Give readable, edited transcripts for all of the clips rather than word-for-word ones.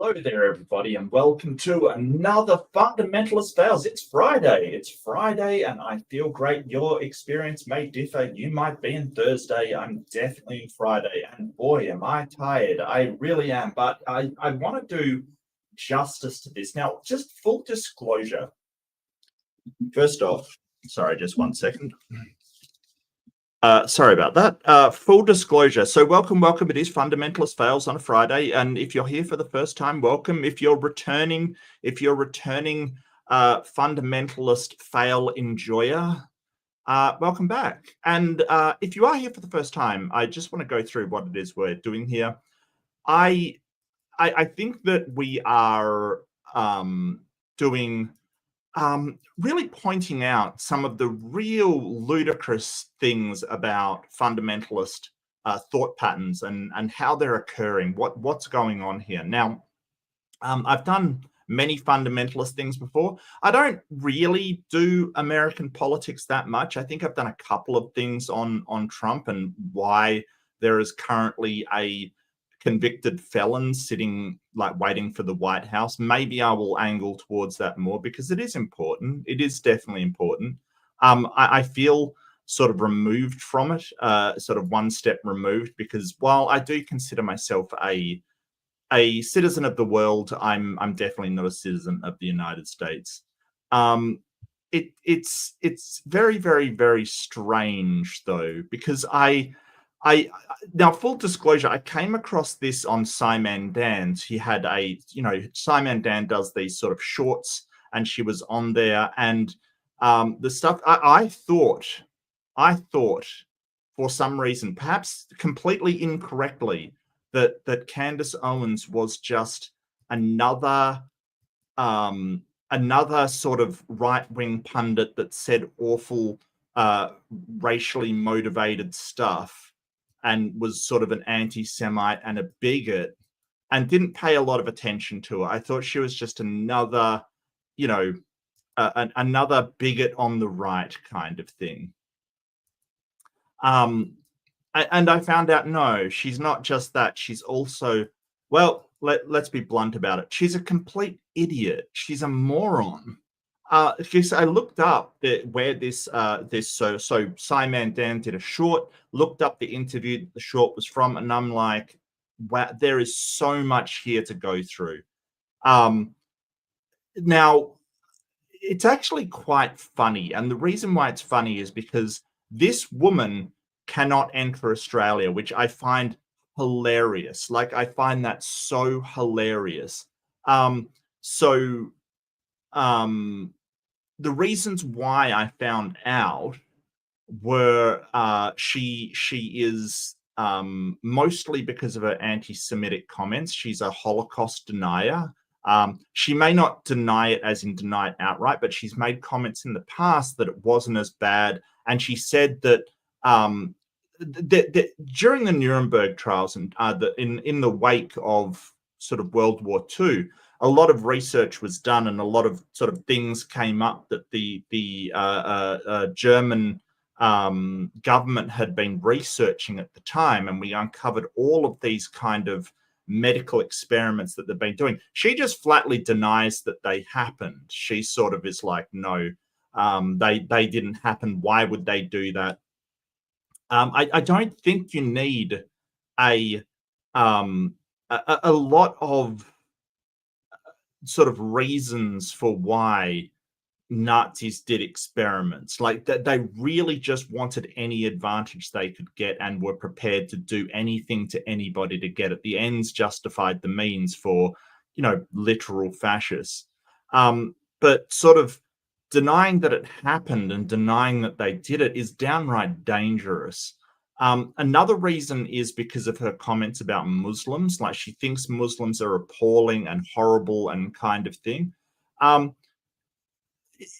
Hello there, everybody, and welcome to another Fundamentalist Fails. It's Friday, and I feel great. Your experience may differ. You might be in Thursday. I'm definitely in Friday, and boy, am I tired. I really am, but I want to do justice to this. Now, just full disclosure. First off, sorry, just one second. Sorry about that. Full disclosure. So welcome. It is Fundamentalist Fails on a Friday. And if you're here for the first time, welcome. If you're returning Fundamentalist Fail enjoyer, welcome back. And if you are here for the first time, I just want to go through what it is we're doing here. I think that we are doing really pointing out some of the real ludicrous things about fundamentalist thought patterns and how they're occurring, what's going on here. Now, I've done many fundamentalist things before. I don't really do American politics that much. I think I've done a couple of things on Trump and why there is currently a convicted felon sitting waiting for the White House. Maybe I will angle towards that more because it is important. It is definitely important. I feel sort of removed from it, sort of one step removed, because while I do consider myself a citizen of the world, I'm definitely not a citizen of the United States. It's very, very, very strange though, because now, full disclosure, I came across this on Simon Dan's. He had Simon Dan does these sort of shorts, and she was on there. And the stuff I thought for some reason, perhaps completely incorrectly, that Candace Owens was just another sort of right-wing pundit that said awful racially motivated stuff, and was sort of an anti-Semite and a bigot, and didn't pay a lot of attention to her. I thought she was just another, another bigot on the right kind of thing. And I found out, no, she's not just that. She's also, well, let's be blunt about it. She's a complete idiot. She's a moron. Because I looked up where so Simon Dan did a short, looked up the interview that the short was from, and I'm like, wow, there is so much here to go through. Now, it's actually quite funny, and the reason why it's funny is because this woman cannot enter Australia, which I find hilarious. I find that so hilarious. The reasons why I found out were she is mostly because of her anti-Semitic comments. She's a Holocaust denier. She may not deny it as in deny it outright, but she's made comments in the past that it wasn't as bad. And she said that during the Nuremberg trials and in the wake of sort of World War II, a lot of research was done and a lot of sort of things came up that the German government had been researching at the time, and we uncovered all of these kind of medical experiments that they've been doing. She just flatly denies that they happened. She sort of is like, no, they didn't happen. Why would they do that? I don't think you need a lot of sort of reasons for why Nazis did experiments. They really just wanted any advantage they could get and were prepared to do anything to anybody to get it. The ends justified the means for, literal fascists. But sort of denying that it happened and denying that they did it is downright dangerous. Another reason is because of her comments about Muslims. She thinks Muslims are appalling and horrible and kind of thing.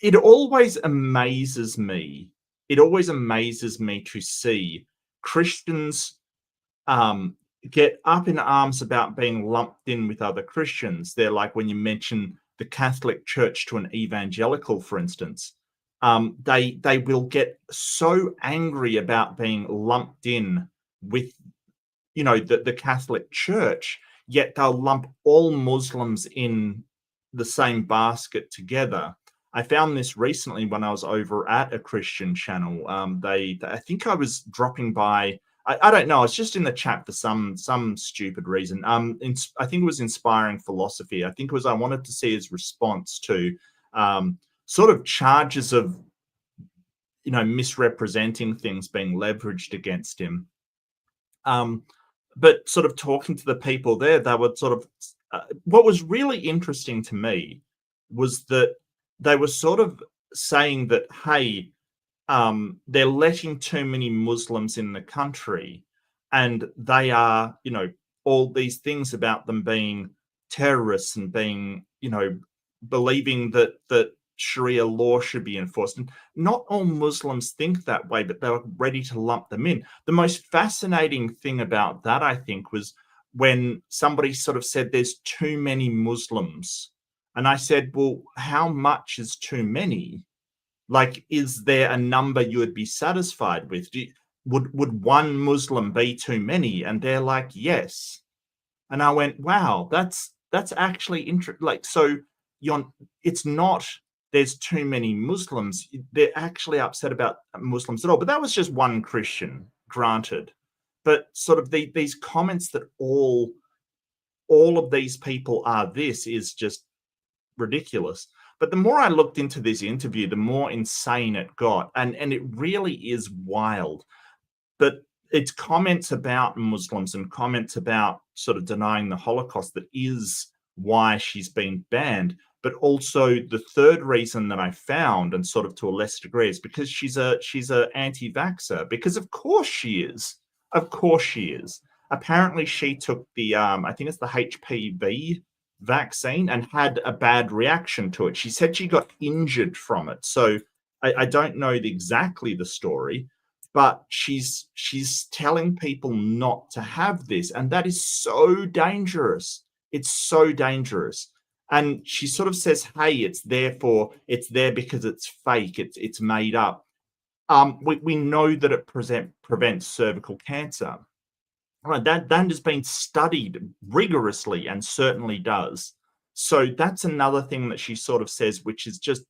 It always amazes me. It always amazes me to see Christians get up in arms about being lumped in with other Christians. They're like when you mention the Catholic Church to an evangelical, for instance. They will get so angry about being lumped in with, the Catholic Church, yet they'll lump all Muslims in the same basket together. I found this recently when I was over at a Christian channel. I think I was dropping by. I don't know. I was just in the chat for some stupid reason. I think it was Inspiring Philosophy. I think it was. I wanted to see his response to sort of charges of, misrepresenting things being leveraged against him. But sort of talking to the people there, they were sort of. What was really interesting to me was that they were sort of saying that, hey, they're letting too many Muslims in the country, and they are, all these things about them being terrorists and being, believing that Sharia law should be enforced. And not all Muslims think that way, but they were ready to lump them in. The most fascinating thing about that, I think, was when somebody sort of said there's too many Muslims. And I said, well, how much is too many? Like, is there a number you would be satisfied with? Would one Muslim be too many? And they're like, yes. And I went, wow, that's actually interesting. Like, so it's not there's too many Muslims. They're actually upset about Muslims at all. But that was just one Christian, granted. But sort of these comments that all of these people are this is just ridiculous. But the more I looked into this interview, the more insane it got. And it really is wild. But it's comments about Muslims and comments about sort of denying the Holocaust that is why she's been banned. But also the third reason that I found, and sort of to a lesser degree, is because she's a anti-vaxxer. Because of course she is. Of course she is. Apparently she took the, I think it's the HPV vaccine and had a bad reaction to it. She said she got injured from it. So I don't know exactly the story, but she's telling people not to have this. And that is so dangerous. It's so dangerous. And she sort of says, hey, it's there because it's fake. It's made up. We know that it prevents cervical cancer. Right, that has been studied rigorously and certainly does. So that's another thing that she sort of says, which is just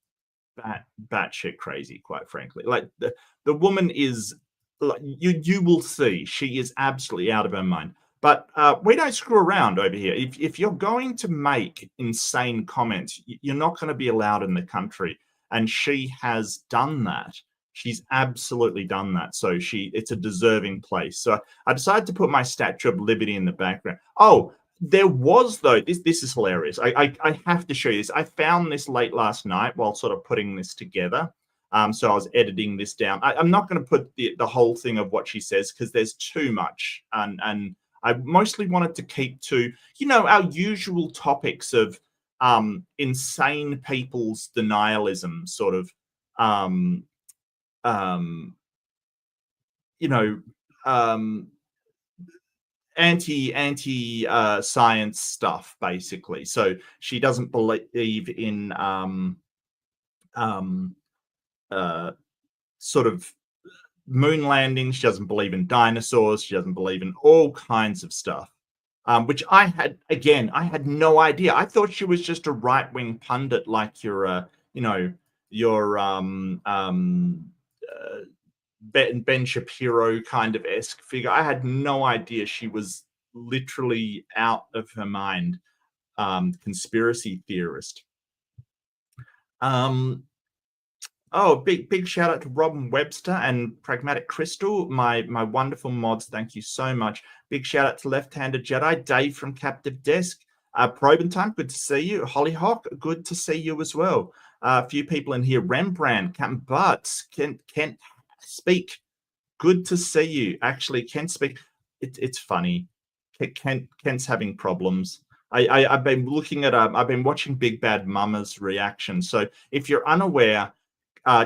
batshit crazy, quite frankly. Like the woman is, like, you will see, she is absolutely out of her mind. But we don't screw around over here. If you're going to make insane comments, you're not going to be allowed in the country. And she has done that. She's absolutely done that. So it's a deserving place. So I decided to put my Statue of Liberty in the background. Oh, there was, though, this is hilarious. I have to show you this. I found this late last night while sort of putting this together. So I was editing this down. I'm not going to put the whole thing of what she says because there's too much. And I mostly wanted to keep to, our usual topics of insane people's denialism, sort of, anti science stuff, basically. So she doesn't believe in sort of moon landings. She doesn't believe in dinosaurs. She doesn't believe in all kinds of stuff, which I had no idea. I thought she was just a right-wing pundit, like your Ben Shapiro kind of esque figure. I had no idea she was literally out of her mind, conspiracy theorist. Oh, big shout out to Robin Webster and Pragmatic Crystal, my wonderful mods. Thank you so much. Big shout out to Left-Handed Jedi, Dave from Captive Desk, Probing Time, good to see you. Hollyhock, good to see you as well. A few people in here. Rembrandt, Captain Butts, Kent Speak, good to see you. Actually, Kent Speak. It's funny. Kent's having problems. I've been looking at I've been watching Big Bad Mama's reaction. So if you're unaware,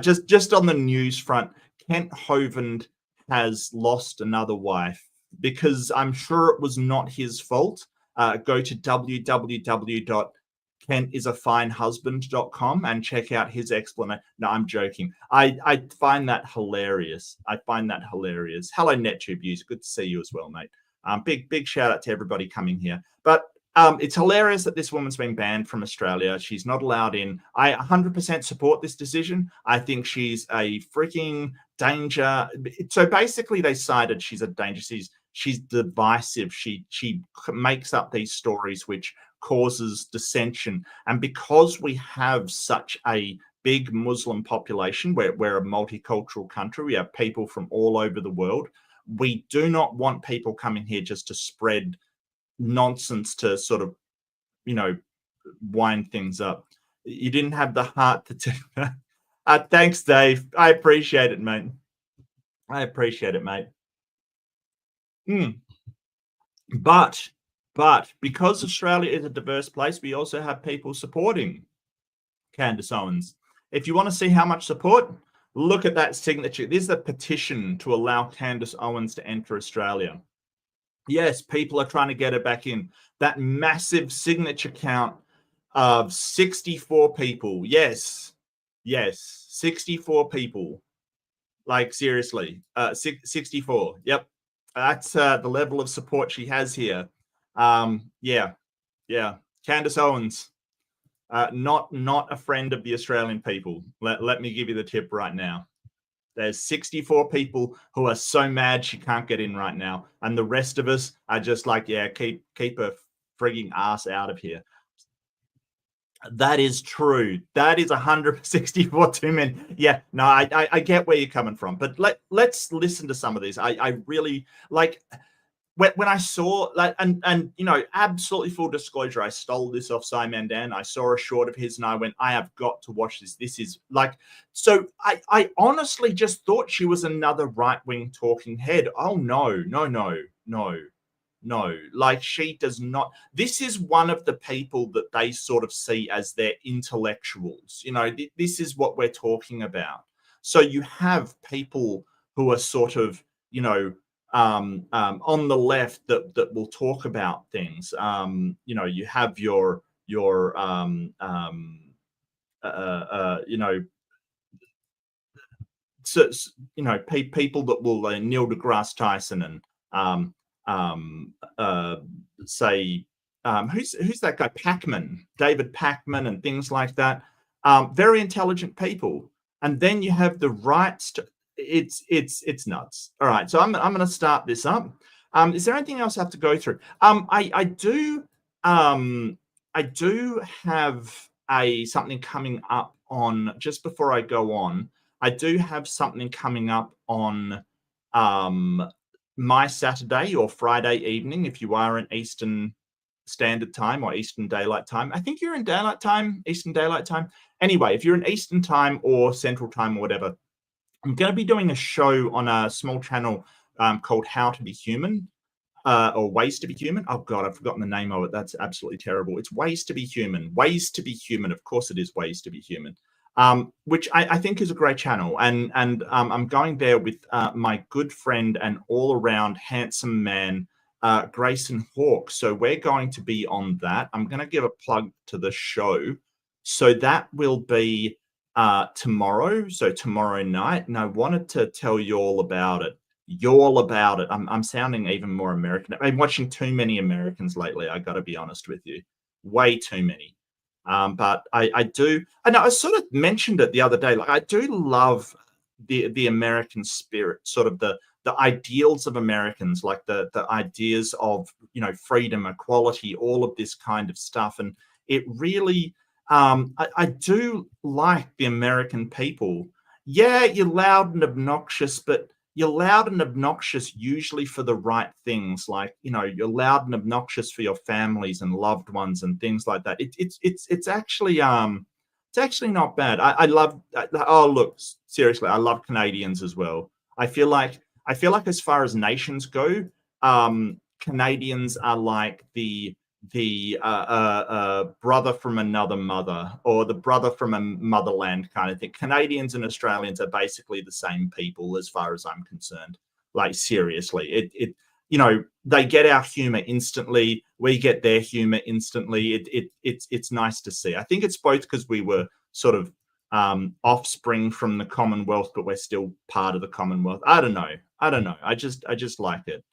just on the news front, Kent Hovind has lost another wife, because I'm sure it was not his fault. Go to www.kentisafinehusband.com and check out his explanation. No, I'm joking. I find that hilarious. Hello, NetTube user. Good to see you as well, mate. Big shout out to everybody coming here. But it's hilarious that this woman's been banned from Australia. She's not allowed in. I 100% support this decision. I think she's a freaking danger. So basically, they cited she's a danger. She's divisive. She makes up these stories which causes dissension. And because we have such a big Muslim population, we're a multicultural country, we have people from all over the world. We do not want people coming here just to spread nonsense to sort of, wind things up. You didn't have the heart to do that. Thanks, Dave. I appreciate it, mate. I appreciate it, mate. But because Australia is a diverse place, we also have people supporting Candace Owens. If you want to see how much support, look at that signature. This is a petition to allow Candace Owens to enter Australia. Yes, people are trying to get her back in. That massive signature count of 64 people. Yes, 64 people. Like, seriously, 64. Yep. That's the level of support she has here. Yeah. Candace Owens, not a friend of the Australian people. Let me give you the tip right now. There's 64 people who are so mad she can't get in right now. And the rest of us are just like, yeah, keep her frigging ass out of here. That is true. That is 164 too many. Yeah, no, I get where you're coming from. But let's listen to some of these. I really like when I saw that, and absolutely full disclosure, I stole this off Simon Dan. I saw a short of his and I went, I have got to watch this. This is like, so I honestly just thought she was another right-wing talking head. Oh, no. Like, she does not. This is one of the people that they sort of see as their intellectuals. This is what we're talking about. So you have people who are sort of, on the left that will talk about things. You have your people that will Neil deGrasse Tyson and say who's that guy, David Pacman, and things like that. Very intelligent people. And then you have the rights to. It's nuts. All right, so I'm going to start this up. Is there anything else I have to go through? I do have something coming up on, just before I go on. I do have something coming up on my Saturday or Friday evening. If you are in Eastern Standard Time or Eastern Daylight Time, I think you're in Daylight Time, Eastern Daylight Time. Anyway, if you're in Eastern Time or Central Time or whatever, I'm going to be doing a show on a small channel called How to Be Human, or Ways to Be Human. Oh, God, I've forgotten the name of it. That's absolutely terrible. It's Ways to Be Human. Ways to Be Human. Of course it is Ways to Be Human, which I think is a great channel. And I'm going there with my good friend and all-around handsome man, Grayson Hawk. So we're going to be on that. I'm going to give a plug to the show. So that will be tomorrow, so tomorrow night, and I wanted to tell you all about it. I'm sounding even more American. I've been watching too many Americans lately. I got to be honest with you, way too many. But I do. I know I sort of mentioned it the other day. Like, I do love the American spirit, sort of the ideals of Americans, like the ideas of freedom, equality, all of this kind of stuff, and it really. I do like the American people. Yeah, you're loud and obnoxious, but you're loud and obnoxious usually for the right things. Like, you're loud and obnoxious for your families and loved ones and things like that. It's actually not bad. I love. Oh, look, seriously, I love Canadians as well. I feel like as far as nations go, Canadians are like the brother from another mother, or the brother from a motherland kind of thing. Canadians and Australians are basically the same people as far as I'm concerned. Like, seriously, they get our humor instantly. We get their humor instantly. It's nice to see. I think it's both because we were sort of offspring from the Commonwealth, but we're still part of the Commonwealth. I don't know. I just like it.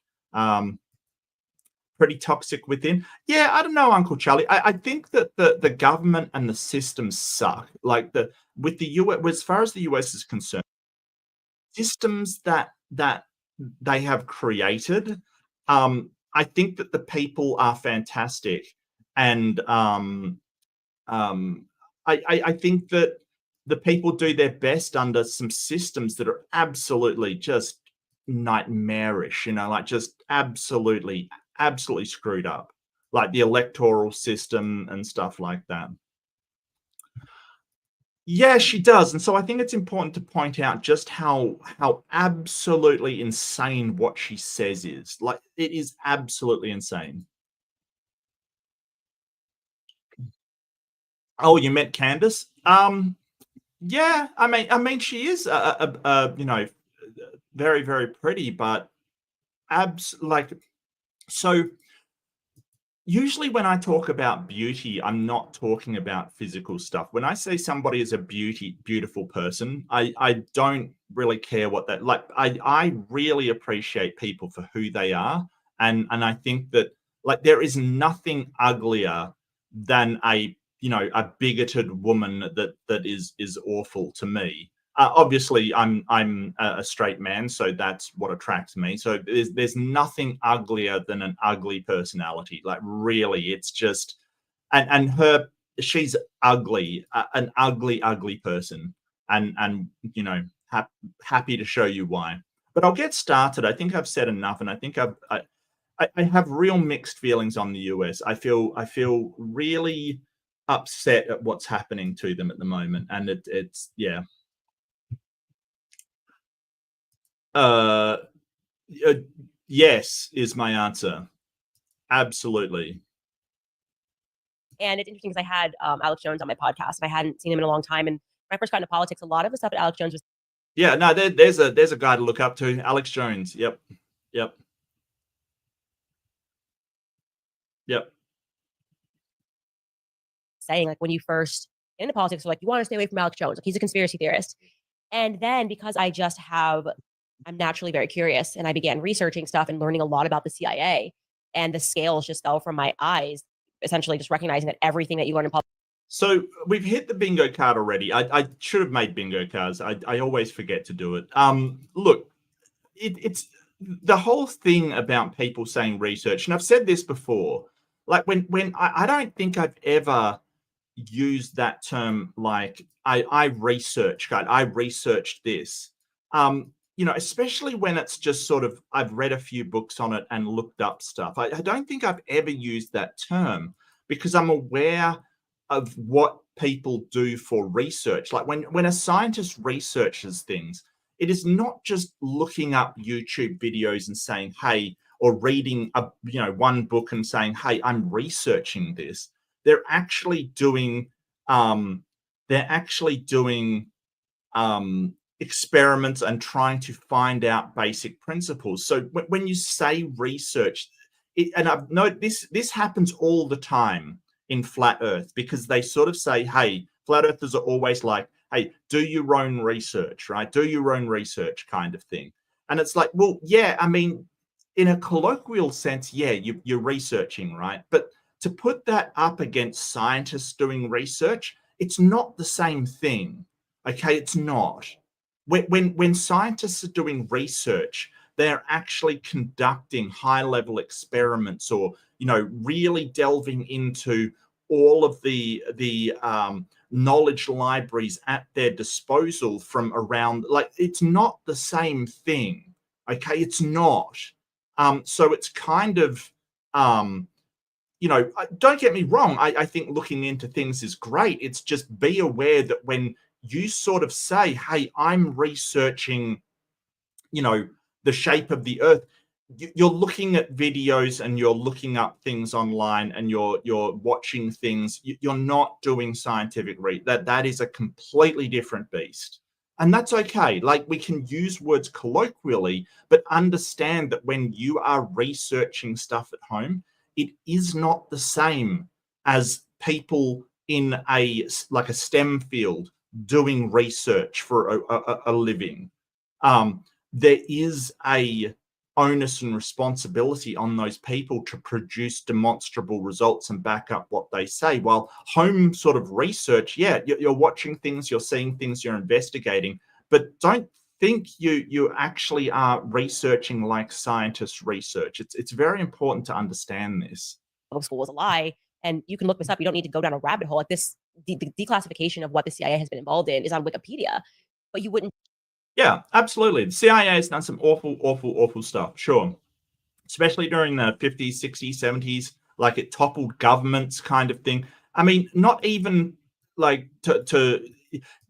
pretty toxic within. Yeah, I don't know, Uncle Charlie. I think that the government and the systems suck. Like with the US, as far as the US is concerned, systems that they have created, I think that the people are fantastic, and um, I think that the people do their best under some systems that are absolutely just nightmarish, like just absolutely screwed up, like the electoral system and stuff like that. Yeah, she does. And so I think it's important to point out just how absolutely insane what she says is. Like it is absolutely insane. Oh, you met Candace? Yeah, I mean, she is very, very pretty, but like so. Usually, when I talk about beauty, I'm not talking about physical stuff. When I say somebody is a beautiful person, I don't really care what that like. I really appreciate people for who they are, and I think that like there is nothing uglier than a bigoted woman that is awful to me. Obviously, I'm a straight man, so that's what attracts me. So there's nothing uglier than an ugly personality. Like really, it's just and her she's ugly, an ugly person, and happy to show you why. But I'll get started. I think I've said enough, and I think I have real mixed feelings on the US. I feel really upset at what's happening to them at the moment, and it's yeah. Uh, uh, yes, is my answer. Absolutely. And it's interesting because I had Alex Jones on my podcast, and I hadn't seen him in a long time. And when I first got into politics, a lot of the stuff that Alex Jones was Yeah, no, there's a guy to look up to, Alex Jones. Yep, yep, yep. saying, like when you first get into politics, so like you want to stay away from Alex Jones, like he's a conspiracy theorist. And then because I'm naturally very curious, and I began researching stuff and learning a lot about the CIA, and the scales just fell from my eyes. Essentially, just recognizing that everything that you learn in politics. So we've hit the bingo card already. I should have made bingo cards. I always forget to do it. Look, it's the whole thing about people saying research, and I've said this before. Like when I don't think I've ever used that term like I researched, God, I researched this. Especially when it's just sort of I've read a few books on it and looked up stuff. I don't think I've ever used that term because I'm aware of what people do for research. Like when a scientist researches things, it is not just looking up YouTube videos and saying, hey, or reading one book and saying, hey, I'm researching this. They're actually doing um, they're actually doing experiments and trying to find out basic principles. So when you say research, and I've noted this happens all the time in flat Earth because they sort of say, "Hey, flat Earthers are always like, hey, do your own research, right? Do your own research," kind of thing. And it's like, well, yeah, I mean, in a colloquial sense, yeah, you're researching, right? But to put that up against scientists doing research, it's not the same thing. Okay, it's not. When scientists are doing research, they're actually conducting high level experiments, or really delving into all of the knowledge libraries at their disposal from around. Like it's not the same thing. Okay, it's not. So it's kind of don't get me wrong. I think looking into things is great. It's just be aware that when you sort of say, hey, I'm researching, the shape of the earth, you're looking at videos and you're looking up things online and you're watching things. You're not doing scientific that is a completely different beast. And that's okay. Like we can use words colloquially, but understand that when you are researching stuff at home, it is not the same as people in a STEM field doing research for a living. There is a onus and responsibility on those people to produce demonstrable results and back up what they say. While home sort of research, yeah, you're watching things, you're seeing things, you're investigating, but don't think you actually are researching like scientists research. It's very important to understand this. School was a lie, and you can look this up. You don't need to go down a rabbit hole. Like this, the declassification of what the CIA has been involved in is on Wikipedia, but you wouldn't. Yeah, absolutely. The CIA has done some awful stuff, sure. Especially during the 50s, 60s, 70s, like it toppled governments kind of thing. I mean, not even like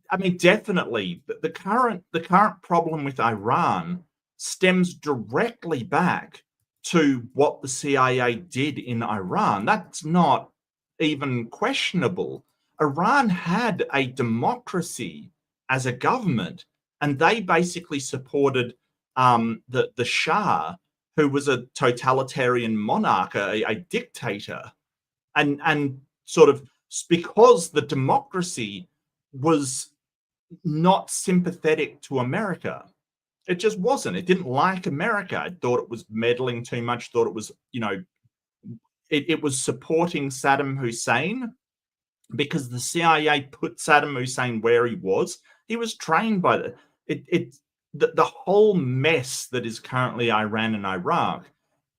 I mean, definitely the current problem with Iran stems directly back to what the CIA did in Iran. That's not even questionable. Iran had a democracy as a government, and they basically supported the Shah, who was a totalitarian monarch, a dictator, and sort of because the democracy was not sympathetic to America. It just wasn't. It didn't like America. It thought it was meddling too much, thought it was, it was supporting Saddam Hussein because the CIA put Saddam Hussein where he was. He was trained by the whole mess that is currently Iran and Iraq.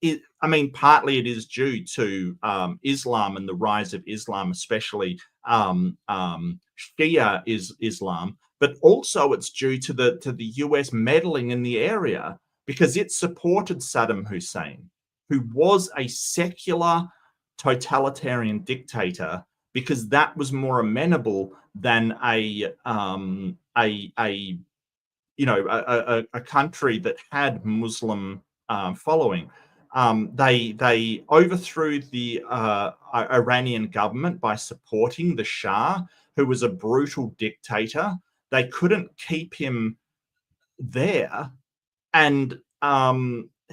I mean, partly it is due to Islam and the rise of Islam, especially Shia Islam, but also it's due to the US meddling in the area because it supported Saddam Hussein, who was a secular totalitarian dictator, because that was more amenable than a country that had Muslim following. They overthrew the Iranian government by supporting the Shah, who was a brutal dictator. They couldn't keep him there, and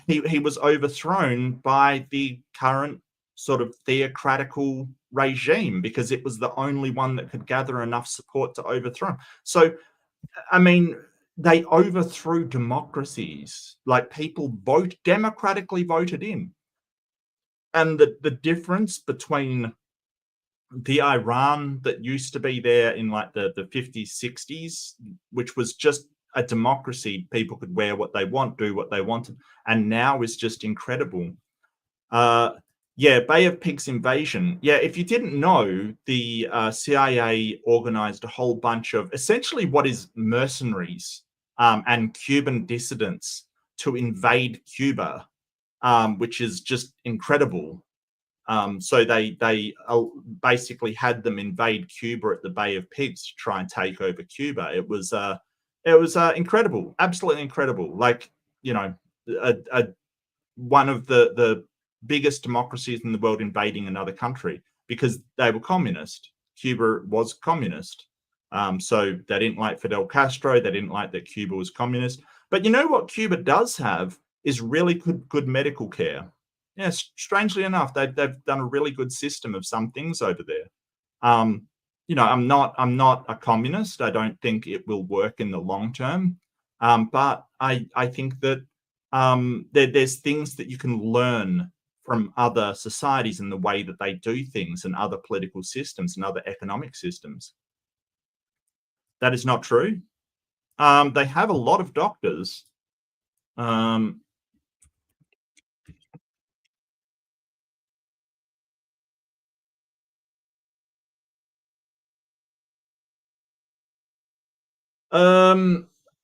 he was overthrown by the current sort of theocratical regime because it was the only one that could gather enough support to overthrow him. So, I mean, they overthrew democracies, like people democratically voted in. And the difference between the Iran that used to be there in like the 50s, 60s, which was just a democracy, people could wear what they want, do what they wanted, and now is just incredible. Bay of Pigs invasion. Yeah, if you didn't know, the CIA organized a whole bunch of essentially what is mercenaries and Cuban dissidents to invade Cuba, which is just incredible. So they basically had them invade Cuba at the Bay of Pigs to try and take over Cuba. It was incredible, absolutely incredible. Like, one of the biggest democracies in the world invading another country because they were communist. Cuba was communist. So they didn't like Fidel Castro. They didn't like that Cuba was communist. But you know what Cuba does have is really good medical care. Yes, strangely enough, they've done a really good system of some things over there. I'm not a communist. I don't think it will work in the long term. But I think that there's things that you can learn from other societies and the way that they do things and other political systems and other economic systems. That is not true. They have a lot of doctors.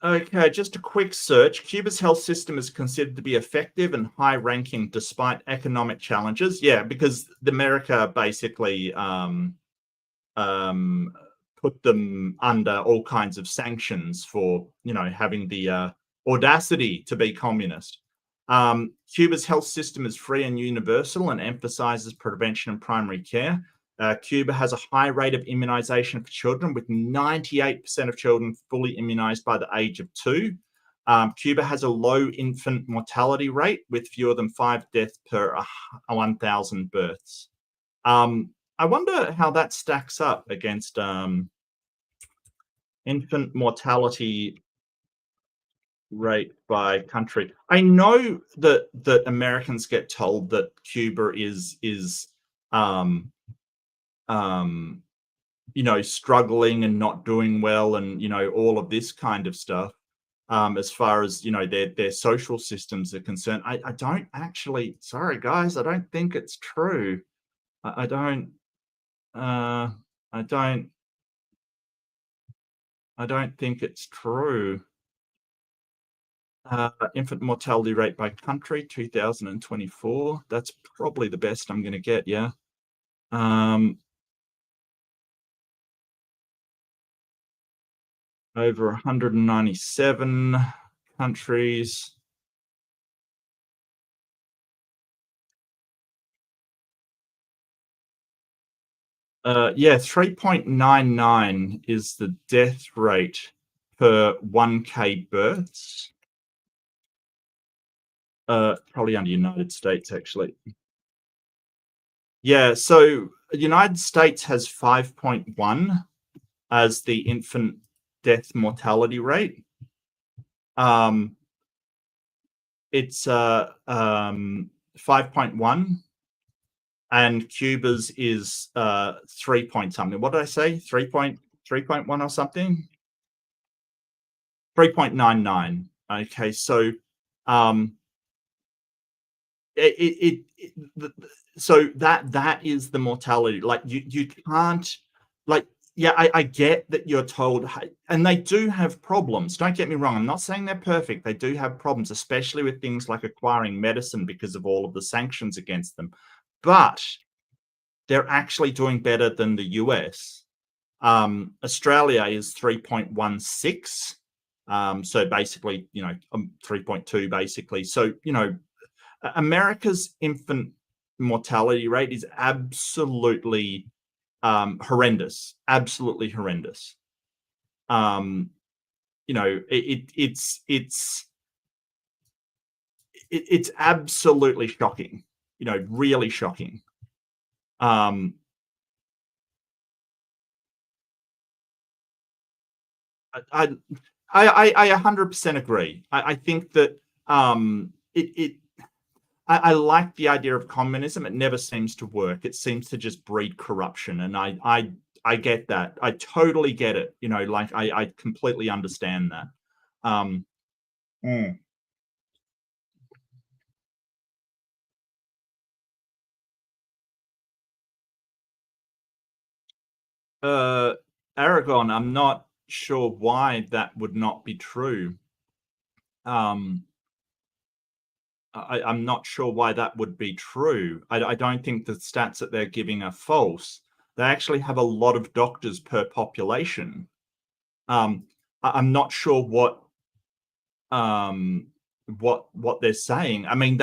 Okay, just a quick search. Cuba's health system is considered to be effective and high-ranking despite economic challenges. Yeah, because America basically put them under all kinds of sanctions for, having the audacity to be communist. Cuba's health system is free and universal and emphasizes prevention and primary care. Cuba has a high rate of immunization for children, with 98% of children fully immunized by the age of 2. Cuba has a low infant mortality rate with fewer than 5 deaths per 1,000 births. I wonder how that stacks up against infant mortality. rate by country. I know that Americans get told that Cuba is um um struggling and not doing well, and all of this kind of stuff, as far as their social systems are concerned. I don't actually, sorry guys, I don't think it's true. I don't uh I don't I don't think it's true. Infant mortality rate by country 2024. That's probably the best I'm going to get. Yeah. Um, Over 197 countries. Yeah, 3.99 is the death rate per 1K births. Probably under United States, actually. Yeah, so the United States has 5.1 as the infant death mortality rate. It's 5.1, and Cuba's is 3 point something. What did I say? 3.1 or something? 3.99. Okay, so um so that is the mortality. Like you can't, like, yeah, I get that you're told, and they do have problems, don't get me wrong, I'm not saying they're perfect, they do have problems, especially with things like acquiring medicine because of all of the sanctions against them, but they're actually doing better than the US. Australia is 3.16, so basically 3.2 basically. So America's infant mortality rate is absolutely horrendous, absolutely horrendous. It's absolutely shocking, really shocking. um I 100% agree. I think that it I like the idea of communism. It never seems to work. It seems to just breed corruption, and I get that. I totally get it. Like I completely understand that. Um, mm. uh, Aragon, I'm not sure why that would not be true. Um, I'm not sure why that would be true. I don't think the stats that they're giving are false. They actually have a lot of doctors per population. Um, I'm not sure um, what they're saying. I mean,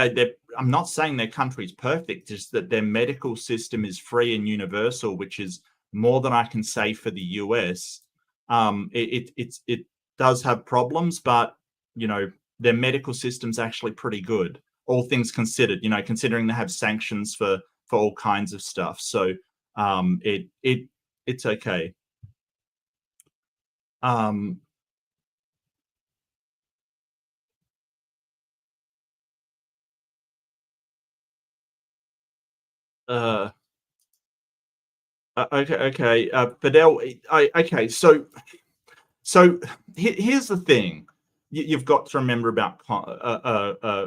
I'm not saying their country's perfect, just that their medical system is free and universal, which is more than I can say for the US. It does have problems, but their medical system's actually pretty good, all things considered. Considering they have sanctions for all kinds of stuff. So it's okay. Um, uh, okay, Fidel. Okay, so here's the thing: you've got to remember about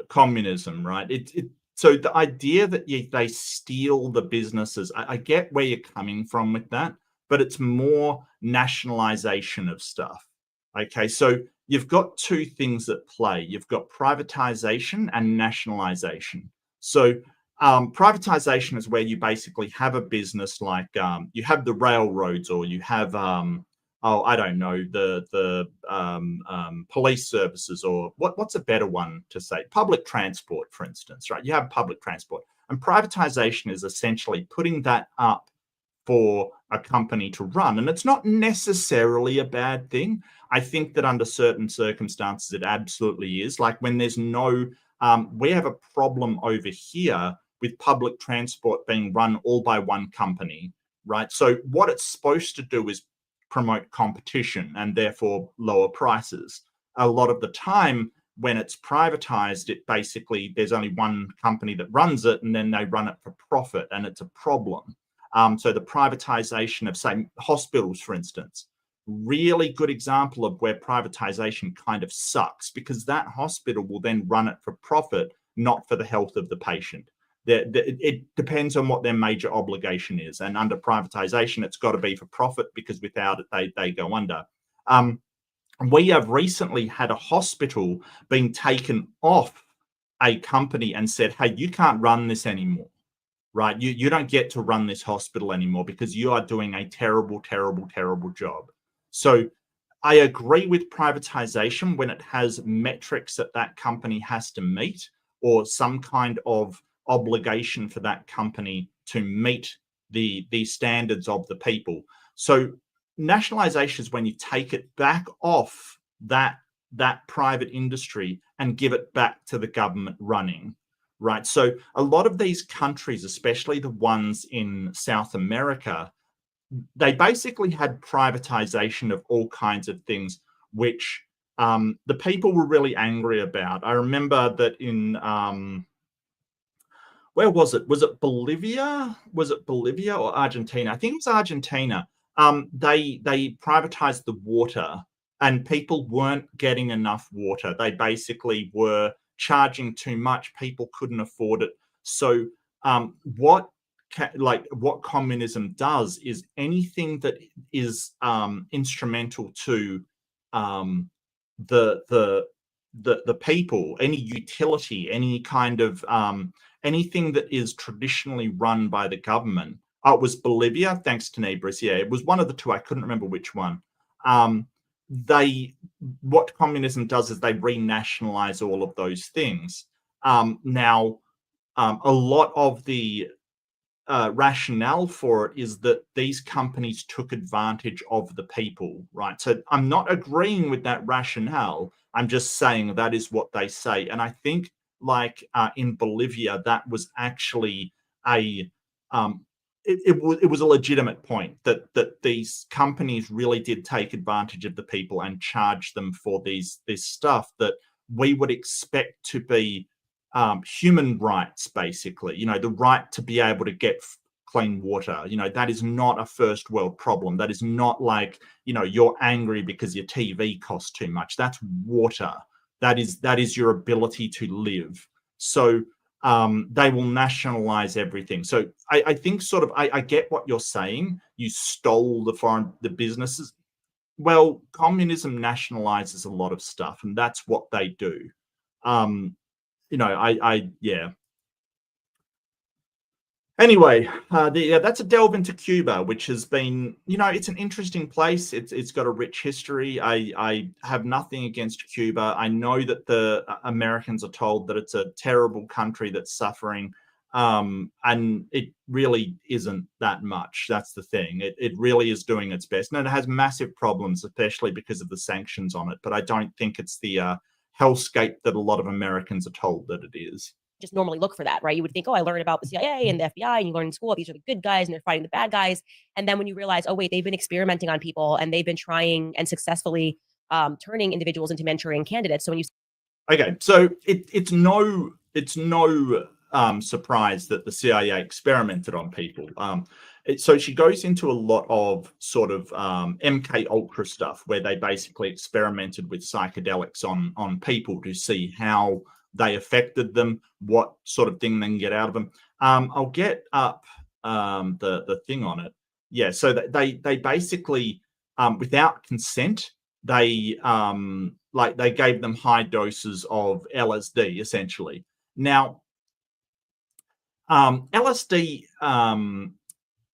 communism, right? So the idea that they steal the businesses, I get where you're coming from with that, but it's more nationalization of stuff. Okay, so you've got two things at play. You've got privatization and nationalization. So privatization is where you basically have a business, like you have the railroads, or you have oh, I don't know, the police services, or what's a better one to say? Public transport, for instance, right? You have public transport, and privatization is essentially putting that up for a company to run, and it's not necessarily a bad thing. I think that under certain circumstances, it absolutely is. Like when there's no, we have a problem over here with public transport being run all by one company, right? So what it's supposed to do is promote competition and therefore lower prices. a lot of the time when it's privatized, it basically, there's only one company that runs it, and then they run it for profit, and it's a problem. So the privatization of, say, hospitals, for instance, really good example of where privatization kind of sucks, because that hospital will then run it for profit, not for the health of the patient. It depends on what their major obligation is. And under privatization, it's got to be for profit, because without it, they go under. We have recently had a hospital being taken off a company and said, hey, you can't run this anymore, right? You don't get to run this hospital anymore because you are doing a terrible, terrible, terrible job. So I agree with privatization when it has metrics that that company has to meet, or some kind of obligation for that company to meet the standards of the people. So nationalization is when you take it back off that private industry and give it back to the government running, right? So a lot of these countries, especially the ones in South America, they basically had privatization of all kinds of things, which the people were really angry about. I remember that in where was it? Was it Bolivia? Was it Bolivia or Argentina? I think it was Argentina. They privatized the water, and people weren't getting enough water. They basically were charging too much. People couldn't afford it. So what communism does is anything that is instrumental to the people, any utility, any kind of anything that is traditionally run by the government. It was Bolivia, thanks to Nebris. Yeah, it was one of the two. I couldn't remember which one. What communism does is they renationalize all of those things. Now, a lot of the rationale for it is that these companies took advantage of the people, right? So I'm not agreeing with that rationale. I'm just saying that is what they say. And I think, like in Bolivia, that was actually it was a legitimate point that these companies really did take advantage of the people and charge them for this stuff that we would expect to be human rights, basically. The right to be able to get clean water. That is not a first world problem. That is not like, you're angry because your TV costs too much. That's water. That is your ability to live. So they will nationalize everything. So I think I get what you're saying. You stole the businesses. Well, communism nationalizes a lot of stuff, and that's what they do. Yeah. Anyway, that's a delve into Cuba, which has been, it's an interesting place. It's got a rich history. I have nothing against Cuba. I know that the Americans are told that it's a terrible country that's suffering, and it really isn't that much. That's the thing. It really is doing its best, and it has massive problems, especially because of the sanctions on it. But I don't think it's the hellscape that a lot of Americans are told that it is. Just normally look for that, right? You would think, oh, I learned about the CIA and the FBI, and you learn in school, these are the good guys and they're fighting the bad guys. And then when you realize, oh, wait, they've been experimenting on people and they've been trying and successfully turning individuals into Manchurian candidates. So when you okay, so it's no surprise that the CIA experimented on people. So she goes into a lot of sort of MK Ultra stuff, where they basically experimented with psychedelics on people to see how they affected them, what sort of thing they can get out of them. I'll get up the thing on it. Yeah, so they basically, without consent, they gave them high doses of LSD, essentially. Now, LSD,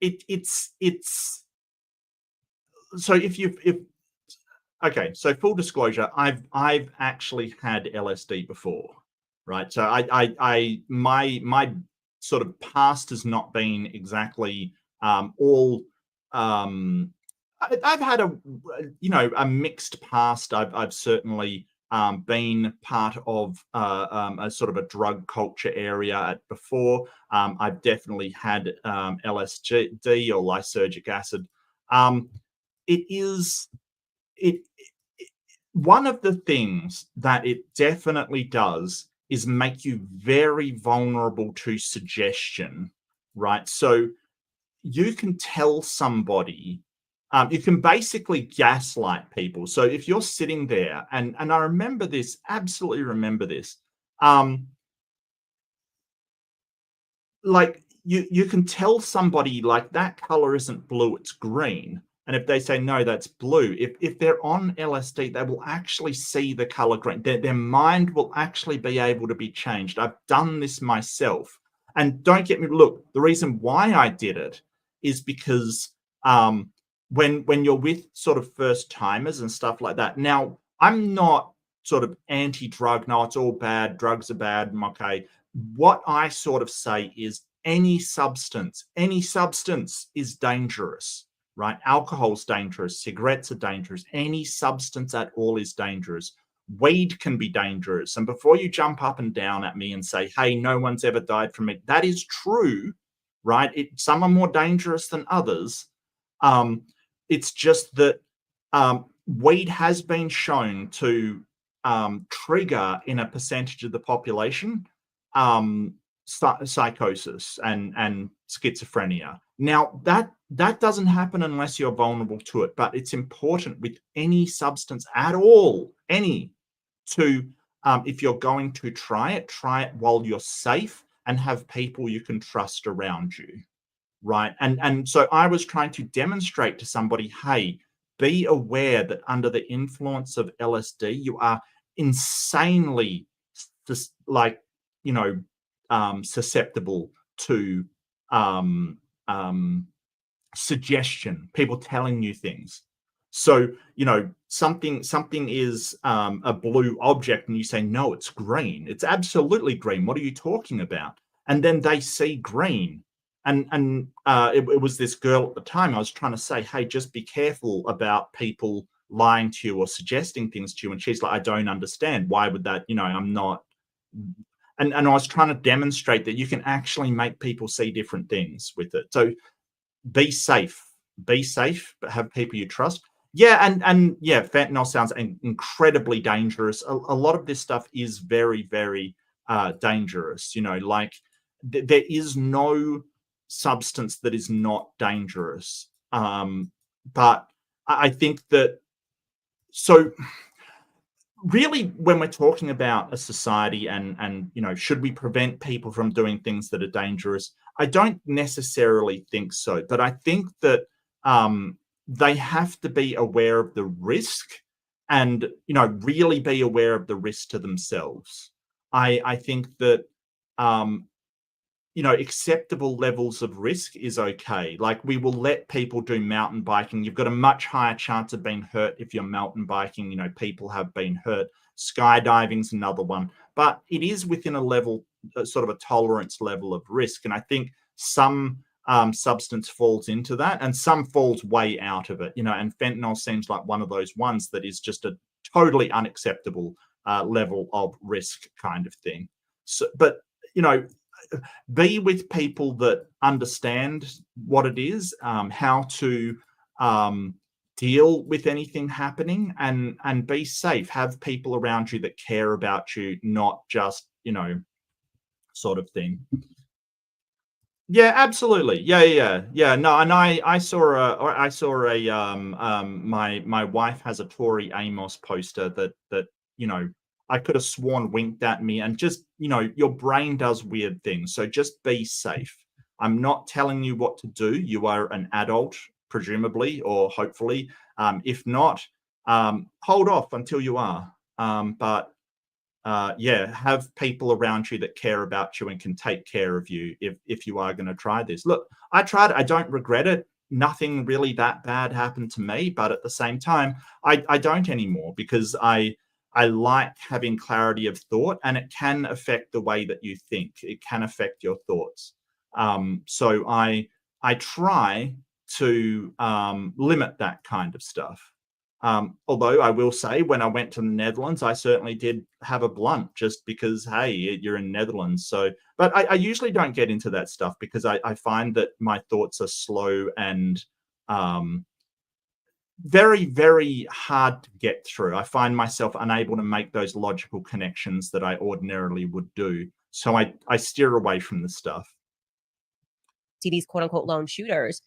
it's so okay. So full disclosure, I've actually had LSD before, right? So my sort of past has not been exactly all. I've had a mixed past. I've certainly been part of a sort of a drug culture area before. I've definitely had LSD or lysergic acid. It one of the things that it definitely does is make you very vulnerable to suggestion, right? So you can tell somebody, you can basically gaslight people. So if you're sitting there, and I remember this, absolutely remember this, like you can tell somebody like that color isn't blue, it's green. And if they say no, that's blue, if they're on LSD, they will actually see the color green. Their mind will actually be able to be changed. I've done this myself. And don't get me, look, the reason why I did it is because when you're with sort of first timers and stuff like that. Now, I'm not sort of anti-drug. No, it's all bad. Drugs are bad. I'm okay. What I sort of say is any substance is dangerous, right? Alcohol's dangerous. Cigarettes are dangerous. Any substance at all is dangerous. Weed can be dangerous. And before you jump up and down at me and say, hey, no one's ever died from it, that is true, right? Some are more dangerous than others. It's just that weed has been shown to trigger in a percentage of the population psychosis and schizophrenia. Now that doesn't happen unless you're vulnerable to it, but it's important with any substance at all, to if you're going to try it while you're safe and have people you can trust around you, right? And so I was trying to demonstrate to somebody, hey, be aware that under the influence of LSD, you are insanely just like, susceptible to suggestion, people telling you things. So, something is a blue object and you say, no, it's green. It's absolutely green. What are you talking about? And then they see green. And it was this girl at the time. I was trying to say, hey, just be careful about people lying to you or suggesting things to you. And she's like, I don't understand. Why would that, I'm not. And I was trying to demonstrate that you can actually make people see different things with it. So be safe, but have people you trust. Yeah, and yeah, fentanyl sounds incredibly dangerous. A lot of this stuff is very, very dangerous. Like there is no substance that is not dangerous. But I think that, so really, when we're talking about a society and should we prevent people from doing things that are dangerous, I don't necessarily think so. But I think that they have to be aware of the risk and really be aware of the risk to themselves. I think that acceptable levels of risk is okay. Like, we will let people do mountain biking. You've got a much higher chance of being hurt if you're mountain biking. People have been hurt. Skydiving's another one. But it is within a level, sort of a tolerance level of risk. And I think some substance falls into that and some falls way out of it. And fentanyl seems like one of those ones that is just a totally unacceptable level of risk kind of thing. So, but, be with people that understand what it is, how to deal with anything happening, and be safe. Have people around you that care about you, not just, sort of thing. Yeah, absolutely. Yeah. No, and I saw my wife has a Tori Amos poster that I could have sworn winked at me, and just, your brain does weird things. So just be safe. I'm not telling you what to do. You are an adult, presumably, or hopefully. If not, hold off until you are. But have people around you that care about you and can take care of you if you are going to try this. Look, I tried it. I don't regret it. Nothing really that bad happened to me, but at the same time, I don't anymore, because I like having clarity of thought, and it can affect the way that you think. It can affect your thoughts. So I try to limit that kind of stuff. Although I will say, when I went to the Netherlands, I certainly did have a blunt, just because, hey, you're in Netherlands. So, but I usually don't get into that stuff, because I find that my thoughts are slow and very, very hard to get through. I find myself unable to make those logical connections that I ordinarily would do. So I steer away from the stuff. See these quote unquote lone shooters.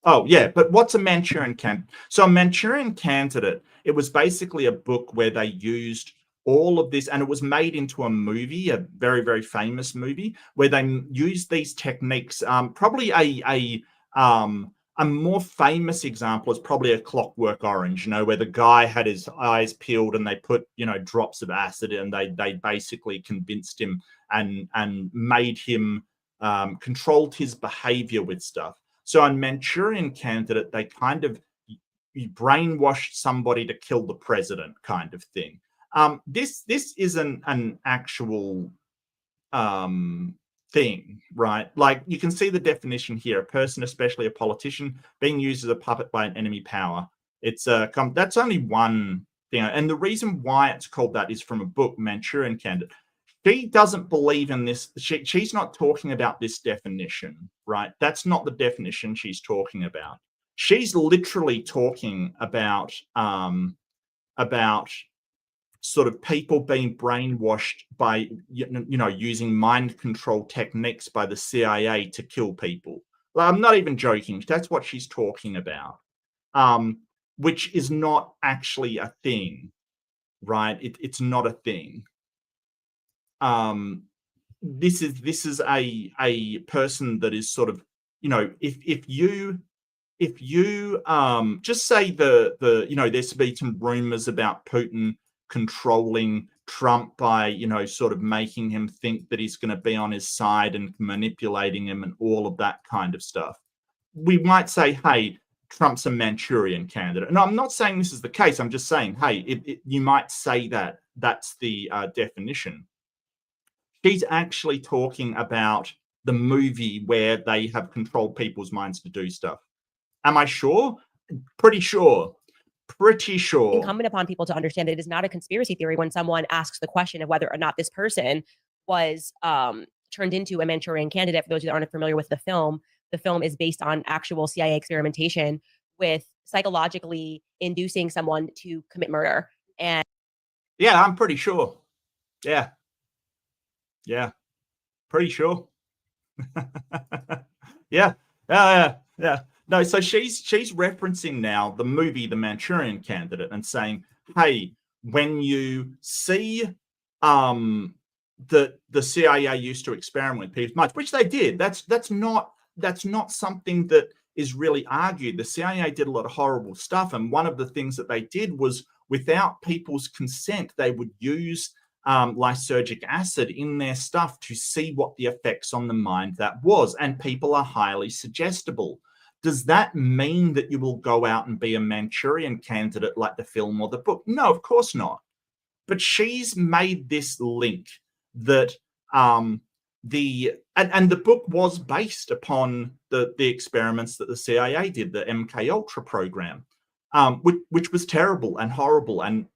Oh, yeah. But what's a Manchurian Candidate? So a Manchurian Candidate, it was basically a book where they used all of this, and it was made into a movie, a very, very famous movie, where they used these techniques. Probably a more famous example is probably A Clockwork Orange, where the guy had his eyes peeled and they put, drops of acid, and they basically convinced him and made him, controlled his behavior with stuff. So on Manchurian Candidate, they kind of brainwashed somebody to kill the president, kind of thing. This isn't an actual thing, right? Like, you can see the definition here: a person, especially a politician, being used as a puppet by an enemy power. It's that's only one thing, and the reason why it's called that is from a book, Manchurian Candidate. She doesn't believe in this. She's not talking about this definition, right? That's not the definition she's talking about. She's literally talking about sort of people being brainwashed by, using mind control techniques by the CIA to kill people. Like, I'm not even joking. That's what she's talking about, which is not actually a thing, right? It's not a thing. This is a person that is sort of, if you just say there's been some rumors about Putin controlling Trump by, sort of making him think that he's going to be on his side and manipulating him and all of that kind of stuff. We might say, hey, Trump's a Manchurian Candidate. And I'm not saying this is the case. I'm just saying, hey, you might say that that's the definition. She's actually talking about the movie where they have controlled people's minds to do stuff. Am I sure? Pretty sure. Incumbent upon people to understand that it is not a conspiracy theory when someone asks the question of whether or not this person was turned into a Manchurian Candidate. For those who aren't familiar with the film is based on actual CIA experimentation with psychologically inducing someone to commit murder. And yeah, I'm pretty sure. Yeah, pretty sure. Yeah. No, so she's referencing now the movie The Manchurian Candidate and saying, hey, when you see that the CIA used to experiment with people's minds, which they did, that's not something that is really argued. The CIA did a lot of horrible stuff, and one of the things that they did was, without people's consent, they would use lysergic acid in their stuff to see what the effects on the mind that was, and people are highly suggestible. Does that mean that you will go out and be a Manchurian Candidate like the film or the book? No, of course not. But she's made this link that the book was based upon the experiments that the CIA did, the MK Ultra program, which was terrible and horrible and,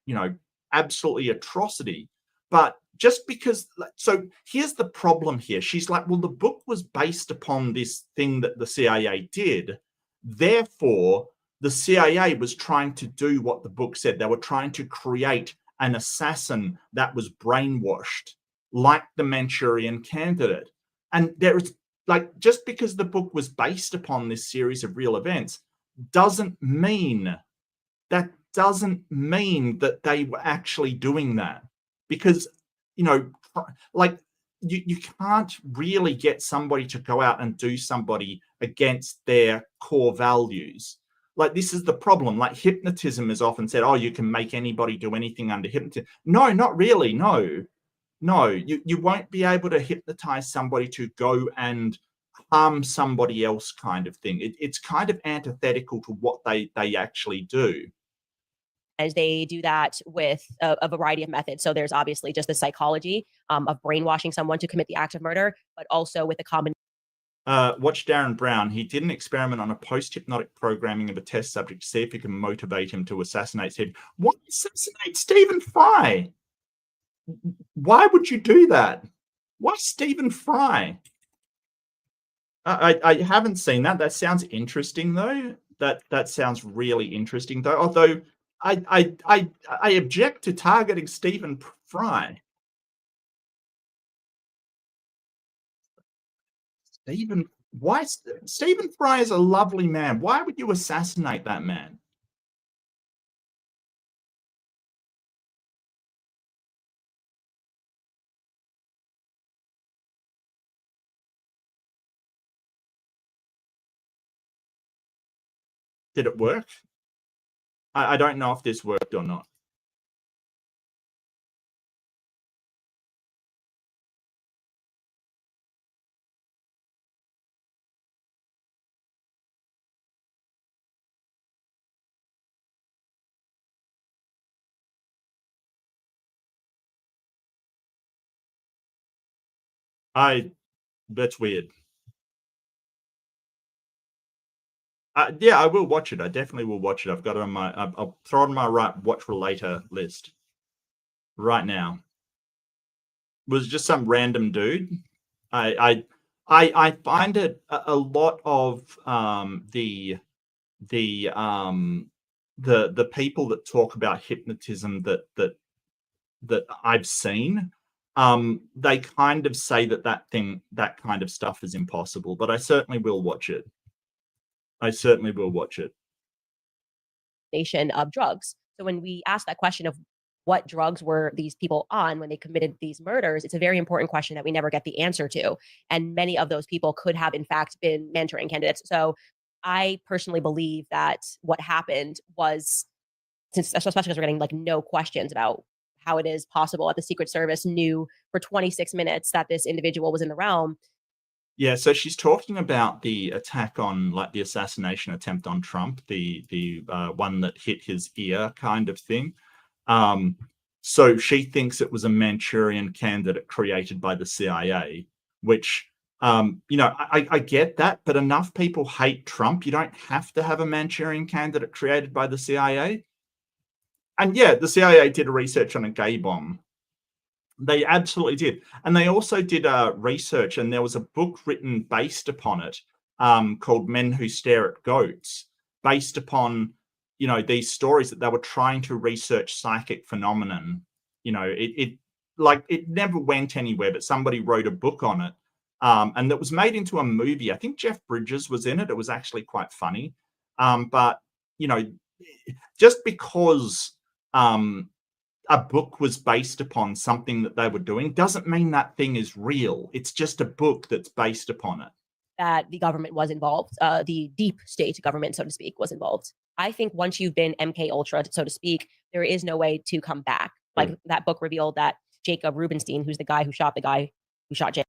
absolutely atrocity. But just because, so here's the problem here. She's like, well, the book was based upon this thing that the CIA did. Therefore, the CIA was trying to do what the book said. They were trying to create an assassin that was brainwashed, like the Manchurian Candidate. And there's like, just because the book was based upon this series of real events doesn't mean that they were actually doing that. Because, like, you can't really get somebody to go out and do somebody against their core values. Like, this is the problem. Like, hypnotism is often said, oh, you can make anybody do anything under hypnotism. No, not really. No, you won't be able to hypnotize somebody to go and harm somebody else, kind of thing. It's kind of antithetical to what they actually do. As they do that with a variety of methods. So there's obviously just the psychology of brainwashing someone to commit the act of murder, but also with a combination. Watch Darren Brown. He did an experiment on a post-hypnotic programming of a test subject to see if he can motivate him to assassinate Stephen. Why assassinate Stephen Fry? Why would you do that? Why Stephen Fry? I haven't seen that. That sounds interesting, though. that sounds really interesting, though. Although I object to targeting Stephen Fry. Stephen, why? Stephen Fry is a lovely man. Why would you assassinate that man? Did it work? I don't know if this worked or not. That's weird. Yeah, I will watch it. I definitely will watch it. I've got it on my. I'll throw it on my watch for later list right now. Was just some random dude. I find it a lot of the people that talk about hypnotism that I've seen. They kind of say that kind of stuff is impossible, but I certainly will watch it. I certainly will watch it. Of drugs. So when we ask that question of what drugs were these people on when they committed these murders, it's a very important question that we never get the answer to. And many of those people could have, in fact, been mentoring candidates. So I personally believe that what happened was, especially because we're getting like no questions about how it is possible that the Secret Service knew for 26 minutes that this individual was in the realm. Yeah, so she's talking about the attack on, like, the assassination attempt on Trump, the one that hit his ear kind of thing. So she thinks it was a Manchurian candidate created by the CIA, which, I get that, but enough people hate Trump. You don't have to have a Manchurian candidate created by the CIA. And yeah, the CIA did research on a gay bomb. They absolutely did. And they also did research, and there was a book written based upon it called Men Who Stare at Goats, based upon, these stories that they were trying to research psychic phenomenon. It never went anywhere, but somebody wrote a book on it. And that was made into a movie. I think Jeff Bridges was in it. It was actually quite funny. But, just because a book was based upon something that they were doing doesn't mean that thing is real. It's just a book that's based upon it. That the government was involved, the deep state government, so to speak, was involved. I think once you've been MK Ultra, so to speak, there is no way to come back. Like that book revealed that Jacob Rubenstein, who's the guy who shot Jake.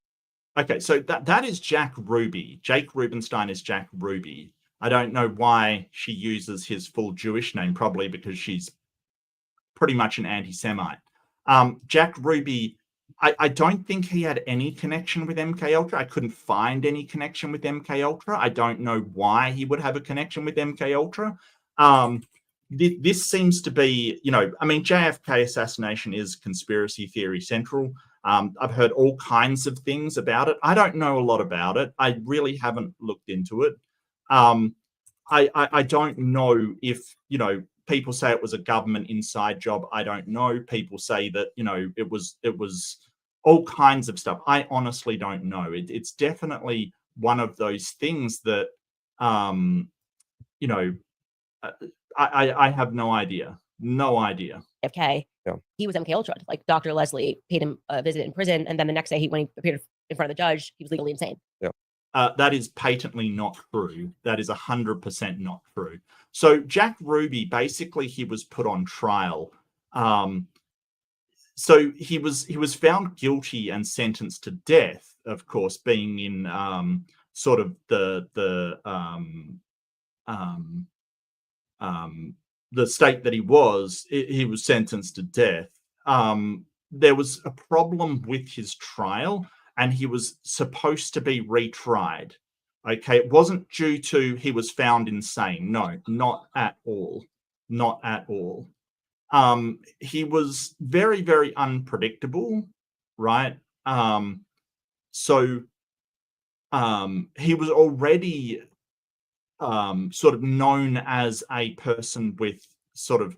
Okay, so that is Jack Ruby. Jake Rubenstein is Jack Ruby. I don't know why she uses his full Jewish name, probably because she's pretty much an anti-Semite. Jack Ruby, I don't think he had any connection with MK Ultra. I couldn't find any connection with MK Ultra. I don't know why he would have a connection with MK Ultra. This seems to be, JFK assassination is conspiracy theory central. I've heard all kinds of things about it. I don't know a lot about it. I really haven't looked into it. I don't know if, people say it was a government inside job. I don't know. People say that, it was all kinds of stuff. I honestly don't know. It's definitely one of those things that, I have no idea. No idea. Okay. Yeah. He was MK Ultra. Like Dr. Leslie paid him a visit in prison, and then the next day when he appeared in front of the judge, he was legally insane. Yeah. That is patently not true. That is 100% not true. So Jack Ruby, basically, he was put on trial. So he was found guilty and sentenced to death, of course, being in sort of the state that he was sentenced to death. There was a problem with his trial, and he was supposed to be retried. Okay, it wasn't due to he was found insane. No, not at all. Not at all. He was very, very unpredictable, right? So he was already sort of known as a person with sort of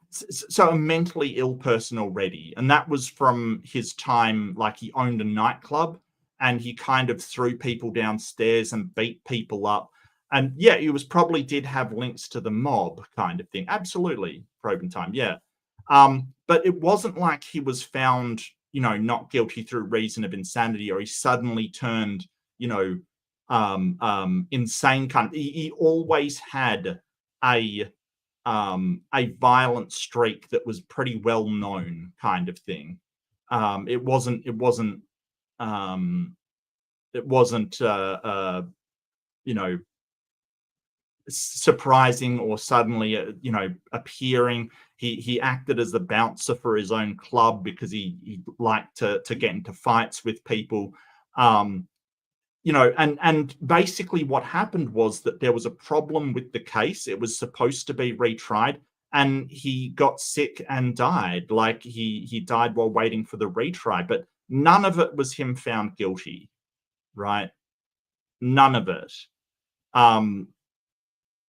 so a mentally ill person already. And that was from his time, like he owned a nightclub and he kind of threw people downstairs and beat people up. And yeah, he was probably did have links to the mob kind of thing. Absolutely, Probing Time, yeah. But it wasn't like he was found, you know, not guilty through reason of insanity, or he suddenly turned, you know, insane kind of. He always had a violent streak that was pretty well known, kind of thing. It wasn't you know, surprising or suddenly you know, appearing. He acted as the bouncer for his own club because he liked to get into fights with people. You know, and basically what happened was that there was a problem with the case. It was supposed to be retried, and he got sick and died. Like he died while waiting for the retry, but none of it was him found guilty, right? None of it.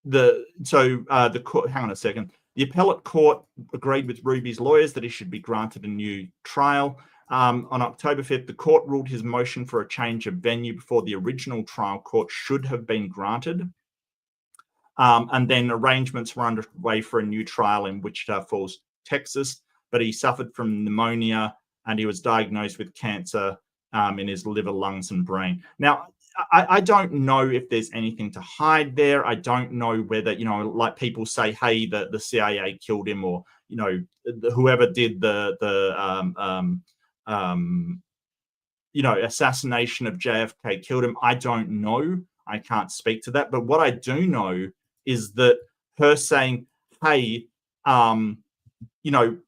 The court, hang on a second. The appellate court agreed with Ruby's lawyers that he should be granted a new trial. On October 5th, the court ruled his motion for a change of venue before the original trial court should have been granted. And then arrangements were underway for a new trial in Wichita Falls, Texas, but he suffered from pneumonia and he was diagnosed with cancer in his liver, lungs, and brain. Now, I don't know if there's anything to hide there. I don't know whether, you know, like people say, hey, the CIA killed him, or, you know, whoever did you know, assassination of JFK killed him. I don't know. I can't speak to that. But what I do know is that her saying, hey, you know,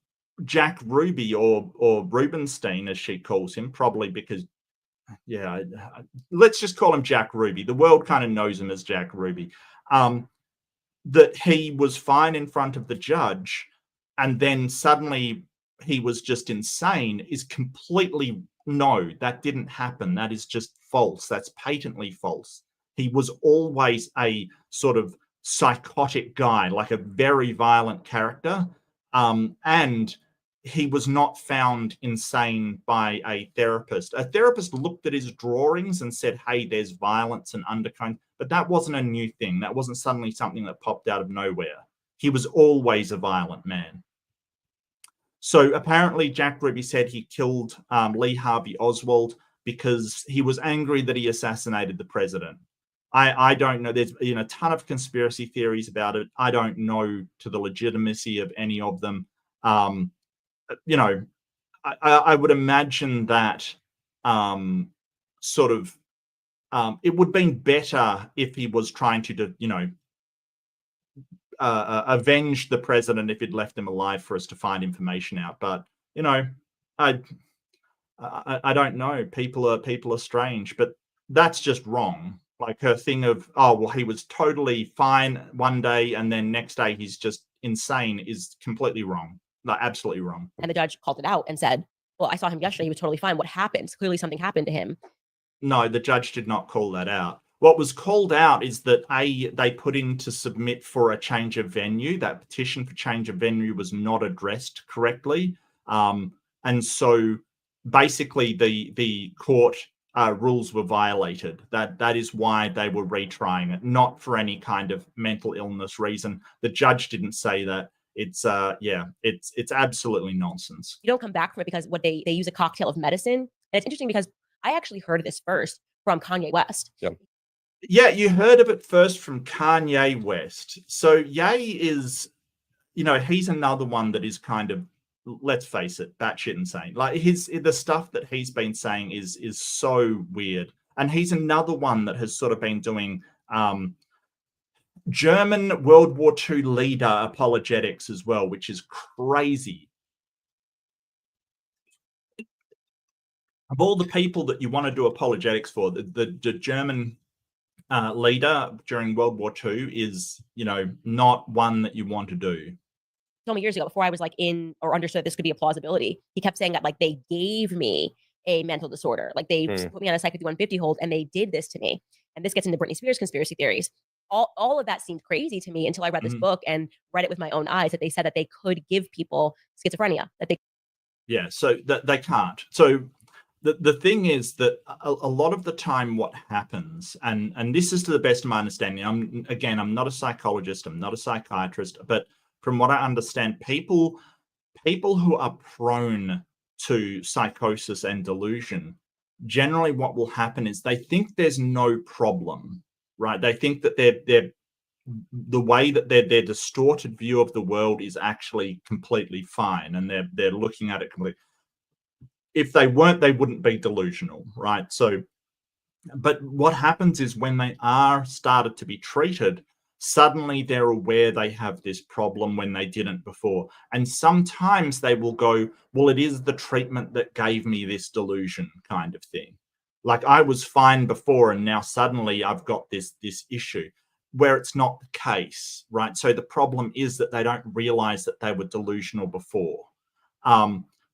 Jack Ruby or Rubenstein, as she calls him, probably because, yeah, let's just call him Jack Ruby. The world kind of knows him as Jack Ruby. That he was fine in front of the judge, and then suddenly he was just insane is completely, no, that didn't happen. That is just false. That's patently false. He was always a sort of psychotic guy, like a very violent character. And he was not found insane by a therapist. A therapist looked at his drawings and said, hey, there's violence and undercurrent, but that wasn't a new thing. That wasn't suddenly something that popped out of nowhere. He was always a violent man. So apparently Jack Ruby said he killed Lee Harvey Oswald because he was angry that he assassinated the president. I don't know. There's a ton of conspiracy theories about it. I don't know to the legitimacy of any of them. You know, I would imagine that sort of it would have been better if he was trying to, you know, avenge the president if he'd left him alive for us to find information out. But, you know, I don't know. People are strange, but that's just wrong. Like her thing of, oh, well, he was totally fine one day and then next day he's just insane is completely wrong. Like, absolutely wrong. And the judge called it out and said, well, I saw him yesterday. He was totally fine. What happened? Clearly something happened to him. No, the judge did not call that out. What was called out is that they put in to submit for a change of venue. That petition for change of venue was not addressed correctly. And so basically the court rules were violated. That is why they were retrying it, not for any kind of mental illness reason. The judge didn't say that. It's it's absolutely nonsense. You don't come back from it because what they use a cocktail of medicine. And it's interesting because I actually heard this first from Kanye West. Yeah, you heard of it first from Kanye West. So Ye is, you know, he's another one that is kind of, let's face it, batshit insane. Like the stuff that he's been saying is so weird. And he's another one that has sort of been doing German World War II leader apologetics as well, which is crazy. Of all the people that you want to do apologetics for, the German leader during World War II is, you know, not one that you want to do. So many years ago, before I was like in or understood this could be a plausibility, he kept saying that like they gave me a mental disorder. Like they put me on a Psych 5150 hold and they did this to me. And this gets into Britney Spears conspiracy theories. All of that seemed crazy to me until I read this book and read it with my own eyes, that they said that they could give people schizophrenia, that they so that they can't. So the thing is that a lot of the time what happens, and this is to the best of my understanding, I'm not a psychologist, I'm not a psychiatrist, but from what I understand, people who are prone to psychosis and delusion, generally what will happen is they think there's no problem, right? They think that they're the way that their distorted view of the world is actually completely fine, and they're looking at it completely. If they weren't, they wouldn't be delusional, right? So, but what happens is when they are started to be treated, suddenly they're aware they have this problem when they didn't before. And sometimes they will go, well, it is the treatment that gave me this delusion, kind of thing. Like I was fine before and now suddenly I've got this issue, where it's not the case, right? So the problem is that they don't realize that they were delusional before.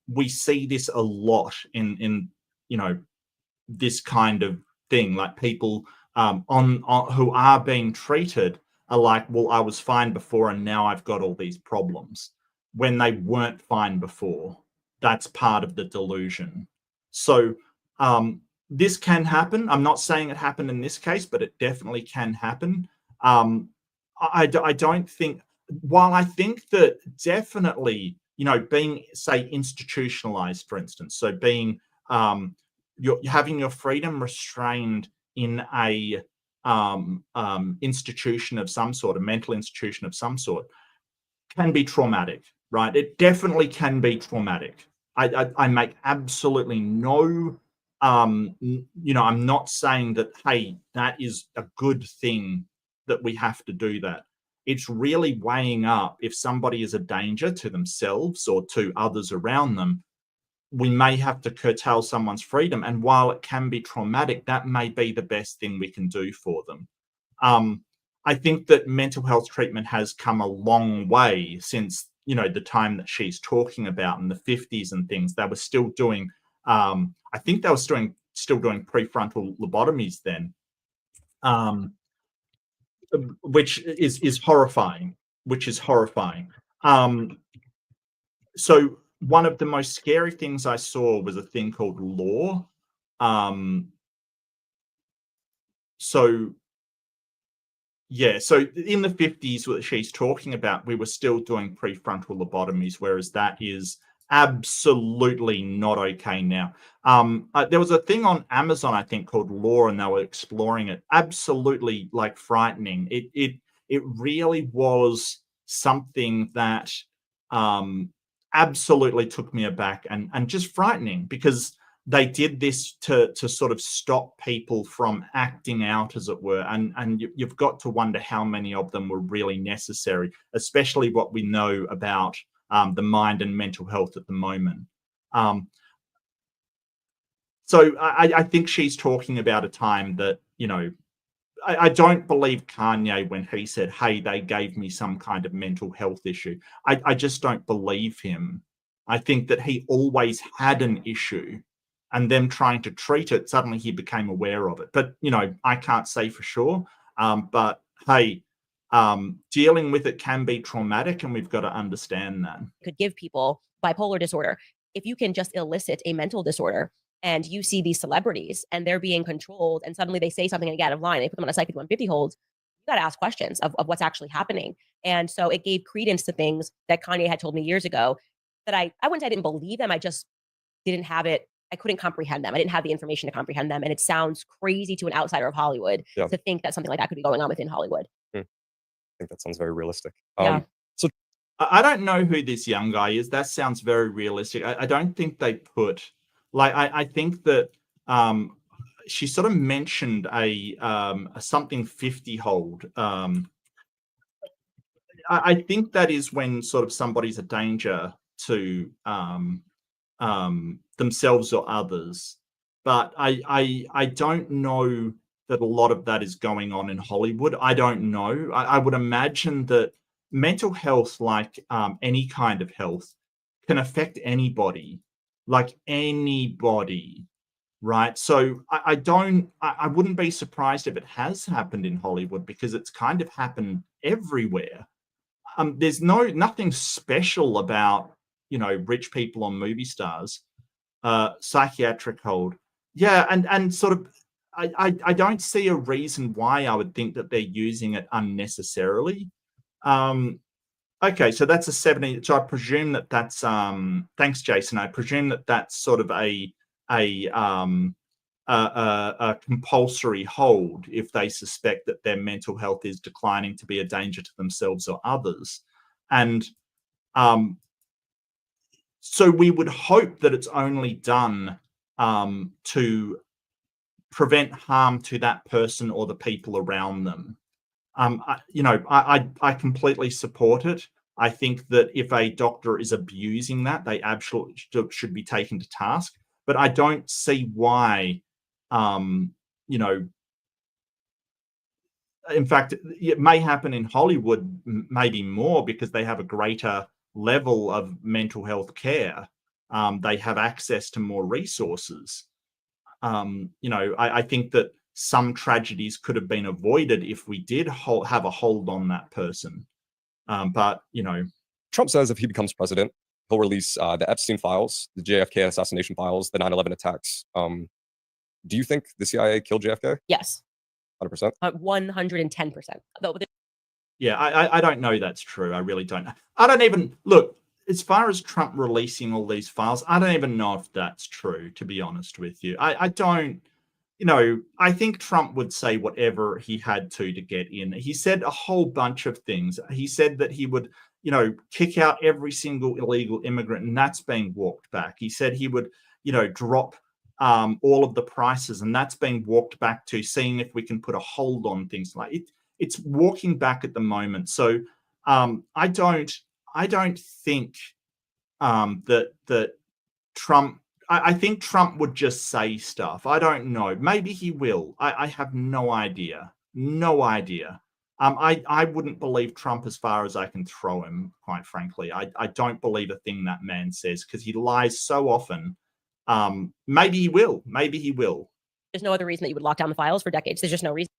We see this a lot in this kind of thing, like people on who are being treated are like, well, I was fine before and now I've got all these problems, when they weren't fine before. That's part of the delusion. So this can happen. I'm not saying it happened in this case, but it definitely can happen. I don't think, while I think that definitely, being, say, institutionalized, for instance, so being you're having your freedom restrained in a institution of some sort, a mental institution of some sort, can be traumatic, right? It definitely can be traumatic. I make absolutely no, I'm not saying that, hey, that is a good thing that we have to do that. It's really weighing up, if somebody is a danger to themselves or to others around them, we may have to curtail someone's freedom. And while it can be traumatic, that may be the best thing we can do for them. I think that mental health treatment has come a long way since, the time that she's talking about in the 50s and things. They were still doing, I think they were still doing prefrontal lobotomies then, which is horrifying, So one of the most scary things I saw was a thing called law. So in the 50s, what she's talking about, we were still doing prefrontal lobotomies, whereas that is absolutely not okay now. There was a thing on Amazon, I think, called Law, and they were exploring it. Absolutely, like, frightening. It really was something that absolutely took me aback and just frightening, because they did this to sort of stop people from acting out, as it were. And you've got to wonder how many of them were really necessary, especially what we know about the mind and mental health at the moment. So I think she's talking about a time that, I don't believe Kanye when he said, hey, they gave me some kind of mental health issue. I just don't believe him. I think that he always had an issue, and them trying to treat it, suddenly he became aware of it. But, I can't say for sure. But hey, dealing with it can be traumatic, and we've got to understand that. could give people bipolar disorder. If you can just elicit a mental disorder, and you see these celebrities and they're being controlled, and suddenly they say something and get out of line, they put them on a Psych 150 hold, you got to ask questions of what's actually happening. And so it gave credence to things that Kanye had told me years ago that I wouldn't say I didn't believe them. I just didn't have it. I couldn't comprehend them. I didn't have the information to comprehend them. And it sounds crazy to an outsider of Hollywood to think that something like that could be going on within Hollywood. I think that sounds very realistic. Yeah. So I don't know who this young guy is. That sounds very realistic. I don't think they put, like, I think that she sort of mentioned a something 50 hold. I think that is when sort of somebody's a danger to themselves or others. But I don't know that a lot of that is going on in Hollywood. I don't know. I would imagine that mental health, like any kind of health, can affect anybody. Like anybody. right? So I wouldn't be surprised if it has happened in Hollywood, because it's kind of happened everywhere. There's nothing special about, rich people or movie stars. Psychiatric hold. Yeah, and sort of, I don't see a reason why I would think that they're using it unnecessarily. Okay, so that's a 70. So I presume that's thanks, Jason. I presume that's sort of a compulsory hold if they suspect that their mental health is declining to be a danger to themselves or others. And so we would hope that it's only done to prevent harm to that person or the people around them. I completely support it. I think that if a doctor is abusing that, they absolutely should be taken to task. But I don't see why, in fact, it may happen in Hollywood, maybe more, because they have a greater level of mental health care. They have access to more resources. I think that some tragedies could have been avoided if we did have a hold on that person. But Trump says if he becomes president, he'll release the Epstein files, the JFK assassination files, the 9/11 attacks. Do you think the CIA killed JFK? Yes. 100%? 110%. Yeah, I don't know that's true. I really don't. I don't even look. As far as Trump releasing all these files, I don't even know if that's true, to be honest with you. I don't, I think Trump would say whatever he had to get in. He said a whole bunch of things. He said that he would, kick out every single illegal immigrant, and that's being walked back. He said he would, drop all of the prices, and that's being walked back to, seeing if we can put a hold on things like it. It's walking back at the moment. So I don't think that Trump. I think Trump would just say stuff. I don't know. Maybe he will. I have no idea. No idea. I wouldn't believe Trump as far as I can throw him, quite frankly. I don't believe a thing that man says, because he lies so often. Maybe he will. Maybe he will. There's no other reason that you would lock down the files for decades. There's just no reason.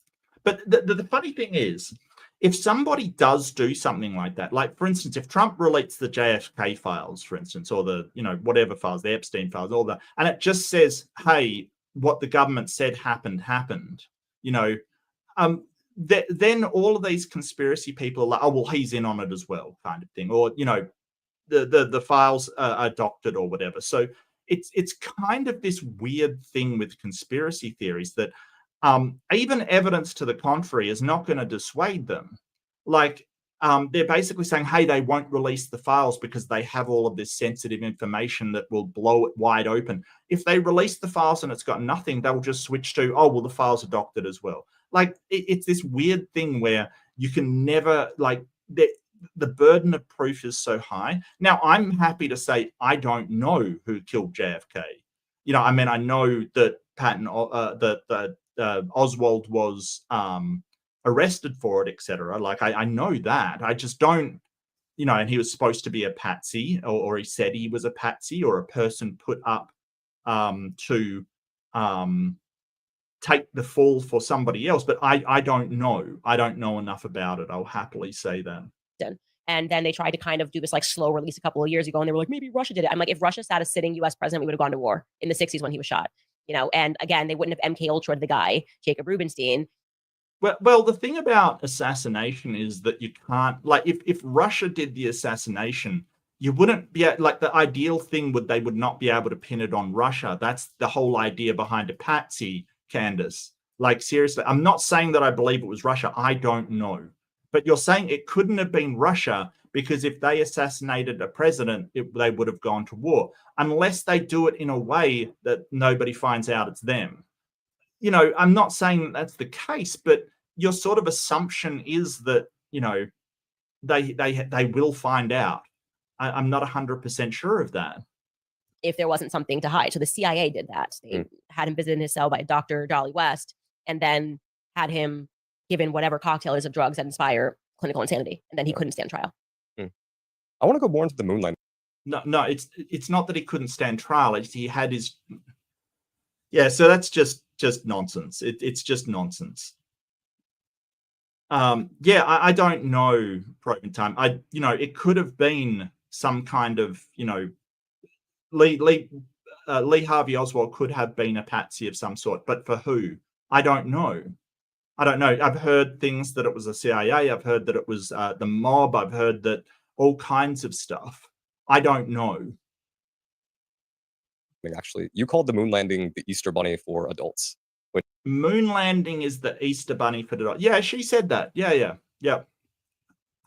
But the funny thing is, if somebody does do something like that, like, for instance, if Trump released the JFK files, for instance, or the, whatever files, the Epstein files, all that, and it just says, hey, what the government said happened, then all of these conspiracy people are like, oh, well, he's in on it as well, kind of thing. Or, the files are doctored or whatever. So it's kind of this weird thing with conspiracy theories that even evidence to the contrary is not going to dissuade them. Like, they're basically saying, hey, they won't release the files because they have all of this sensitive information that will blow it wide open. If they release the files and it's got nothing, they'll just switch to, oh, well, the files are doctored as well. Like, it's this weird thing where you can never, like, the burden of proof is so high. Now, I'm happy to say I don't know who killed JFK. I know that Oswald was arrested for it, etc. Like, I know that. I just don't, and he was supposed to be a patsy, or he said he was a patsy, or a person put up to take the fall for somebody else. But I don't know. I don't know enough about it. I'll happily say that. And then they tried to kind of do this like slow release a couple of years ago, and they were like, maybe Russia did it. I'm like, if Russia sat a sitting U.S. president, we would have gone to war in the 60s when he was shot. And again, they wouldn't have MK Ultra'd the guy, Jacob Rubenstein. Well, the thing about assassination is that you can't, like, if Russia did the assassination, you wouldn't be, like, the ideal thing they would not be able to pin it on Russia. That's the whole idea behind a patsy, Candace. Like, seriously, I'm not saying that I believe it was Russia. I don't know. But you're saying it couldn't have been Russia, because if they assassinated a president, they would have gone to war, unless they do it in a way that nobody finds out it's them. I'm not saying that's the case, but your sort of assumption is that, they will find out. I'm not 100% sure of that. If there wasn't something to hide. So the CIA did that. They had him visited in his cell by Dr. Dolly West, and then had him given whatever cocktail is of drugs that inspire clinical insanity, and then he couldn't stand trial. I want to go more into the moonlight. No, it's not that he couldn't stand trial. He had his Yeah, so that's just nonsense. It's just nonsense. Yeah, I don't know Proven Time. It could have been some kind of, Lee Harvey Oswald could have been a patsy of some sort, but for who? I don't know. I don't know. I've heard things that it was the CIA. I've heard that it was the mob. I've heard that all kinds of stuff. I don't know. Actually, you called the moon landing the Easter Bunny for adults. Moon landing is the Easter Bunny for adults. Yeah, she said that. Yeah. Hilarious.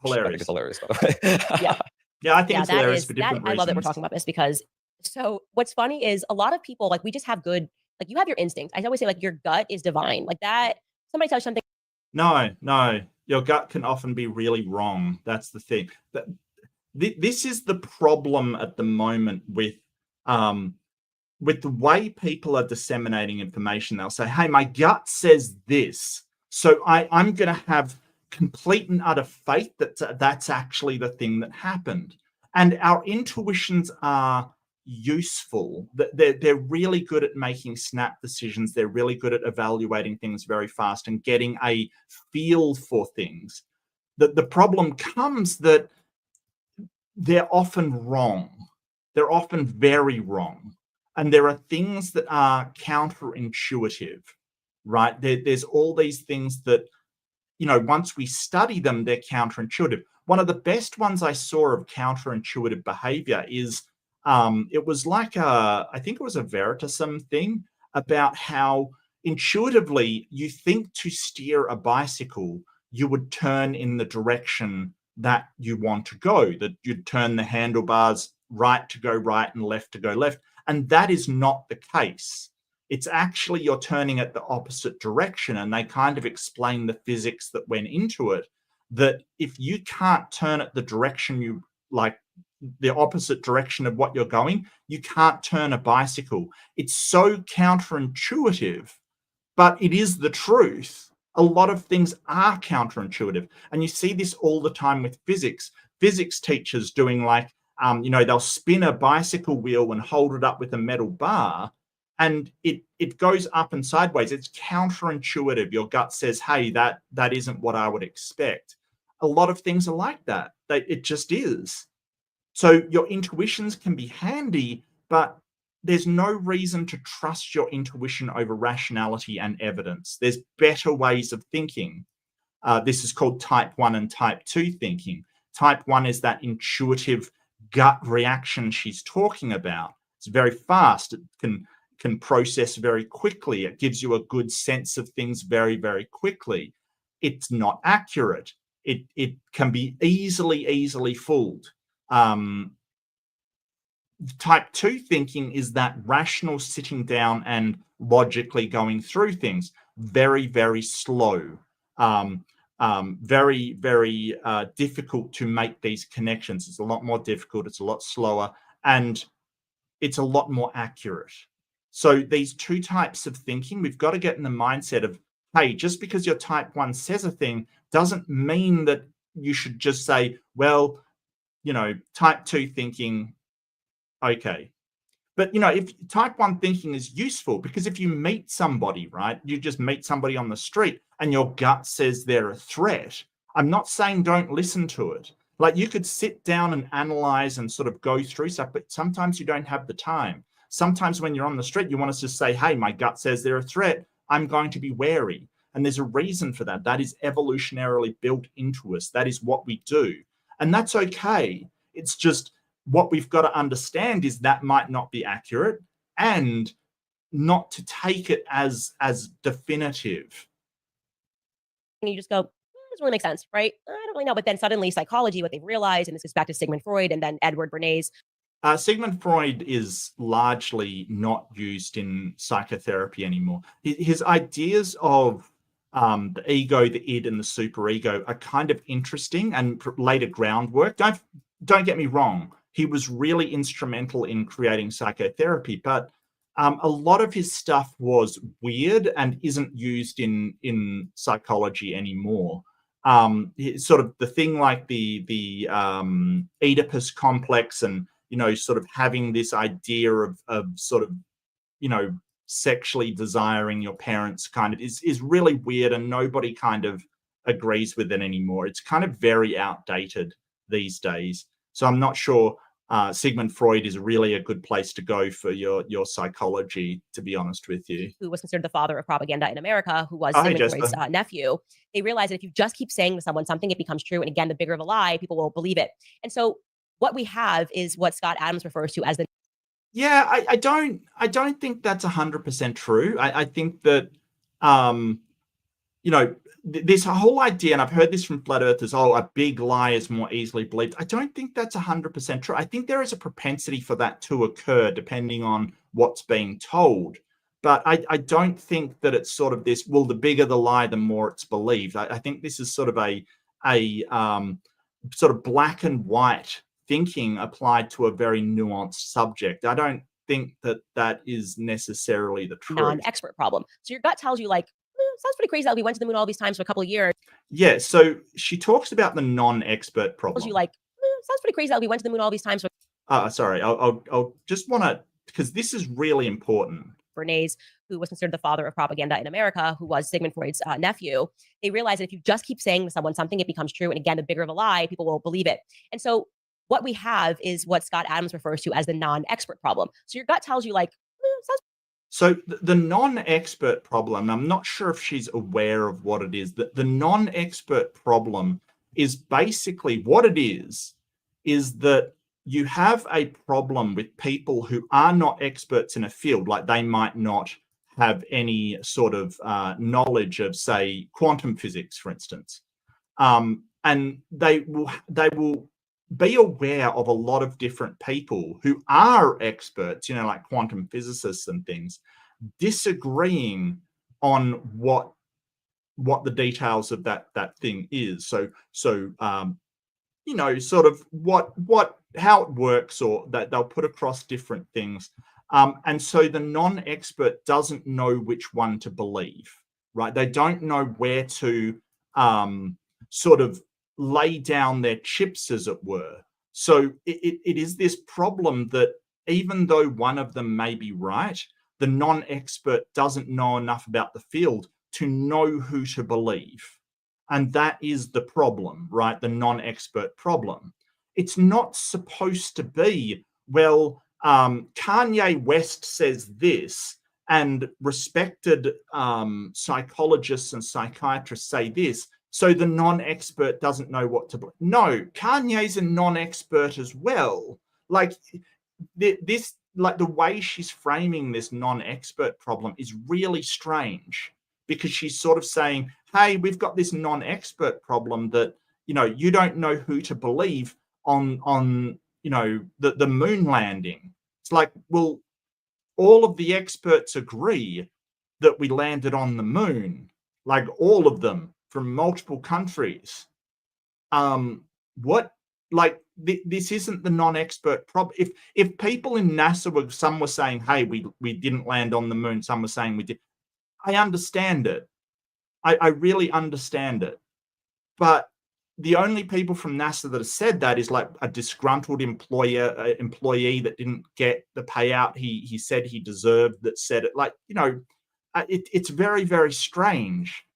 I think it's hilarious, by the way. Yeah, I think it's hilarious for different reasons. I love that we're talking about this because so what's funny is a lot of people, like, we just have good, like, you have your instinct. I always say, like, your gut is divine. Like that, somebody tells you something. No. Your gut can often be really wrong. That's the thing. But this is the problem at the moment with the way people are disseminating information. They'll say, hey, my gut says this, so I'm going to have complete and utter faith that that's actually the thing that happened. And our intuitions are useful. They're really good at making snap decisions. They're really good at evaluating things very fast and getting a feel for things. The problem comes that they're often wrong. They're often very wrong. And there are things that are counterintuitive, right? There's all these things that, once we study them, they're counterintuitive. One of the best ones I saw of counterintuitive behavior is, it was like I think it was a Veritasum thing about how intuitively you think to steer a bicycle, you would turn in the direction that you want to go, that you'd turn the handlebars right to go right and left to go left. And that is not the case. It's actually you're turning at the opposite direction. And they kind of explain the physics that went into it, that if you can't turn at the direction you like, the opposite direction of what you're going, you can't turn a bicycle. It's so counterintuitive, but it is the truth. A lot of things are counterintuitive. And you see this all the time with physics. Physics teachers doing like, they'll spin a bicycle wheel and hold it up with a metal bar, and it goes up and sideways. It's counterintuitive. Your gut says, hey, that isn't what I would expect. A lot of things are like that. It just is. So your intuitions can be handy, but there's no reason to trust your intuition over rationality and evidence. There's better ways of thinking. This is called type 1 and type 2 thinking. Type 1 is that intuitive gut reaction she's talking about. It's very fast. It can process very quickly. It gives you a good sense of things very, very quickly. It's not accurate. It can be easily fooled. Type 2 thinking is that rational sitting down and logically going through things. Very, very slow. Very, very difficult to make these connections. It's a lot more difficult. It's a lot slower, and it's a lot more accurate. So these two types of thinking, we've got to get in the mindset of, hey, just because your type 1 says a thing doesn't mean that you should just say, well, type 2 thinking, okay. But, if type 1 thinking is useful, because if you meet somebody, right, you just meet somebody on the street and your gut says they're a threat, I'm not saying don't listen to it. Like, you could sit down and analyze and sort of go through stuff, but sometimes you don't have the time. Sometimes when you're on the street, you want to just say, hey, my gut says they're a threat. I'm going to be wary. And there's a reason for that. That is evolutionarily built into us. That is what we do. And that's okay. It's just what we've got to understand is that might not be accurate, and not to take it as definitive. And you just go, doesn't really make sense, right? I don't really know. But then suddenly psychology, what they've realized, and this goes back to Sigmund Freud and then Edward Bernays. Sigmund Freud is largely not used in psychotherapy anymore. His ideas of the ego, the id, and the superego are kind of interesting and laid a groundwork. Don't get me wrong. He was really instrumental in creating psychotherapy, but a lot of his stuff was weird and isn't used in psychology anymore. Sort of the thing like the Oedipus complex, and sort of having this idea of sort of sexually desiring your parents kind of is really weird, and nobody kind of agrees with it anymore. It's kind of very outdated these days. So I'm not sure Sigmund Freud is really a good place to go for your psychology, to be honest with you. Who was considered the father of propaganda in America, who was Oh, hey, Sigmund Freud's Jesper. nephew. They realized that if you just keep saying to someone something, it becomes true. And again, the bigger of a lie, people will believe it. And so what we have is what Scott Adams refers to as the Yeah, I don't think that's 100% true. I think that you know, this whole idea, and I've heard this from flat earthers, oh, a big lie is more easily believed. I don't think that's 100% true. I think there is a propensity for that to occur depending on what's being told. But I don't think that it's sort of this, well, the bigger the lie, the more it's believed. I think this is sort of a sort of black and white thinking applied to a very nuanced subject. I don't think that that is necessarily the truth. non-expert problem. So your gut tells you like, sounds pretty crazy that we went to the moon all these times for a couple of years. Yeah, so she talks about the non-expert problem. Tells you like, sounds pretty crazy that we went to the moon all these times for Sorry, I'll just want to, because this is really important. Bernays, who was considered the father of propaganda in America, who was Sigmund Freud's nephew. They realized that if you just keep saying to someone something, it becomes true. And again, the bigger of a lie, people will believe it. And so what we have is what Scott Adams refers to as the non-expert problem. So your gut tells you like, sounds So the non-expert problem, I'm not sure if she's aware of what it is. The non-expert problem is basically what it is that you have a problem with people who are not experts in a field, like they might not have any sort of knowledge of, say, quantum physics, for instance. And they will be aware of a lot of different people who are experts, you know, like quantum physicists and things, disagreeing on what the details of that thing is. So you know, sort of how it works, or that they'll put across different things. And so the non-expert doesn't know which one to believe, right? They don't know where to sort of lay down their chips, as it were. So it is this problem that even though one of them may be right, the non-expert doesn't know enough about the field to know who to believe. And that is the problem, right? The non-expert problem. It's not supposed to be, well, Kanye West says this, and respected psychologists and psychiatrists say this, so the non-expert doesn't know what to believe. No, Kanye's a non-expert as well. Like this, like the way she's framing this non-expert problem is really strange, because she's sort of saying, hey, we've got this non-expert problem that, you know, you don't know who to believe on you know, the moon landing. It's like, well, all of the experts agree that we landed on the moon, like all of them from multiple countries. What, like this isn't the non-expert problem. If people in NASA some were saying, hey, we didn't land on the moon, some were saying we did, I understand it. I really understand it. But the only people from NASA that have said that is like a disgruntled employee that didn't get the payout he said he deserved, that said it. Like, you know, it's very, very strange.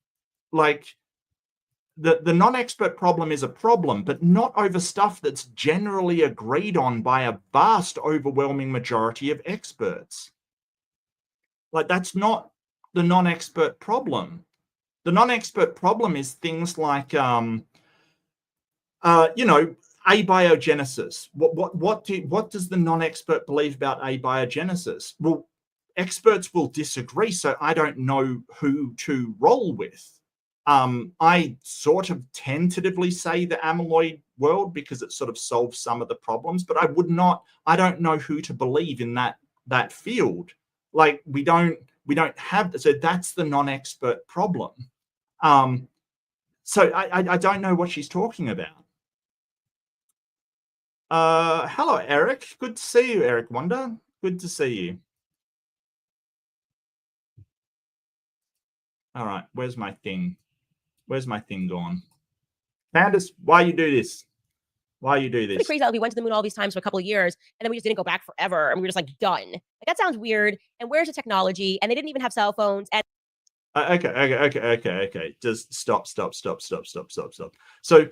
Like the non-expert problem is a problem, but not over stuff that's generally agreed on by a vast, overwhelming majority of experts. Like, that's not the non-expert problem. The non-expert problem is things like, you know, abiogenesis. What does the non-expert believe about abiogenesis? Well, experts will disagree, so I don't know who to roll with. I sort of tentatively say the amyloid world because it sort of solves some of the problems, but I don't know who to believe in that field. Like we don't have, so that's the non-expert problem. So I don't know what she's talking about. Hello, Eric. Good to see you, Eric Wonder. Good to see you. All right, where's my thing? Where's my thing gone? Candace, why you do this? Why you do Pretty this? crazy that we went to the moon all these times for a couple of years, and then we just didn't go back forever, and we were just like done. Like, that sounds weird. And where's the technology? And they didn't even have cell phones. And Okay. Just stop. So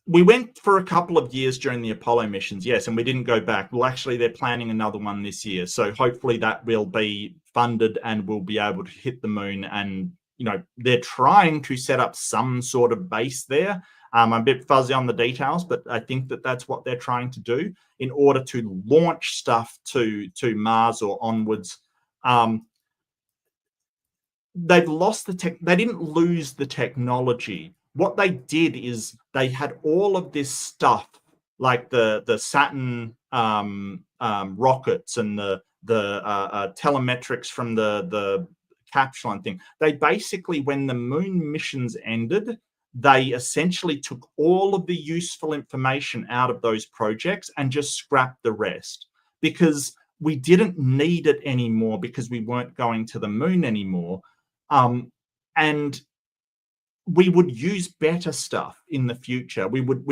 we went for a couple of years during the Apollo missions, yes, and we didn't go back. Well, actually, they're planning another one this year. So hopefully that will be funded and we'll be able to hit the moon. And, you know, they're trying to set up some sort of base there. I'm a bit fuzzy on the details, but I think that that's what they're trying to do in order to launch stuff to Mars or onwards. They've lost the tech. They didn't lose the technology. What they did is they had all of this stuff, like the Saturn rockets and the telemetrics from the capsule and thing. They basically, when the moon missions ended, they essentially took all of the useful information out of those projects and just scrapped the rest, because we didn't need it anymore, because we weren't going to the moon anymore. And we would use better stuff in the future. We would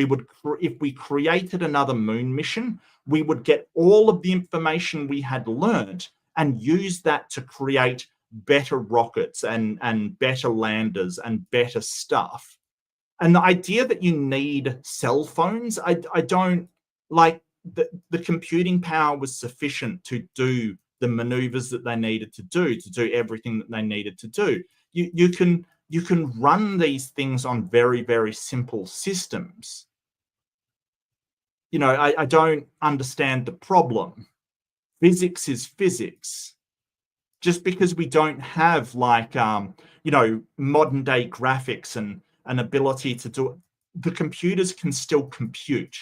if we created another moon mission, we would get all of the information we had learned and use that to create better rockets and better landers and better stuff. And the idea that you need cell phones, I don't like. The computing power was sufficient to do the maneuvers that they needed to do everything that they needed to do. You can run these things on very, very simple systems. You know, I don't understand the problem. Physics is physics. Just because we don't have, like, you know, modern day graphics and an ability to do it, the computers can still compute.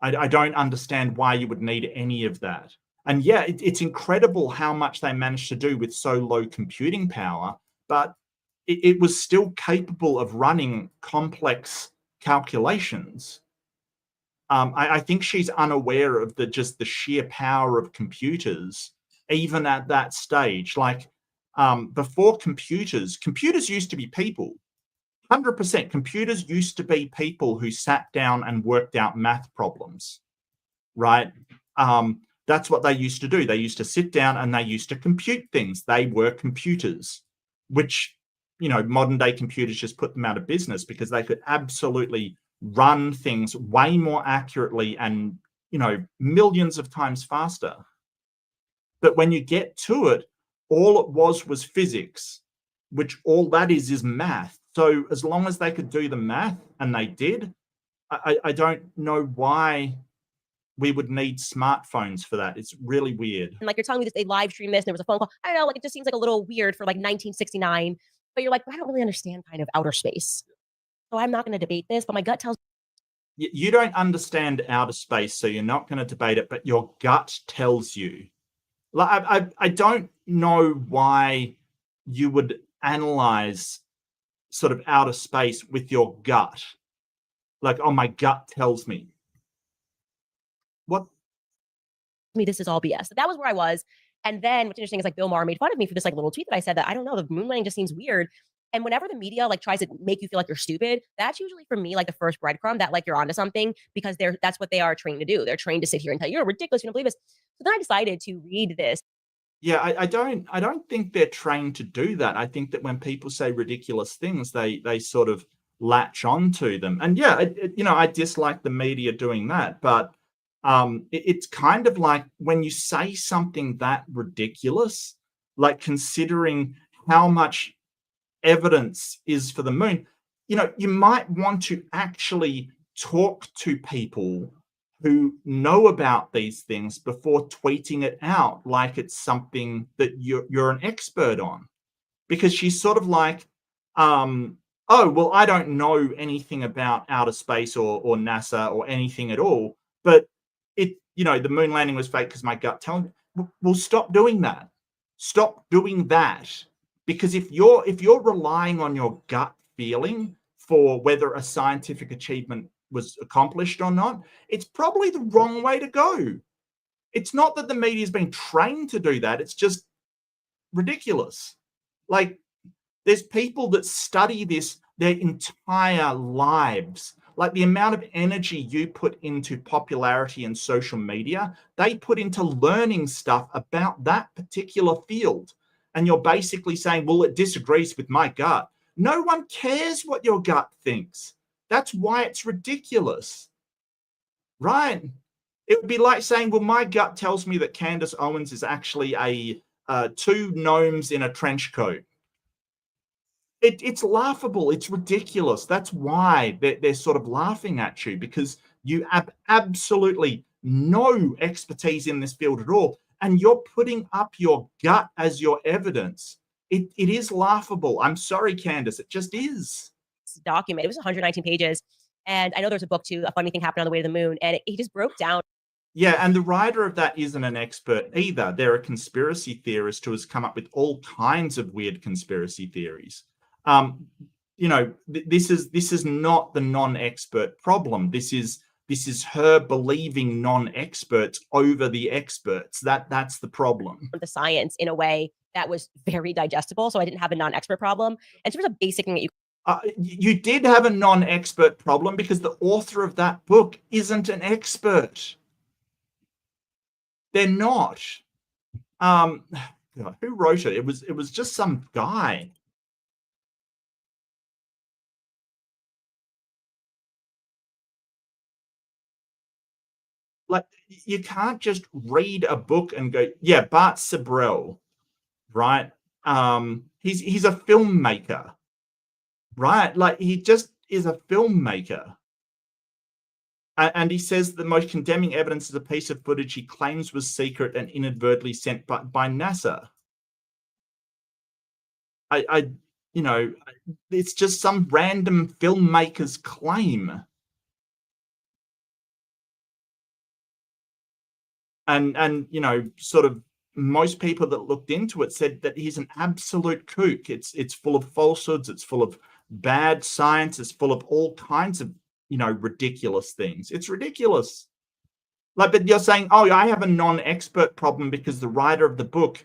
I don't understand why you would need any of that. And yeah, it's incredible how much they managed to do with so low computing power, but it was still capable of running complex calculations. I think she's unaware of the sheer power of computers, even at that stage. Like, before computers used to be people. 100%. Computers used to be people who sat down and worked out math problems, right? That's what they used to do. They used to sit down and they used to compute things. They were computers, which, you know, modern day computers just put them out of business, because they could absolutely run things way more accurately and, you know, millions of times faster. But when you get to it, all it was physics, which all that is math. So as long as they could do the math, and they did, I don't know why we would need smartphones for that. It's really weird. like, you're telling me this, they live stream this, and there was a phone call. I don't know, like, it just seems like a little weird for like 1969. But you're like, I don't really understand kind of outer space. So I'm not going to debate this, but my gut tells You don't understand outer space, so you're not going to debate it, but your gut tells you. Like, I don't know why you would analyze sort of outer space with your gut. Like, oh, my gut tells me. What? me this is all BS. That was where I was. And then what's interesting is, like, Bill Maher made fun of me for this like little tweet that I said that, I don't know, the moon landing just seems weird. And whenever the media like tries to make you feel like you're stupid, that's usually for me like the first breadcrumb that like you're onto something, because that's what they are trained to do. They're trained to sit here and tell you, you're ridiculous, you don't believe this. So then I decided to read this. Yeah, I don't think they're trained to do that. I think that when people say ridiculous things, they sort of latch onto them. And yeah, you know, I dislike the media doing that, but it's kind of like when you say something that ridiculous, like considering how much evidence is for the moon, you know, you might want to actually talk to people who know about these things before tweeting it out like it's something that you're an expert on. Because she's sort of like, oh, well, I don't know anything about outer space or NASA or anything at all, but you know, the moon landing was fake because my gut telling me. Well, stop doing that. Stop doing that. Because if you're relying on your gut feeling for whether a scientific achievement was accomplished or not, it's probably the wrong way to go. It's not that the media's been trained to do that. It's just ridiculous. Like, there's people that study this their entire lives Like the amount of energy you put into popularity and social media, they put into learning stuff about that particular field. And you're basically saying, well, it disagrees with my gut. No one cares what your gut thinks. That's why it's ridiculous, right? It would be like saying, well, my gut tells me that Candace Owens is actually two gnomes in a trench coat. It's laughable. It's ridiculous. That's why they're sort of laughing at you, because you have absolutely no expertise in this field at all. And you're putting up your gut as your evidence. It is laughable. I'm sorry, Candace. It just is. Document. It was 119 pages. And I know there's a book too, A Funny Thing Happened on the Way to the Moon. And he just broke down. Yeah, and the writer of that isn't an expert either. They're a conspiracy theorist who has come up with all kinds of weird conspiracy theories. You know, this is not the non-expert problem. This is her believing non-experts over the experts. That's the problem. The science in a way that was very digestible, so I didn't have a non-expert problem. And so it was a basic thing that you did have a non-expert problem because the author of that book isn't an expert. They're not. Who wrote it? It was just some guy. Like, you can't just read a book and go, yeah, Bart Sibrel, right? He's a filmmaker, right? Like, he just is a filmmaker. And he says the most condemning evidence is a piece of footage he claims was secret and inadvertently sent by NASA. You know, it's just some random filmmaker's claim. And you know, sort of most people that looked into it said that he's an absolute kook. It's full of falsehoods. It's full of bad science. It's full of all kinds of, you know, ridiculous things. It's ridiculous. Like, but you're saying, oh, I have a non-expert problem because the writer of the book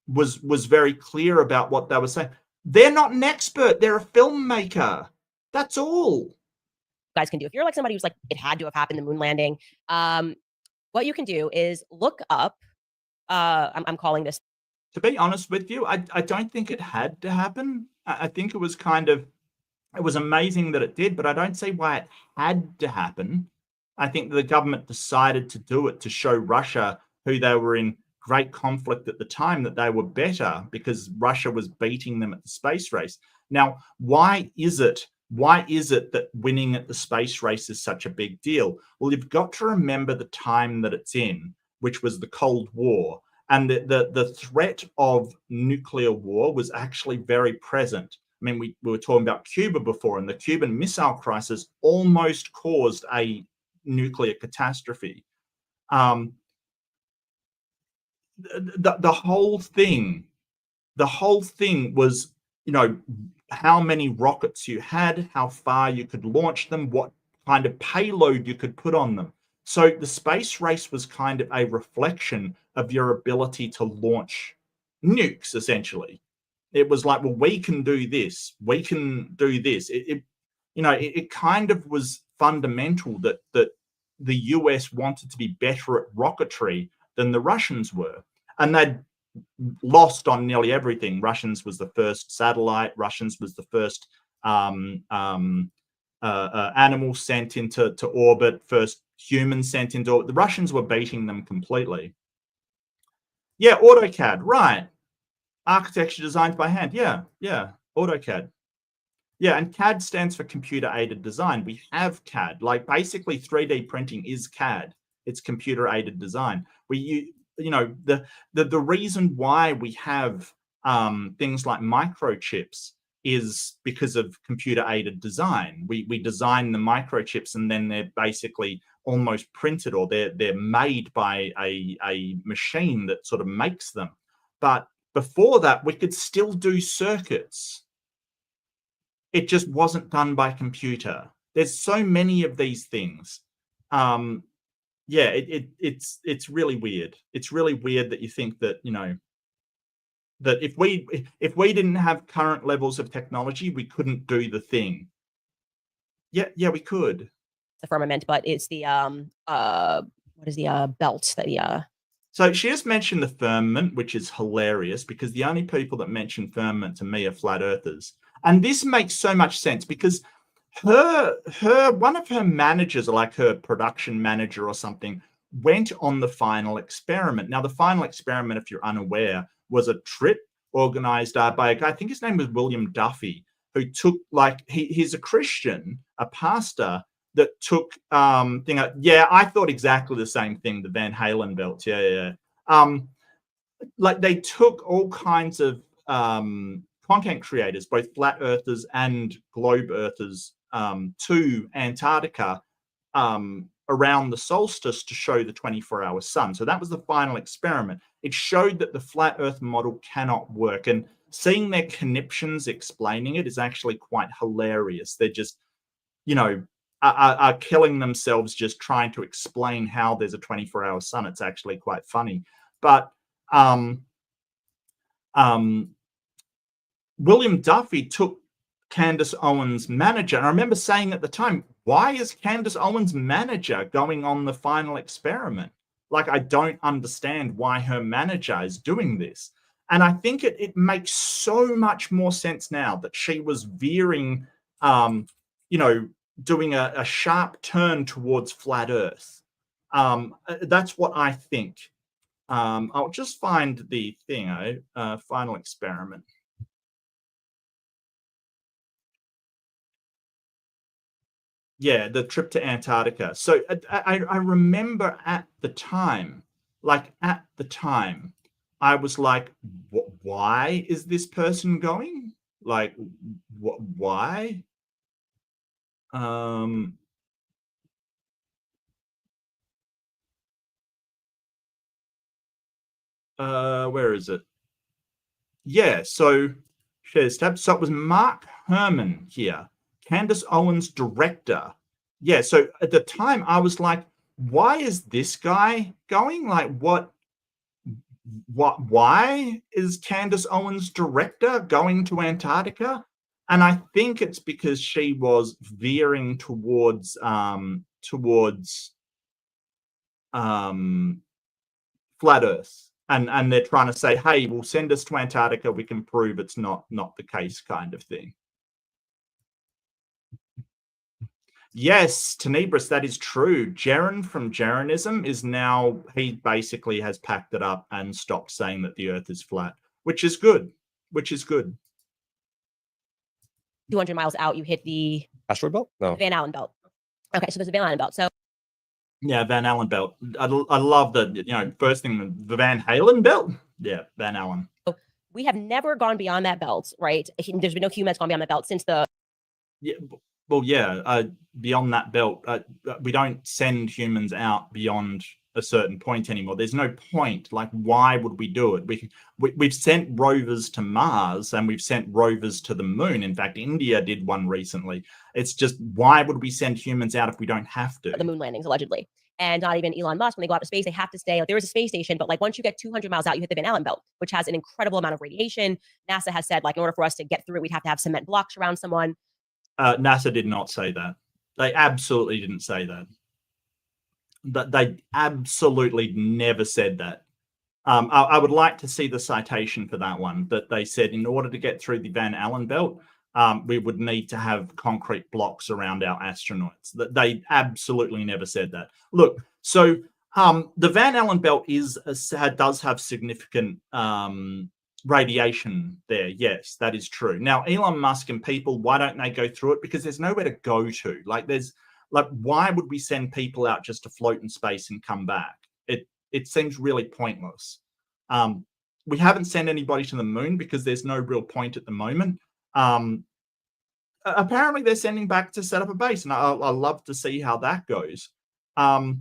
was very clear about what they were saying. They're not an expert. They're a filmmaker. That's all. You guys can do. If you're like somebody who's like, it had to have happened, the moon landing, what you can do is look up, I'm calling this. To be honest with you, I don't think it had to happen. I think it was kind of, it was amazing that it did, but I don't see why it had to happen. I think the government decided to do it to show Russia, who they were in great conflict at the time, that they were better because Russia was beating them at the space race. Now, why is it that winning at the space race is such a big deal? Well, you've got to remember the time that it's in, which was the Cold War. And the threat of nuclear war was actually very present. I mean, we were talking about Cuba before, and the Cuban Missile Crisis almost caused a nuclear catastrophe. The whole thing was, you know, how many rockets you had, how far you could launch them, what kind of payload you could put on them. So the space race was kind of a reflection of your ability to launch nukes, essentially. It was like, well, we can do this. We can do this. It kind of was fundamental that the US wanted to be better at rocketry than the Russians were. And they'd lost on nearly everything. Russians was the first satellite. Russians was the first animal sent into orbit, first human sent into orbit. The Russians were beating them completely. Yeah, AutoCAD, right. Architecture designed by hand. Yeah, AutoCAD. Yeah, and CAD stands for computer-aided design. We have CAD. Like, basically 3D printing is CAD. It's computer-aided design. The reason why we have things like microchips is because of computer-aided design. We design the microchips, and then they're basically almost printed, or they're made by a machine that sort of makes them. But before that, we could still do circuits. It just wasn't done by computer. There's so many of these things. Yeah, it's really weird. It's really weird that you think that, you know, that if we didn't have current levels of technology, we couldn't do the thing. Yeah, we could. The firmament, but it's the what is the belt that the So she just mentioned the firmament, which is hilarious because the only people that mention firmament to me are flat earthers. And this makes so much sense because her one of her managers, or like her production manager or something, went on the final experiment. Now, the final experiment, if you're unaware, was a trip organized by a guy, I think his name was William Duffy, who took, like, he's a Christian, a pastor, that took yeah, I thought exactly the same thing, the Van Halen belts. Yeah. Like, they took all kinds of content creators, both flat earthers and globe earthers, to Antarctica around the solstice to show the 24-hour sun. So that was the final experiment. It showed that the flat earth model cannot work, and seeing their conniptions explaining it is actually quite hilarious. They're just, are killing themselves just trying to explain how there's a 24-hour sun. It's actually quite funny. But William Duffy took Candace Owens' manager, and I remember saying at the time, why is Candace Owens' manager going on the final experiment? Like, I don't understand why her manager is doing this. And I think it makes so much more sense now that she was veering, doing a sharp turn towards flat Earth. That's what I think. I'll just find the thing, final experiment. Yeah, the trip to Antarctica. So I remember at the time, I was like, why is this person going? Like, why? Where is it? Yeah, so shares tab. So it was Mark Herman here, Candace Owens' director. Yeah, so at the time I was like, why is this guy going? Like, why is Candace Owens' director going to Antarctica? And I think it's because she was veering towards flat Earth. And they're trying to say, hey, we'll send us to Antarctica. We can prove it's not the case, kind of thing. Yes, Tenebris, that is true. Jaren from Jarenism is now, he basically has packed it up and stopped saying that the Earth is flat, which is good. 200 miles out, you hit the Asteroid belt? No. Van Allen belt. Okay, so there's a Van Allen belt. So yeah, Van Allen belt. I love the, first thing, the Van Halen belt. Yeah, Van Allen. We have never gone beyond that belt, right? There's been no human that's gone beyond that belt since the... Yeah, well, yeah, beyond that belt, we don't send humans out beyond a certain point anymore. There's no point. Like, why would we do it? We've sent rovers to Mars and we've sent rovers to the moon. In fact, India did one recently. It's just, why would we send humans out if we don't have to? The moon landings, allegedly. And not even Elon Musk, when they go out to space, they have to stay. Like, there is a space station, but like once you get 200 miles out, you hit the Van Allen belt, which has an incredible amount of radiation. NASA has said, like, in order for us to get through it, we'd have to have cement blocks around someone. NASA did not say that. They absolutely didn't say that. They absolutely never said that. I would like to see the citation for that one, that they said in order to get through the Van Allen belt, we would need to have concrete blocks around our astronauts. They absolutely never said that. Look, so the Van Allen belt does have significant radiation there. Yes, that is true. Now, Elon Musk and people, why don't they go through it? Because there's nowhere to go to. Like, why would we send people out just to float in space and come back? It seems really pointless. We haven't sent anybody to the moon because there's no real point at the moment. Apparently they're sending back to set up a base, and I love to see how that goes. The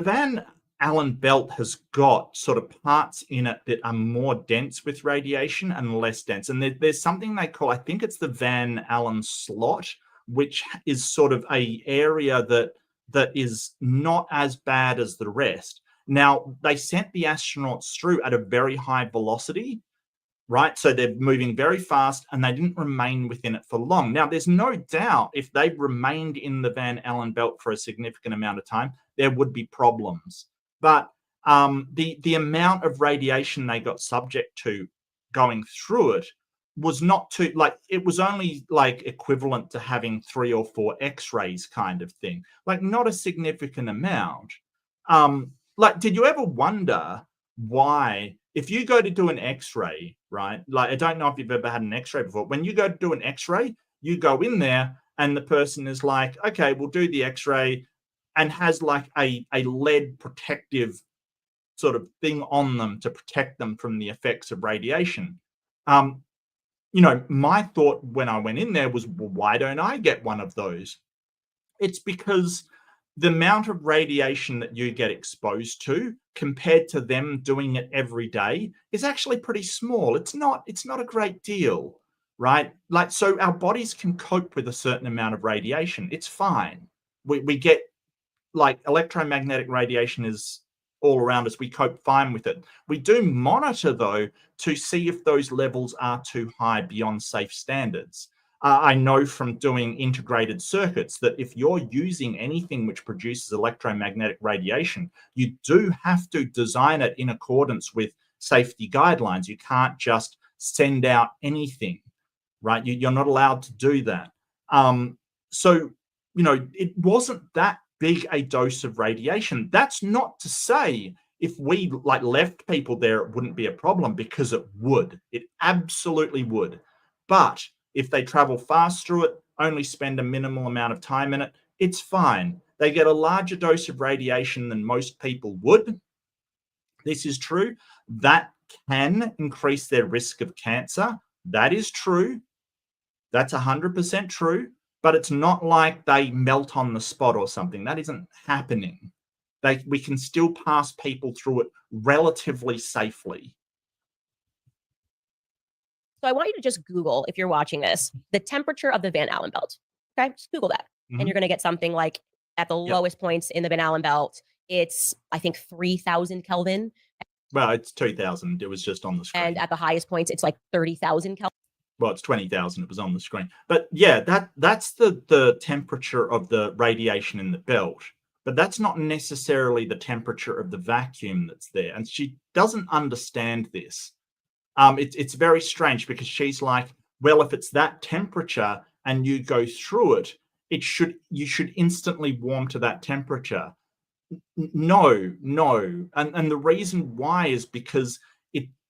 Van Allen belt has got sort of parts in it that are more dense with radiation and less dense. And there's something they call, I think it's the Van Allen slot, which is sort of a area that is not as bad as the rest. Now, they sent the astronauts through at a very high velocity, right? So they're moving very fast and they didn't remain within it for long. Now, there's no doubt if they remained in the Van Allen belt for a significant amount of time, there would be problems. But the amount of radiation they got subject to going through it was not too, like, it was only like equivalent to having 3 or 4 X-rays kind of thing, like not a significant amount. Like, did you ever wonder why, if you go to do an X-ray, right? Like, I don't know if you've ever had an X-ray before. When you go to do an X-ray, you go in there and the person is like, okay, we'll do the X-ray, and has like a lead protective sort of thing on them to protect them from the effects of radiation. You know, my thought when I went in there was, well, why don't I get one of those? It's because the amount of radiation that you get exposed to compared to them doing it every day is actually pretty small. It's not a great deal, right? Like, so our bodies can cope with a certain amount of radiation. It's fine. We get, like, electromagnetic radiation is all around us. We cope fine with it. We do monitor, though, to see if those levels are too high beyond safe standards. I know from doing integrated circuits that if you're using anything which produces electromagnetic radiation, you do have to design it in accordance with safety guidelines. You can't just send out anything, right? You're not allowed to do that. So, you know, it wasn't that big a dose of radiation. That's not to say if we like left people there, it wouldn't be a problem, because it would. It absolutely would. But if they travel fast through it, only spend a minimal amount of time in it, it's fine. They get a larger dose of radiation than most people would. This is true. That can increase their risk of cancer. That is true. That's 100% true. But it's not like they melt on the spot or something. That isn't happening. We can still pass people through it relatively safely. So I want you to just Google, if you're watching this, the temperature of the Van Allen belt. Okay, just Google that. And you're going to get something like, at the lowest points in the Van Allen belt, it's, I think, 3,000 Kelvin. Well, it's 2,000. It was just on the screen. And at the highest points, it's like 30,000 Kelvin. Well, it's 20,000. It was on the screen. But yeah, that's the temperature of the radiation in the belt. But that's not necessarily the temperature of the vacuum that's there. And she doesn't understand this. It's very strange, because she's like, well, if it's that temperature and you go through it, you should instantly warm to that temperature. No. And the reason why is because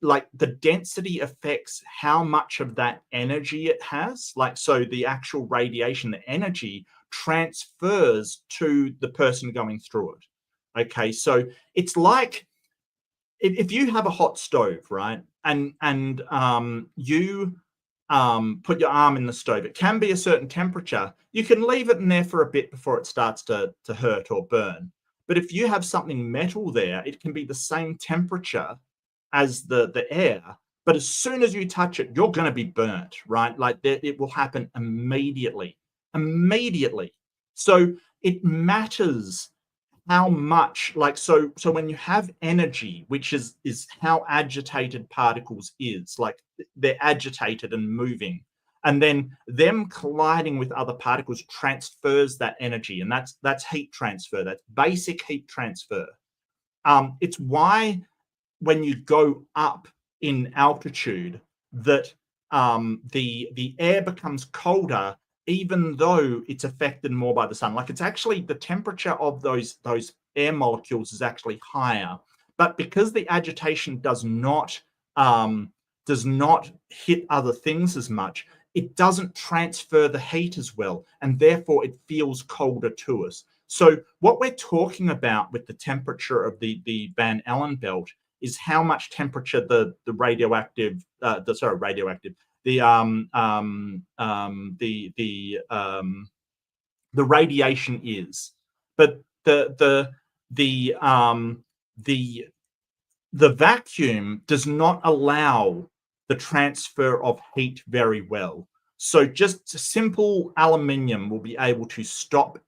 like the density affects how much of that energy it has. Like, so the actual radiation, the energy transfers to the person going through it. Okay, so it's like if you have a hot stove, right, and you put your arm in the stove, it can be a certain temperature. You can leave it in there for a bit before it starts to hurt or burn. But if you have something metal there, it can be the same temperature as the air, but as soon as you touch it, you're going to be burnt, right? Like, it will happen immediately. So it matters how much, like, so when you have energy, which is how agitated particles is, like, they're agitated and moving, and then them colliding with other particles transfers that energy, and that's heat transfer. That's basic heat transfer. It's why when you go up in altitude, that the air becomes colder, even though it's affected more by the sun. Like, it's actually the temperature of those air molecules is actually higher, but because the agitation does not hit other things as much, it doesn't transfer the heat as well, and therefore it feels colder to us. So what we're talking about with the temperature of the Van Allen belt is how much temperature the radiation is. But the vacuum does not allow the transfer of heat very well. So just simple aluminium will be able to stop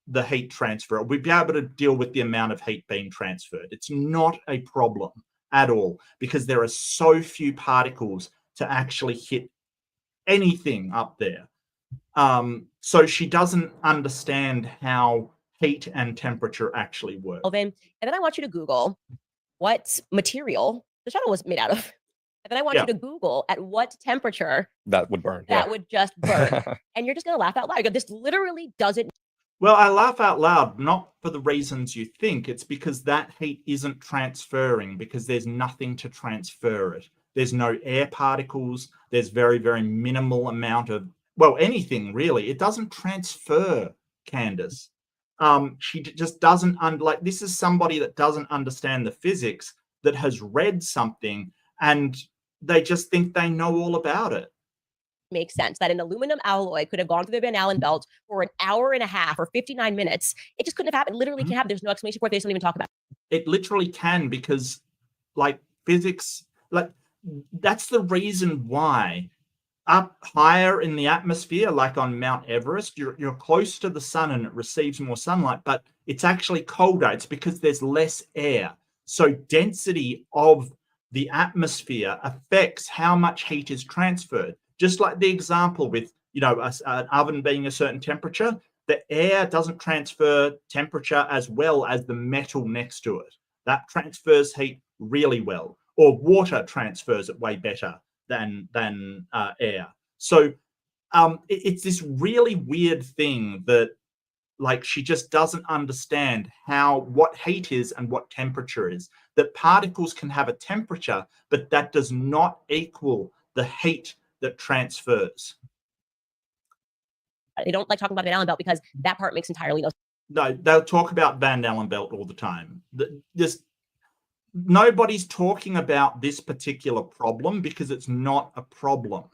the heat transfer. We'd be able to deal with the amount of heat being transferred. It's not a problem at all because there are so few particles to actually hit anything up there. So she doesn't understand how heat and temperature actually work. And then I want you to Google what material the shuttle was made out of. And then I want you to Google at what temperature that would burn. That would just burn. And you're just going to laugh out loud. You go, this literally doesn't. Well, I laugh out loud, not for the reasons you think. It's because that heat isn't transferring because there's nothing to transfer it. There's no air particles. There's very, very minimal amount of, well, anything really. It doesn't transfer, Candace. She just doesn't, like, this is somebody that doesn't understand the physics, that has read something, and they just think they know all about it. Makes sense that an aluminum alloy could have gone through the Van Allen belt for an hour and a half or 59 minutes. It just couldn't have happened. Literally can't happen. There's no explanation for it. They just don't even talk about it. It literally can, because like physics, like that's the reason why up higher in the atmosphere, like on Mount Everest, you're close to the sun and it receives more sunlight, but it's actually colder. It's because there's less air. So density of the atmosphere affects how much heat is transferred. Just like the example with, you know, an oven being a certain temperature, the air doesn't transfer temperature as well as the metal next to it. That transfers heat really well, or water transfers it way better than air. So it's this really weird thing that, like, she just doesn't understand what heat is and what temperature is. That particles can have a temperature, but that does not equal the heat that transfers. They don't like talking about the Van Allen belt because that part makes entirely no sense. No, they'll talk about Van Allen belt all the time. Nobody's talking about this particular problem because it's not a problem,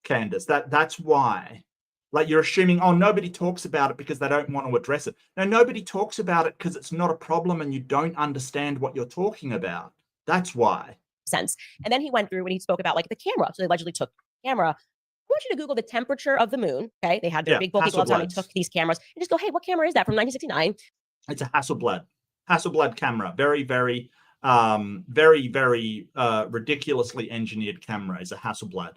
Candace. That's why. Like, you're assuming, oh, nobody talks about it because they don't want to address it. No, nobody talks about it because it's not a problem and you don't understand what you're talking about. That's why. Sense. And then he went through when he spoke about like the camera. So they allegedly took the camera. I want you to Google the temperature of the moon. Okay. They had their big bulky gloves on. They took these cameras and just go, hey, what camera is that from 1969? It's a Hasselblad camera. Very, very, very ridiculously engineered camera is a Hasselblad.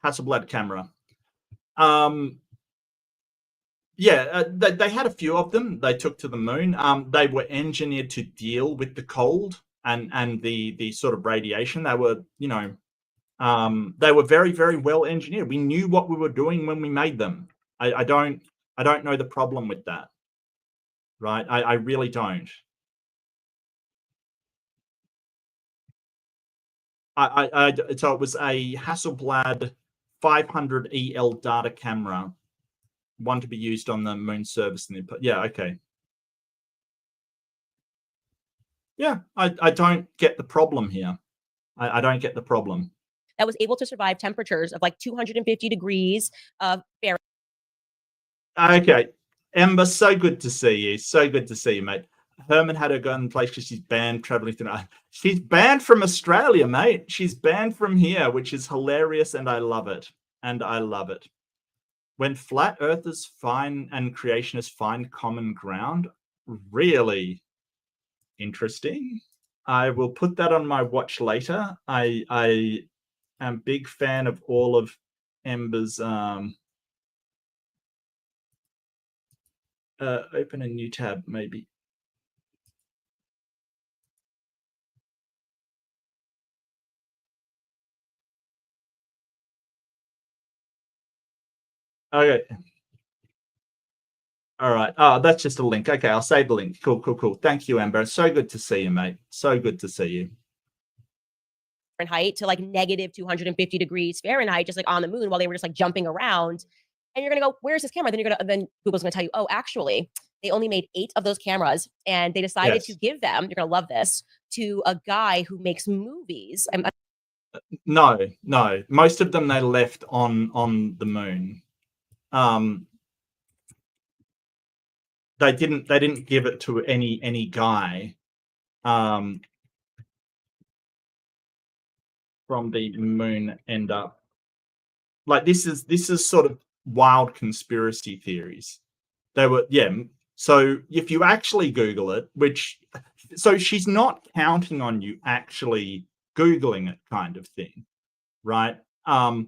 Hasselblad camera. They had a few of them they took to the moon. They were engineered to deal with the cold and the sort of radiation. They were, you know, they were very, very well engineered. We knew what we were doing when we made them. I don't know the problem with that. Right? I really don't. So it was a Hasselblad 500 EL data camera, one to be used on the moon service. Yeah, okay. Yeah, I don't get the problem here. I don't get the problem. That was able to survive temperatures of like 250 degrees of Fahrenheit. Okay, Ember, so good to see you. So good to see you, mate. Herman had her go in place because she's banned traveling tonight. She's banned from Australia, mate. She's banned from here, which is hilarious, and I love it. And I love it. When flat earthers find and creationists find common ground, really interesting. I will put that on my watch later. I am a big fan of all of Ember's open a new tab, maybe. Okay. All right. Oh, that's just a link. Okay, I'll save the link. Cool. Thank you, Amber. So good to see you, mate. So good to see you. Fahrenheit to like negative 250 degrees Fahrenheit, just like on the moon while they were just like jumping around. And you're gonna go, where's this camera? Then Google's gonna tell you, oh, actually, they only made 8 of those cameras, and they decided to give them. You're gonna love this, to a guy who makes movies. No. Most of them they left on the moon. They didn't give it to any guy from the moon end up. Like, this is sort of wild conspiracy theories. They were, yeah. So if you actually Google it, so she's not counting on you actually Googling it, kind of thing, right? So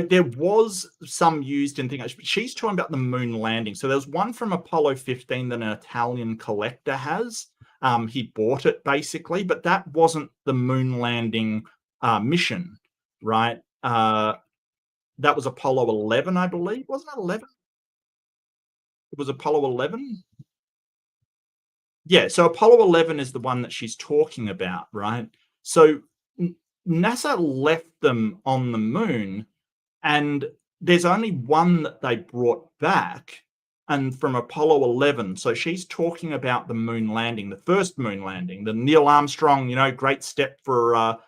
there was some used in things. She's talking about the moon landing. So there's one from Apollo 15 that an Italian collector has. He bought it basically, but that wasn't the moon landing mission, right? That was Apollo 11, I believe. Wasn't it 11? It was Apollo 11. Yeah, so Apollo 11 is the one that she's talking about, right? So NASA left them on the moon, and there's only one that they brought back, and from Apollo 11. So she's talking about the moon landing, the first moon landing, the Neil Armstrong, great step for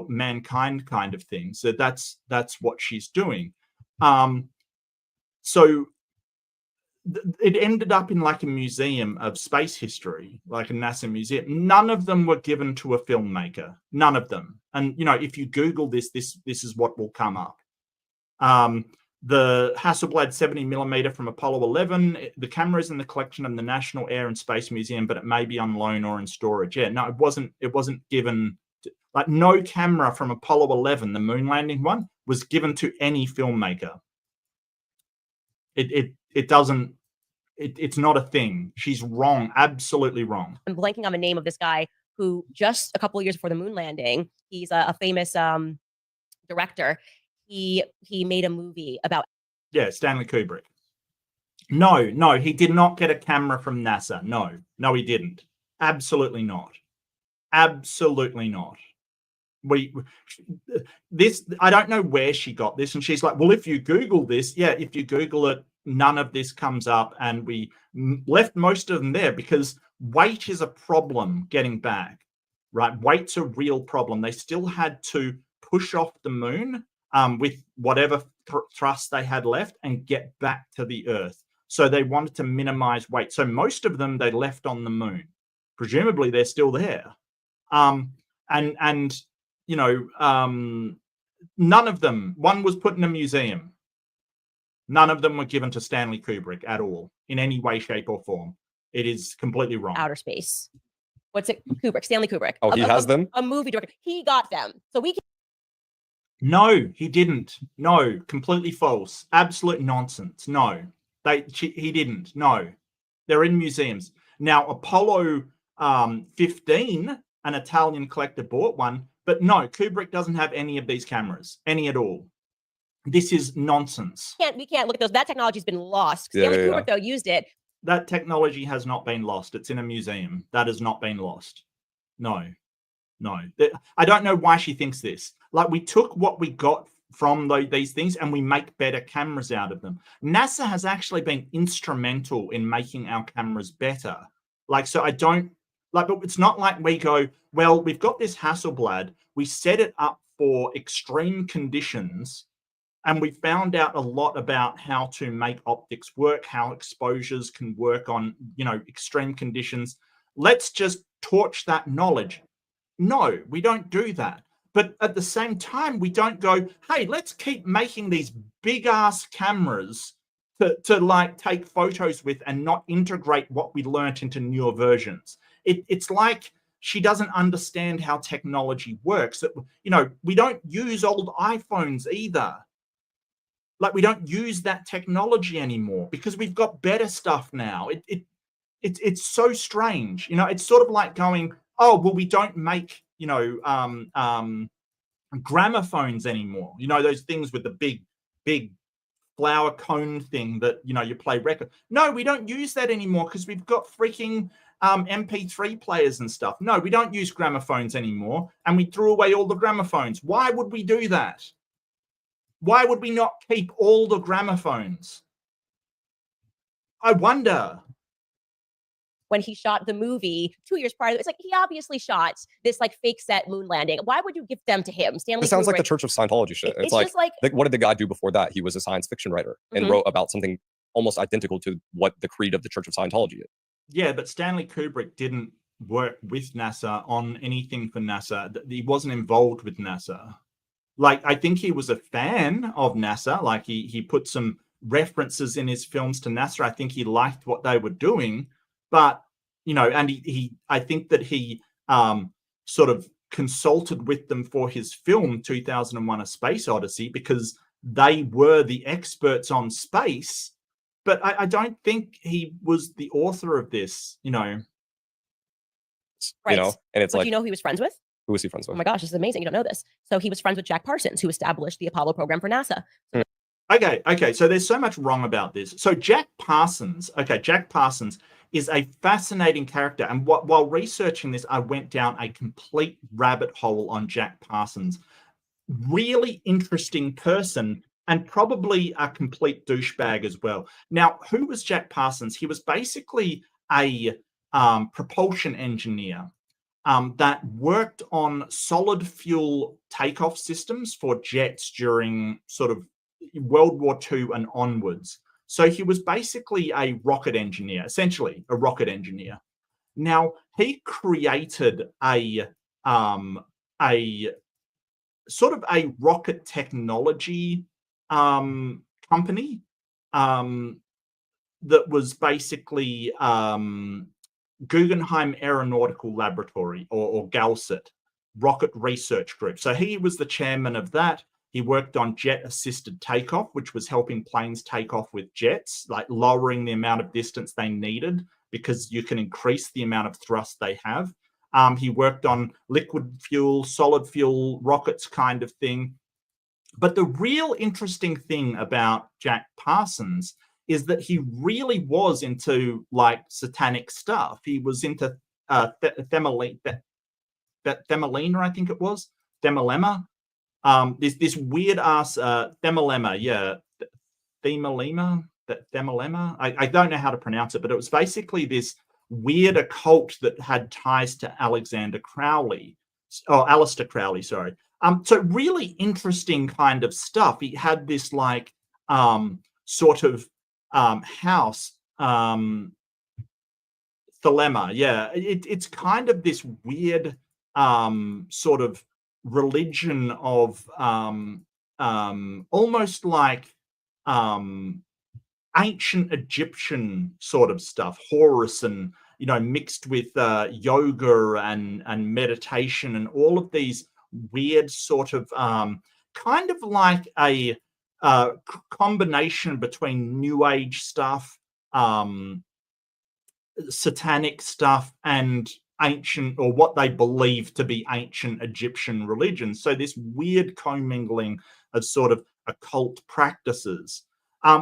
mankind kind of thing. So that's what she's doing. So it ended up in like a museum of space history, like a NASA museum. None of them were given to a filmmaker. None of them. And if you Google this is what will come up. The Hasselblad 70mm from Apollo 11. The camera is in the collection of the National Air and Space Museum, but it may be on loan or in storage. Yeah, no, it wasn't given. Like no camera from Apollo 11, the moon landing one, was given to any filmmaker. It doesn't. It's not a thing. She's wrong. Absolutely wrong. I'm blanking on the name of this guy who just a couple of years before the moon landing, he's a famous director. He made a movie about. Yeah, Stanley Kubrick. No, he did not get a camera from NASA. No, he didn't. Absolutely not. Absolutely not. I don't know where she got this, and she's like, well, if you Google this, if you Google it, none of this comes up, and we left most of them there because weight is a problem getting back, right? Weight's a real problem. They still had to push off the moon with whatever thrust they had left and get back to the Earth. So they wanted to minimize weight. So most of them they left on the moon. Presumably they're still there. None of them, one was put in a museum. None of them were given to Stanley Kubrick at all, in any way, shape, or form. It is completely wrong. Outer space. What's it? Kubrick, Stanley Kubrick. Oh, he has them? A movie director. He got them. So we can. No, he didn't. No, completely false. Absolute nonsense. No, he didn't. No, they're in museums. Now, Apollo 15, an Italian collector bought one, but no, Kubrick doesn't have any of these cameras, any at all. This is nonsense. We can't look at those. That technology's been lost. Stanley Kubrick, though, used it. That technology has not been lost. It's in a museum. That has not been lost. No. I don't know why she thinks this. Like, we took what we got from these things and we make better cameras out of them. NASA has actually been instrumental in making our cameras better. Like, so I don't, like, but it's not like we go, well, we've got this Hasselblad. We set it up for extreme conditions, and we found out a lot about how to make optics work, how exposures can work on, extreme conditions. Let's just torch that knowledge. No, we don't do that. But at the same time, we don't go, hey, let's keep making these big ass cameras to like take photos with and not integrate what we learnt into newer versions. It's like she doesn't understand how technology works. That, we don't use old iPhones either. Like, we don't use that technology anymore because we've got better stuff now. It's so strange. It's sort of like going, oh, well, we don't make, gramophones anymore. Those things with the big flower cone thing that, you play record. No, we don't use that anymore because we've got freaking MP3 players and stuff. No, we don't use gramophones anymore. And we threw away all the gramophones. Why would we do that? Why would we not keep all the gramophones? I wonder. When he shot the movie 2 years prior, it's like he obviously shot this like fake set moon landing. Why would you give them to him? Stanley It sounds Kubrick. like the Church of Scientology shit. It's like what did the guy do before that? He was a science fiction writer and wrote about something almost identical to what the creed of the Church of Scientology is. Yeah, but Stanley Kubrick didn't work with NASA on anything for NASA. He wasn't involved with NASA. Like, I think he was a fan of NASA. Like, he put some references in his films to NASA. I think he liked what they were doing, but and I think that he sort of consulted with them for his film 2001: A Space Odyssey, because they were the experts on space. But I don't think he was the author of this. Right. And it's but like, do you know who he was friends with? who was he friends Oh with? my gosh, this is amazing. You don't know this. So he was friends with Jack Parsons, who established the Apollo program for NASA. Okay. So there's so much wrong about this. So Jack Parsons is a fascinating character. And while researching this, I went down a complete rabbit hole on Jack Parsons. Really interesting person, and probably a complete douchebag as well. Now, who was Jack Parsons? He was basically a propulsion engineer that worked on solid fuel takeoff systems for jets during sort of World War II and onwards. So he was basically a rocket engineer, essentially a rocket engineer. Now, he created a sort of a rocket technology company that was basically Guggenheim Aeronautical Laboratory, or GALSIT, Rocket Research Group. So he was the chairman of that. He worked on jet-assisted takeoff, which was helping planes take off with jets, like lowering the amount of distance they needed, because you can increase the amount of thrust they have. He worked on liquid fuel, solid fuel, rockets kind of thing. But the real interesting thing about Jack Parsons is that he really was into like satanic stuff. He was into Themalina, I think it was. Themalema. This weird ass Themalema, yeah. Themalema? I don't know how to pronounce it, but it was basically this weird occult that had ties to Aleister Crowley, sorry. So really interesting kind of stuff. He had this like sort of house, Thelema, yeah. It's kind of this weird sort of religion of almost like ancient Egyptian sort of stuff, Horus, and mixed with yoga and meditation, and all of these weird sort of kind of like a combination between New Age stuff, satanic stuff, and ancient, or what they believe to be ancient Egyptian religion. So this weird commingling of sort of occult practices,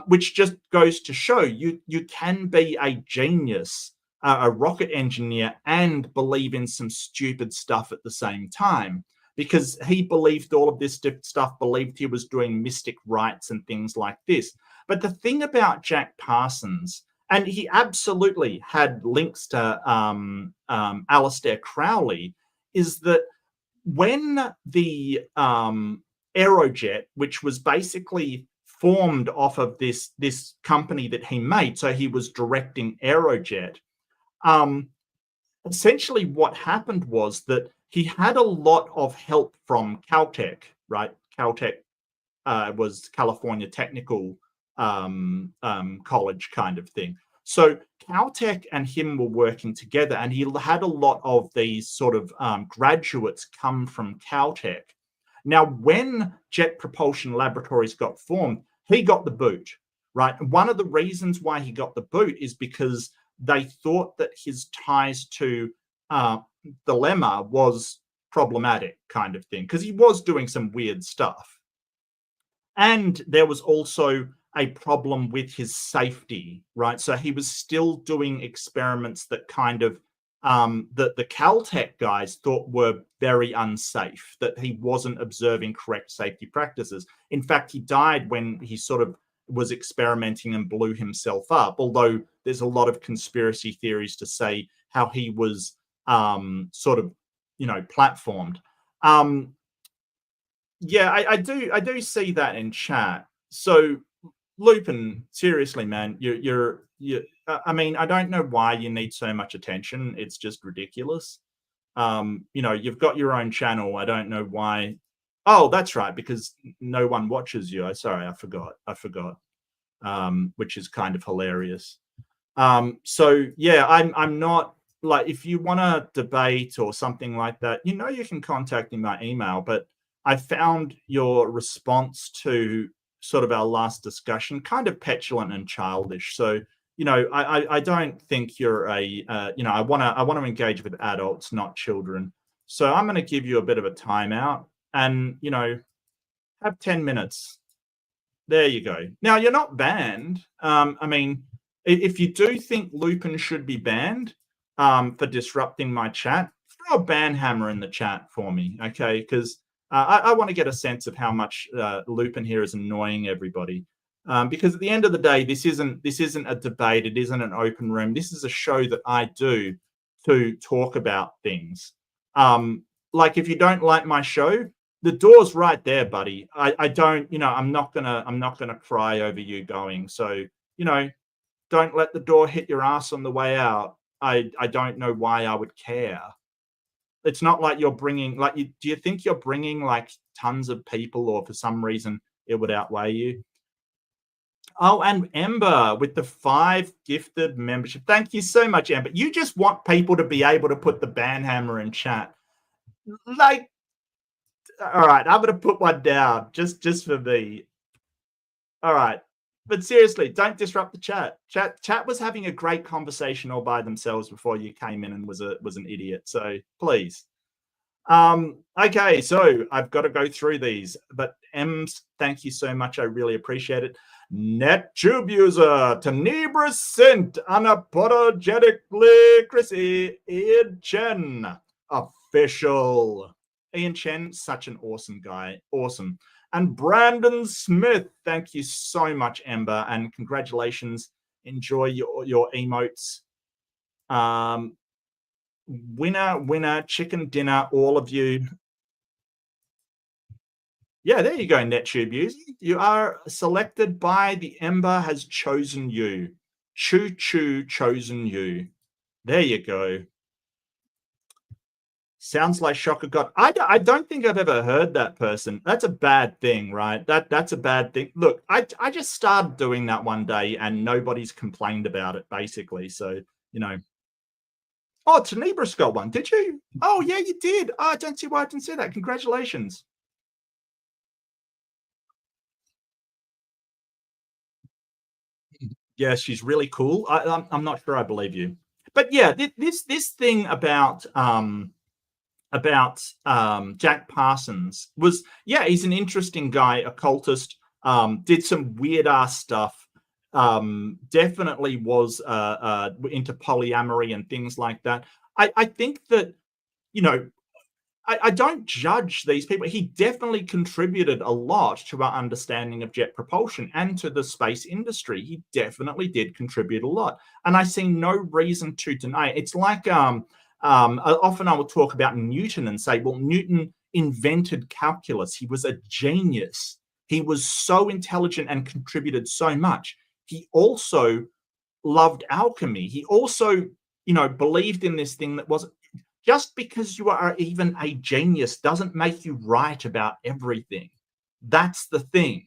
which just goes to show you can be a genius, a rocket engineer, and believe in some stupid stuff at the same time, because he believed all of this stuff, believed he was doing mystic rites and things like this. But the thing about Jack Parsons, and he absolutely had links to Aleister Crowley, is that when the Aerojet, which was basically formed off of this company that he made, so he was directing Aerojet, essentially what happened was that he had a lot of help from Caltech, right? Caltech was California Technical College kind of thing. So Caltech and him were working together, and he had a lot of these sort of graduates come from Caltech. Now, when Jet Propulsion Laboratories got formed, he got the boot, right? One of the reasons why he got the boot is because they thought that his ties to Dilemma was problematic kind of thing, because he was doing some weird stuff. And there was also a problem with his safety, right? So he was still doing experiments that kind of that the Caltech guys thought were very unsafe, that he wasn't observing correct safety practices. In fact, he died when he sort of was experimenting and blew himself up, although there's a lot of conspiracy theories to say how he was sort of, platformed. Yeah, I do see that in chat. So Lupin, seriously, man, you're I mean, I don't know why you need so much attention. It's just ridiculous. You know, you've got your own channel. I don't know why. Oh, that's right, because no one watches you. Sorry, I forgot. Which is kind of hilarious. So yeah, I'm not like, if you want to debate or something like that, you know, you can contact me by email. But I found your response to sort of our last discussion kind of petulant and childish. So, you know, I don't think you're a you know, I want to engage with adults, not children. So I'm going to give you a bit of a timeout, and, you know, have 10 minutes. There you go. Now, you're not banned. I mean, if you do think Lupin should be banned for disrupting my chat, throw a ban hammer in the chat for me, okay? Because I want to get a sense of how much Lupin here is annoying everybody. Because at the end of the day, this isn't a debate. It isn't an open room. This is a show that I do to talk about things. Like, if you don't like my show, the door's right there, buddy. I don't, you know, I'm not gonna cry over you going. So, you know, don't let the door hit your ass on the way out. I don't know why I would care. It's not like you're bringing, like, do you think you're bringing like tons of people, or for some reason it would outweigh you? Oh, and Ember with the 5 gifted membership. Thank you so much, Ember. You just want people to be able to put the ban hammer in chat. Like, all right, I'm going to put one down just for me. All right. But seriously, don't disrupt the chat. Chat was having a great conversation all by themselves before you came in and was an idiot. So please. Okay, so I've got to go through these. But Ems, thank you so much. I really appreciate it. NetTube user, Tenebris Sint, Unapologetically Chrissy, Ian Chen, official. Ian Chen, such an awesome guy. Awesome. And Brandon Smith, thank you so much, Ember, and congratulations. Enjoy your emotes. Winner, chicken dinner, all of you. Yeah, there you go, NetTube user. You are selected by the Ember has chosen you. Choo choo chosen you. There you go. Sounds like Shocker God. I don't think I've ever heard that person. That's a bad thing, right? That's a bad thing. Look, I just started doing that one day and nobody's complained about it, basically. So, you know. Oh, Tenebris got one. Did you? Oh, yeah, you did. Oh, I don't see why I didn't see that. Congratulations. Yeah, she's really cool. I'm not sure I believe you. But yeah, this thing about Jack Parsons was, yeah, he's an interesting guy, occultist, did some weird ass stuff, definitely was into polyamory and things like that. I think that, you know, I don't judge these people. He definitely contributed a lot to our understanding of jet propulsion and to the space industry. He definitely did contribute a lot. And I see no reason to deny it. It's like, often I will talk about Newton and say, well, Newton invented calculus. He was a genius. He was so intelligent and contributed so much. He also loved alchemy. He also, you know, believed in this thing that was, just because you are even a genius doesn't make you right about everything. That's the thing.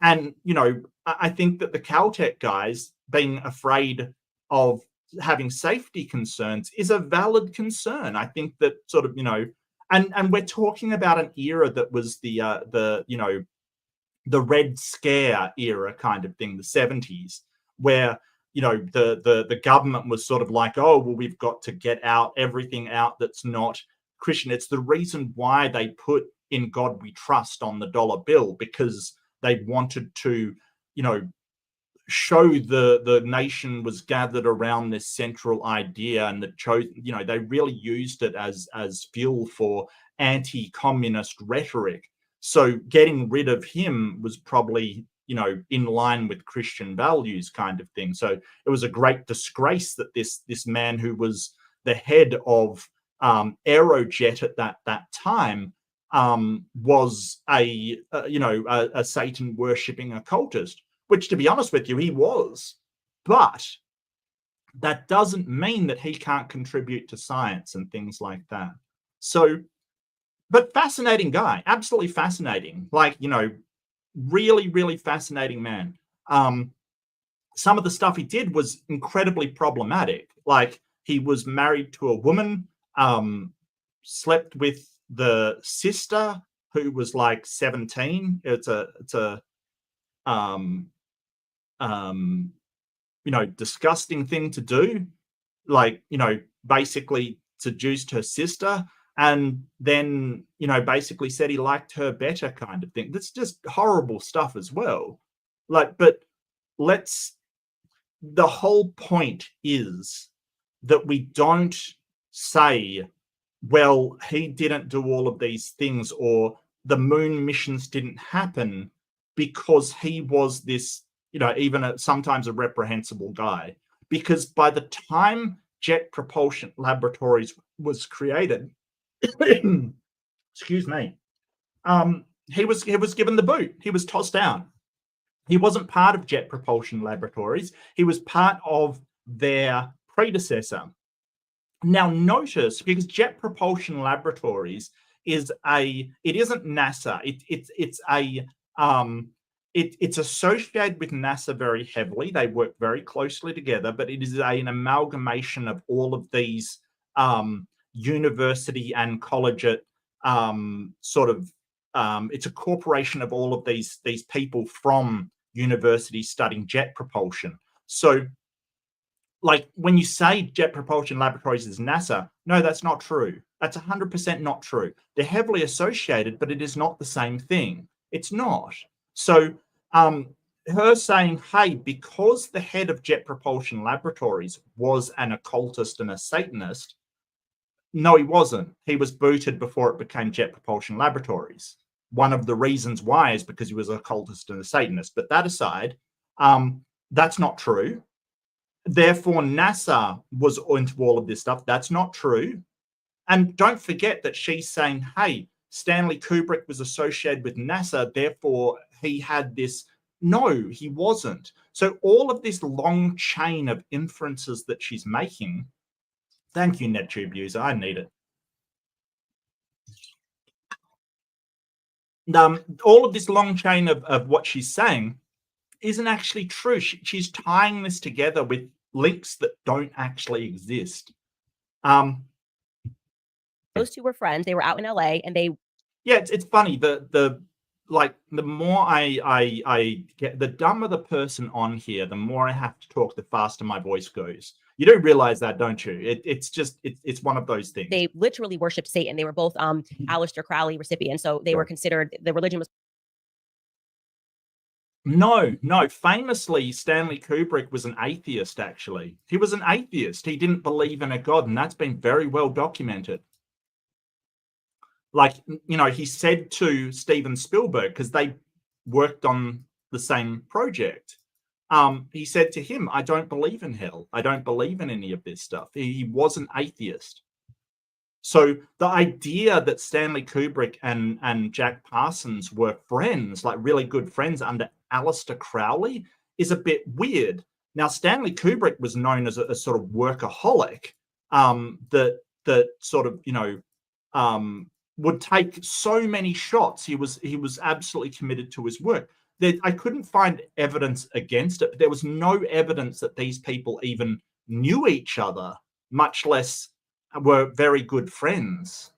And, you know, I think that the Caltech guys being afraid of having safety concerns is a valid concern. I think that sort of, you know, and we're talking about an era that was the you know, the Red Scare era kind of thing, the 70s, where, you know, the government was sort of like, oh, well, we've got to get out everything out that's not Christian. It's the reason why they put "In God We Trust" on the dollar bill, because they wanted to, you know, show the nation was gathered around this central idea, and that chose, you know, they really used it as fuel for anti-communist rhetoric. So getting rid of him was probably, you know, in line with Christian values kind of thing. So it was a great disgrace that this man who was the head of Aerojet at that time was a you know, a Satan worshipping occultist, which, to be honest with you, he was. But that doesn't mean that he can't contribute to science and things like that. So, but fascinating guy, absolutely fascinating. Like, you know, really, really fascinating man. Some of the stuff he did was incredibly problematic. Like, he was married to a woman, slept with the sister who was like 17. It's a you know, disgusting thing to do. Like, you know, basically seduced her sister, and then, you know, basically said he liked her better, kind of thing. That's just horrible stuff as well. Like, but the whole point is that we don't say, well, he didn't do all of these things, or the moon missions didn't happen because he was this, you know, even sometimes a reprehensible guy. Because by the time Jet Propulsion Laboratories was created, excuse me, he was given the boot. He was tossed out. He wasn't part of Jet Propulsion Laboratories. He was part of their predecessor. Now notice, because Jet Propulsion Laboratories it isn't NASA. It's associated with NASA very heavily. They work very closely together, but it is an amalgamation of all of these university and collegiate it's a corporation of all of these people from universities studying jet propulsion. So, like, when you say Jet Propulsion Laboratories is NASA, no, that's not true. That's 100% not true. They're heavily associated, but it is not the same thing. It's not. So, her saying, hey, because the head of Jet Propulsion Laboratories was an occultist and a Satanist, no, he wasn't. He was booted before it became Jet Propulsion Laboratories. One of the reasons why is because he was an occultist and a Satanist. But that aside, that's not true. Therefore, NASA was into all of this stuff. That's not true. And don't forget that she's saying, hey, Stanley Kubrick was associated with NASA, therefore he had this. No, he wasn't. So all of this long chain of inferences that she's making, thank you, NetTube user, I need it. All of this long chain of what she's saying isn't actually true. She's tying this together with links that don't actually exist. Those two were friends. They were out in LA, and they. Yeah, it's funny. The more I get, the dumber the person on here, the more I have to talk, the faster my voice goes. You don't realize that, don't you? It's one of those things. They literally worshipped Satan. They were both Aleister Crowley recipients, so they were considered, the religion was. No. Famously, Stanley Kubrick was an atheist, actually. He was an atheist. He didn't believe in a god, and that's been very well documented. Like, you know, he said to Steven Spielberg, because they worked on the same project, he said to him, I don't believe in hell. I don't believe in any of this stuff. He was an atheist. So the idea that Stanley Kubrick and Jack Parsons were friends, like really good friends under Aleister Crowley, is a bit weird. Now, Stanley Kubrick was known as a sort of workaholic that sort of, you know, would take so many shots. He was absolutely committed to his work. I couldn't find evidence against it, but there was no evidence that these people even knew each other, much less were very good friends.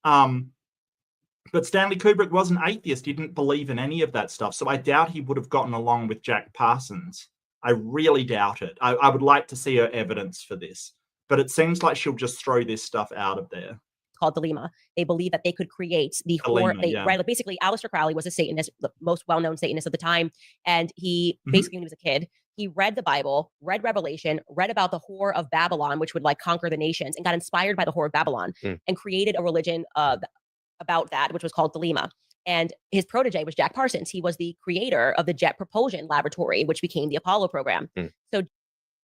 But Stanley Kubrick was an atheist. He didn't believe in any of that stuff. So I doubt he would have gotten along with Jack Parsons. I really doubt it. I would like to see her evidence for this, but it seems like she'll just throw this stuff out of there. Called Delima. They believe that they could create the horror. Right, basically, Aleister Crowley was a Satanist, the most well-known Satanist of the time, and he basically, when he was a kid, he read the Bible, read Revelation, read about the whore of Babylon, which would like conquer the nations, and got inspired by the whore of Babylon, and created a religion about that, which was called Delima. And his protege was Jack Parsons. He was the creator of the Jet Propulsion Laboratory, which became the Apollo program. So.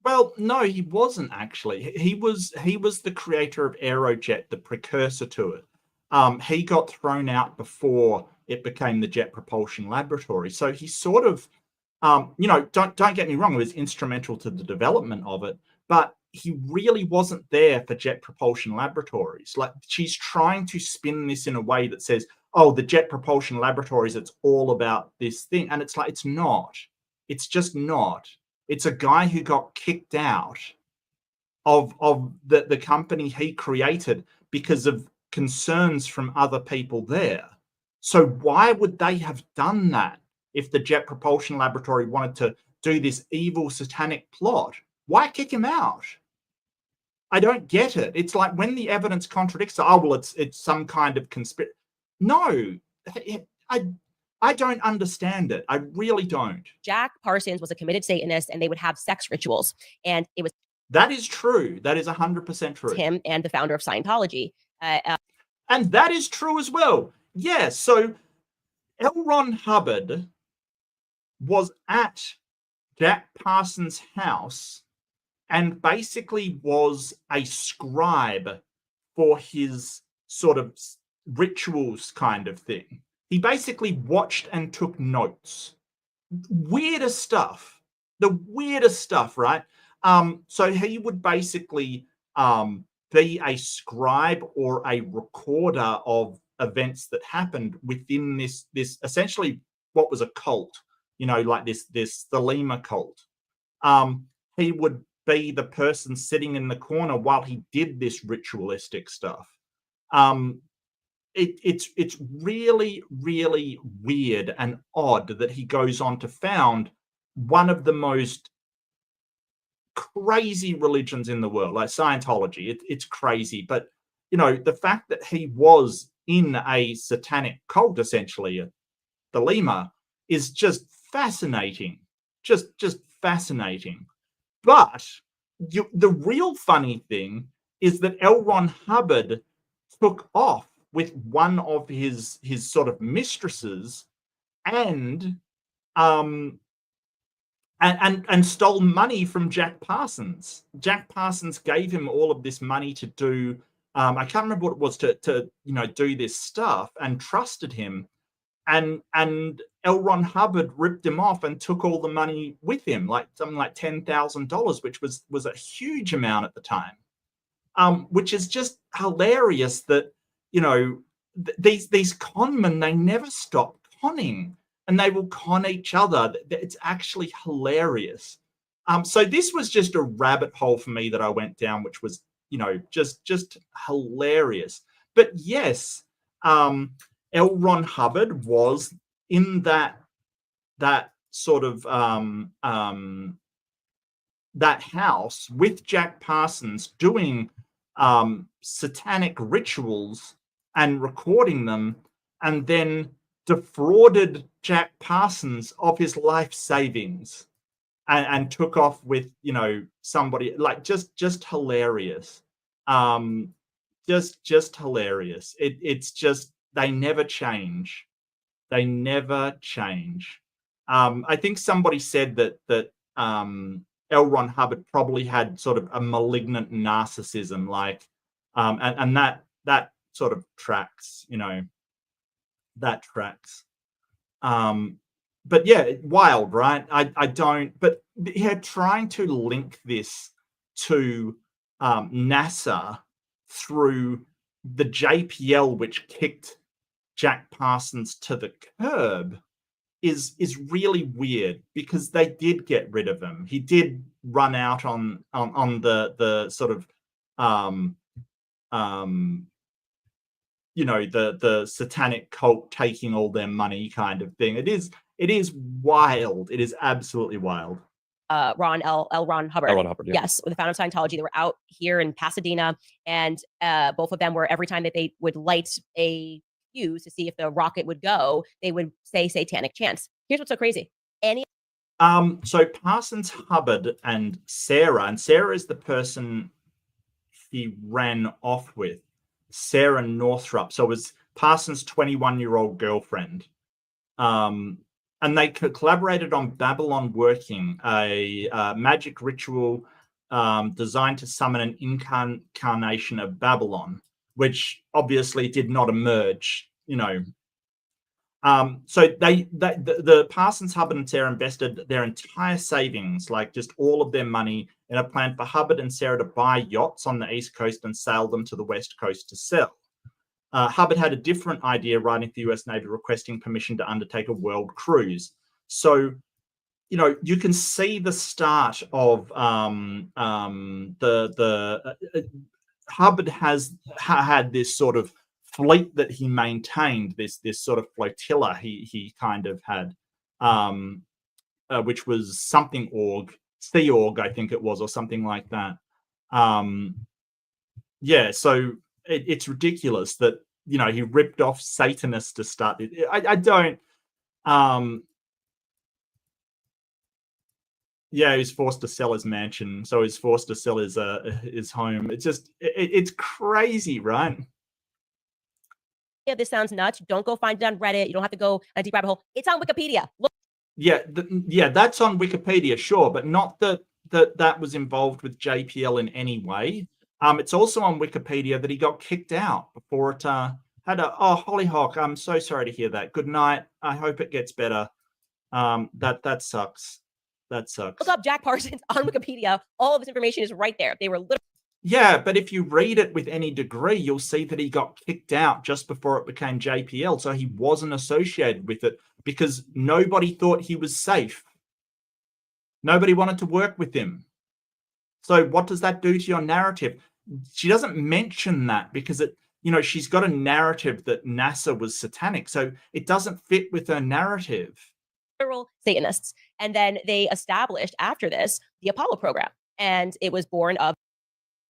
Well, no, he wasn't actually. He was the creator of Aerojet, the precursor to it. He got thrown out before it became the Jet Propulsion Laboratory. So he sort of You know, don't get me wrong, it was instrumental to the development of it, but he really wasn't there for Jet Propulsion Laboratories. Like, she's trying to spin this in a way that says, oh, the Jet Propulsion Laboratories, it's all about this thing. And it's like, it's not. It's just not. It's a guy who got kicked out of the company he created because of concerns from other people there. So why would they have done that if the Jet Propulsion Laboratory wanted to do this evil satanic plot? Why kick him out? I don't get it. It's like when the evidence contradicts, oh, well, it's some kind of conspiracy. No, I don't understand it. I really don't. Jack Parsons was a committed Satanist, and they would have sex rituals. And it was That is true. That is 100% true. him and the founder of Scientology. And that is true as well. Yeah, so L. Ron Hubbard was at Jack Parsons' house and basically was a scribe for his sort of rituals kind of thing. He basically watched and took notes. Weirdest stuff. The weirdest stuff, right? So he would basically be a scribe or a recorder of events that happened within this essentially what was a cult, you know, like this Thelema cult. He would be the person sitting in the corner while he did this ritualistic stuff. It's really, really weird and odd that he goes on to found one of the most crazy religions in the world, like Scientology. It's crazy, but you know, the fact that he was in a satanic cult, essentially, Thelema, is just fascinating. Just fascinating. But the real funny thing is that L. Ron Hubbard took off with one of his sort of mistresses and stole money from Jack Parsons. Jack Parsons gave him all of this money to do, I can't remember what it was, to you know, do this stuff, and trusted him. And L. Ron Hubbard ripped him off and took all the money with him, like something like $10,000, which was a huge amount at the time. Which is just hilarious that, you know, these conmen, they never stop conning, and they will con each other. It's actually hilarious. So this was just a rabbit hole for me that I went down, which was, you know, just hilarious. But yes, L. Ron Hubbard was in that sort of that house with Jack Parsons doing satanic rituals and recording them, and then defrauded Jack Parsons of his life savings and took off with, you know, somebody, like, just hilarious. Just hilarious. It's just, they never change. They never change. I think somebody said that L. Ron Hubbard probably had sort of a malignant narcissism, like, and that sort of tracks, you know, that tracks. But yeah, wild, right? I don't, but yeah, trying to link this to NASA through the JPL, which kicked Jack Parsons to the curb, is really weird, because they did get rid of him. He did run out on the sort of you know, the satanic cult taking all their money kind of thing. It is wild. It is absolutely wild. L. Ron Hubbard. L. Ron Hubbard, yeah. Yes, with the founder of Scientology. They were out here in Pasadena, and both of them were, every time that they would light a fuse to see if the rocket would go, they would say satanic chants. Here's what's so crazy. So Parsons, Hubbard, and Sarah is the person he ran off with, Sarah Northrup. So it was Parsons' 21-year-old girlfriend. And they collaborated on Babylon Working, a magic ritual designed to summon an incarnation of Babylon, which obviously did not emerge, you know. So the Parsons, Hubbard, and Sarah invested their entire savings, like just all of their money, in a plan for Hubbard and Sarah to buy yachts on the East Coast and sail them to the West Coast to sell. Hubbard had a different idea, writing to the US Navy requesting permission to undertake a world cruise. So, you can see the start of Hubbard had this sort of fleet that he maintained, this sort of flotilla he kind of had, which was something Sea Org, I think it was, or something like that. So it's ridiculous that he ripped off Satanists to start it. I don't. He was forced to sell his mansion, so he's forced to sell his home. It's just it's crazy, right? Yeah, this sounds nuts. Don't go find it on Reddit. You don't have to go a deep rabbit hole. It's on Wikipedia. Look. Yeah, that's on Wikipedia, sure, but not that was involved with JPL in any way. It's also on Wikipedia that he got kicked out before it had Hollyhock. I'm so sorry to hear that. Good night. I hope it gets better. That sucks. That sucks. Look up Jack Parsons on Wikipedia. All of this information is right there. They were literally. Yeah, but if you read it with any degree, you'll see that he got kicked out just before it became JPL. So he wasn't associated with it because nobody thought he was safe. Nobody wanted to work with him. So what does that do to your narrative? She doesn't mention that because she's got a narrative that NASA was satanic. So it doesn't fit with her narrative. Literal Satanists. And then they established after this the Apollo program. And it was born of.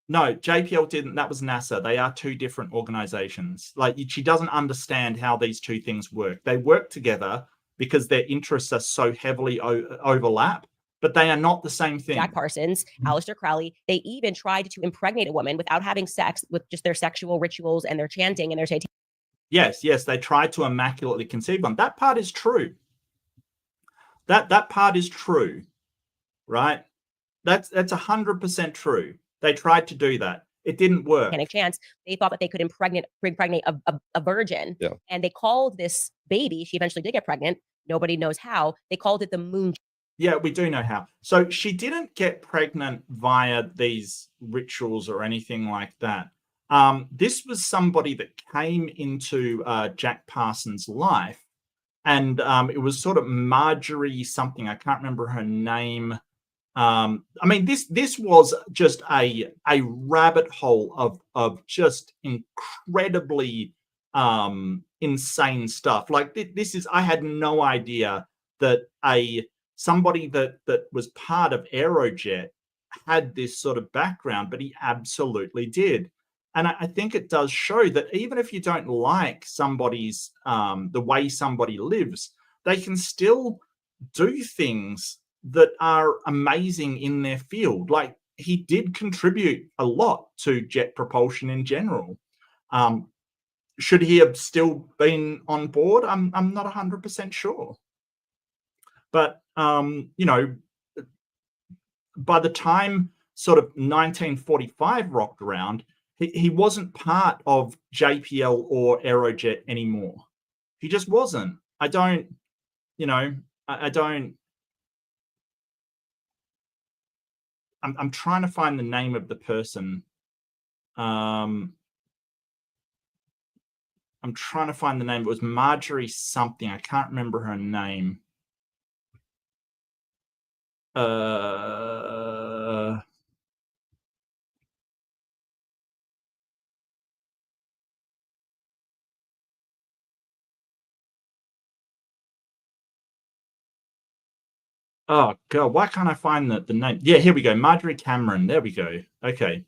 No, JPL didn't. That was NASA. They are two different organizations. Like, she doesn't understand how these two things work. They work together because their interests are so heavily overlap, but they are not the same thing. Jack Parsons, Aleister Crowley, they even tried to impregnate a woman without having sex, with just their sexual rituals and their chanting and their satanic. Yes, they tried to immaculately conceive one. That part is true. That part is true, right? That's 100% true. They tried to do that. It didn't work. Chance. They thought that they could impregnate a virgin. Yeah. And they called this baby, she eventually did get pregnant. Nobody knows how. They called it the moon. Yeah, we do know how. So she didn't get pregnant via these rituals or anything like that. This was somebody that came into Jack Parsons' life. And it was sort of Marjorie something. I can't remember her name. This was just a rabbit hole of just incredibly insane stuff. Like this is, I had no idea that somebody that was part of Aerojet had this sort of background, but he absolutely did. And I think it does show that even if you don't like somebody's the way somebody lives, they can still do things that are amazing in their field. Like, he did contribute a lot to jet propulsion in general. Should he have still been on board? I'm not 100% sure. But by the time sort of 1945 rocked around, he wasn't part of JPL or Aerojet anymore. He just wasn't. I don't. I'm trying to find the name of the person. I'm trying to find the name. It was Marjorie something. I can't remember her name. Oh God, why can't I find the name? Yeah, here we go. Marjorie Cameron. There we go. Okay.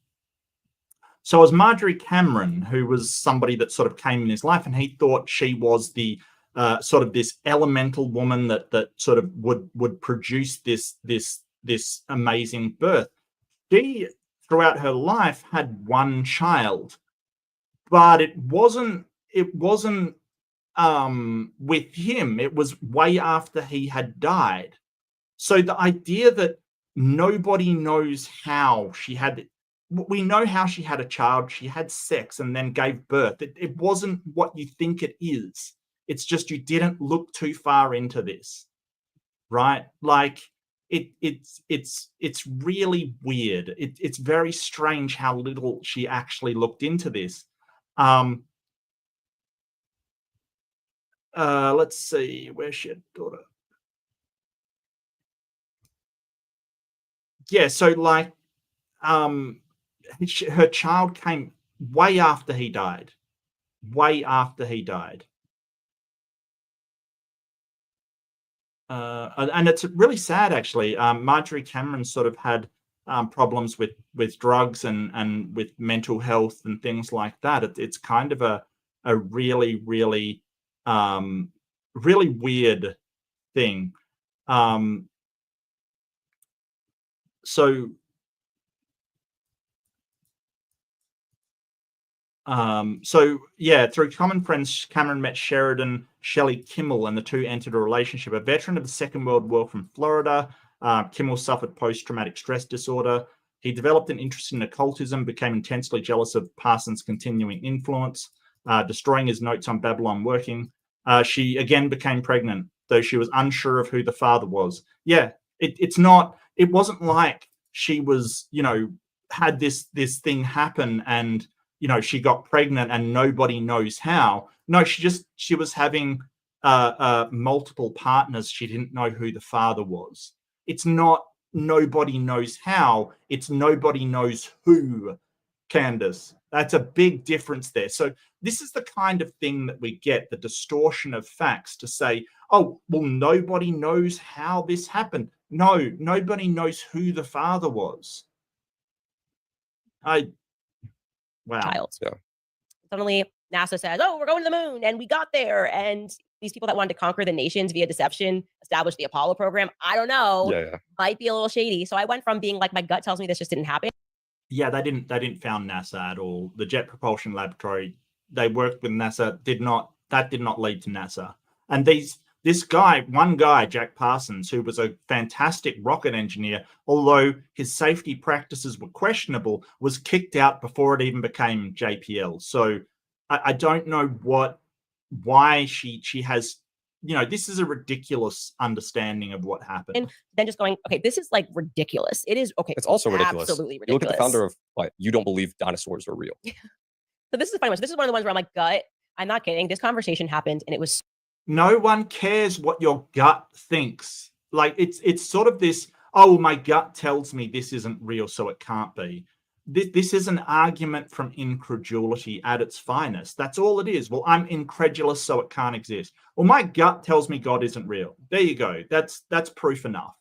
So it was Marjorie Cameron, who was somebody that sort of came in his life, and he thought she was the sort of this elemental woman that sort of would produce this amazing birth. She, throughout her life, had one child, but it wasn't with him. It was way after he had died. So the idea that nobody knows how she had, we know how she had a child, she had sex and then gave birth. It wasn't what you think it is. It's just you didn't look too far into this, right? Like it's really weird. It's very strange how little she actually looked into this. Let's see where she had daughter. Yeah, so like her child came way after he died. Way after he died. And it's really sad, actually. Marjorie Cameron sort of had problems with drugs and with mental health and things like that. It's kind of a really, really, really weird thing. So yeah, through common friends, Cameron met Sheridan Shelley Kimmel, and the two entered a relationship. A veteran of the Second World War from Florida, Kimmel suffered post-traumatic stress disorder. He developed an interest in occultism, became intensely jealous of Parsons' continuing influence, destroying his notes on Babylon working. She again became pregnant, though she was unsure of who the father was. Yeah, it wasn't like she was, had this thing happen and she got pregnant and nobody knows how. No, she was having multiple partners. She didn't know who the father was. It's not nobody knows how. It's nobody knows who, Candace. That's a big difference there. So this is the kind of thing that we get, the distortion of facts to say, oh, well, nobody knows how this happened. No, nobody knows who the father was. Wow. Child. Yeah. Suddenly, NASA says, "Oh, we're going to the moon," and we got there. And these people that wanted to conquer the nations via deception established the Apollo program. I don't know. Yeah. Might be a little shady. So I went from being like, my gut tells me this just didn't happen. Yeah, they didn't found NASA at all. The Jet Propulsion Laboratory, they worked with NASA. That did not lead to NASA. And one guy, Jack Parsons, who was a fantastic rocket engineer, although his safety practices were questionable, was kicked out before it even became JPL. So I don't know why she has, this is a ridiculous understanding of what happened. And then just going, okay, this is like ridiculous. It is, okay. It's also ridiculous. Absolutely ridiculous. You look at the founder of what? You don't believe dinosaurs are real. So this is the funny one. So this is one of the ones where I'm like, gut, I'm not kidding. This conversation happened and it was. No one cares what your gut thinks. Like it's sort of this, oh, my gut tells me this isn't real, so it can't be. This is an argument from incredulity at its finest. That's all it is. Well, I'm incredulous, so it can't exist. Well, my gut tells me God isn't real. There you go. That's proof enough.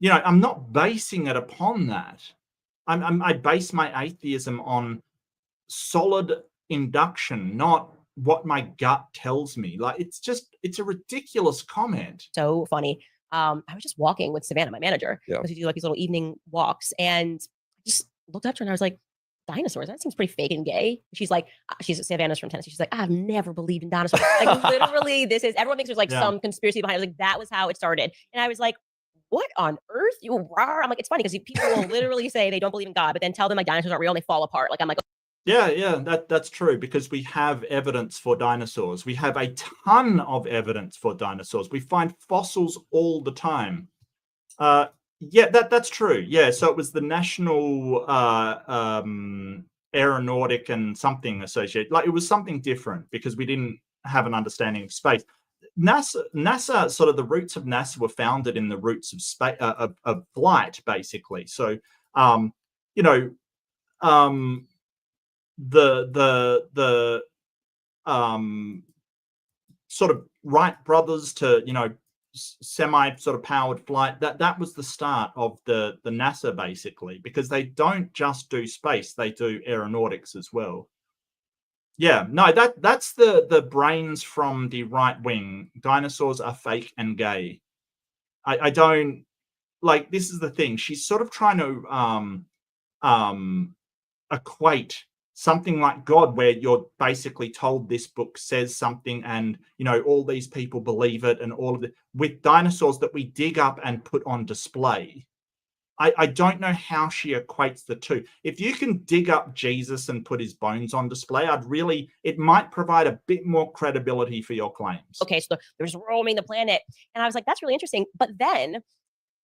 I'm not basing it upon that. I base my atheism on solid induction, not what my gut tells me. Like it's a ridiculous comment. So funny. I was just walking with Savannah, my manager, because we do like these little evening walks, and just looked up to her and I was like, dinosaurs, that seems pretty fake and gay. She's like, Savannah's from Tennessee. She's like, I've never believed in dinosaurs. Like literally, everyone thinks there's like some conspiracy behind it. I was like, that was how it started. And I was like, what on earth? I'm like, it's funny because people will literally say they don't believe in God, but then tell them like dinosaurs aren't real and they fall apart. Like, I'm like, yeah, that's true, because we have evidence for dinosaurs. We have a ton of evidence for dinosaurs. We find fossils all the time. Yeah, that's true. Yeah, so it was the National Aeronautic and something associated. Like it was something different because we didn't have an understanding of space. NASA, sort of the roots of NASA were founded in the roots of space of flight, basically. So, the sort of Wright brothers to semi sort of powered flight, that was the start of the NASA, basically, because they don't just do space, they do aeronautics as well. Yeah, no, that's the brains from the right wing. Dinosaurs are fake and gay. I don't like, this is the thing. She's sort of trying to equate something like God, where you're basically told this book says something and all these people believe it, and all of it, with dinosaurs that we dig up and put on display. I don't know how she equates the two. If you can dig up Jesus and put his bones on display, it might provide a bit more credibility for your claims. Okay, so there's roaming the planet. And I was like, that's really interesting. But then,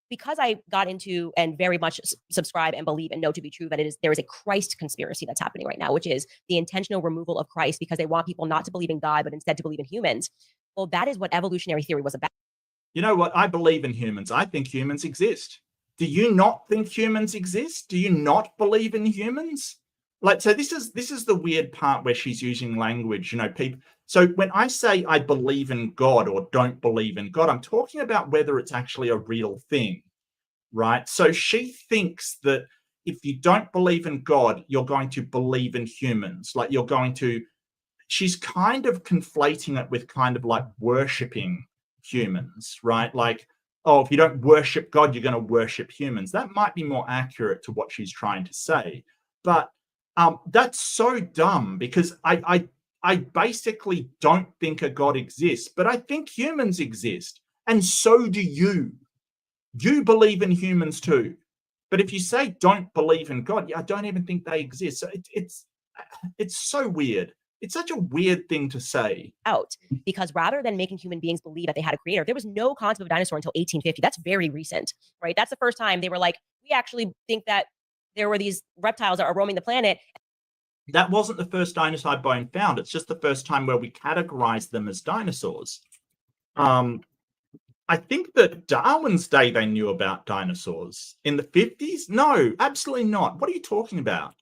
because I got into and very much subscribe and believe and know to be true that there is a Christ conspiracy that's happening right now, which is the intentional removal of Christ because they want people not to believe in God, but instead to believe in humans. Well, that is what evolutionary theory was about. You know what? I believe in humans. I think humans exist. Do you not think humans exist? Do you not believe in humans? Like, so this is the weird part where she's using language, people. So when I say I believe in God or don't believe in God, I'm talking about whether it's actually a real thing, right? So she thinks that if you don't believe in God, you're going to believe in humans. Like she's kind of conflating it with kind of like worshiping humans, right? Like, oh, if you don't worship God, you're going to worship humans. That might be more accurate to what she's trying to say. But that's so dumb because I basically don't think a God exists, but I think humans exist. And so do you. You believe in humans too. But if you say don't believe in God, I don't even think they exist. So it's so weird. It's such a weird thing to say. Out because rather than making human beings believe that they had a creator, there was no concept of a dinosaur until 1850. That's very recent, right? That's the first time they were like, we actually think that there were these reptiles that are roaming the planet. That wasn't the first dinosaur bone found. It's just the first time where we categorized them as dinosaurs. I think that Darwin's day they knew about dinosaurs. In the 50s? No, absolutely not. What are you talking about?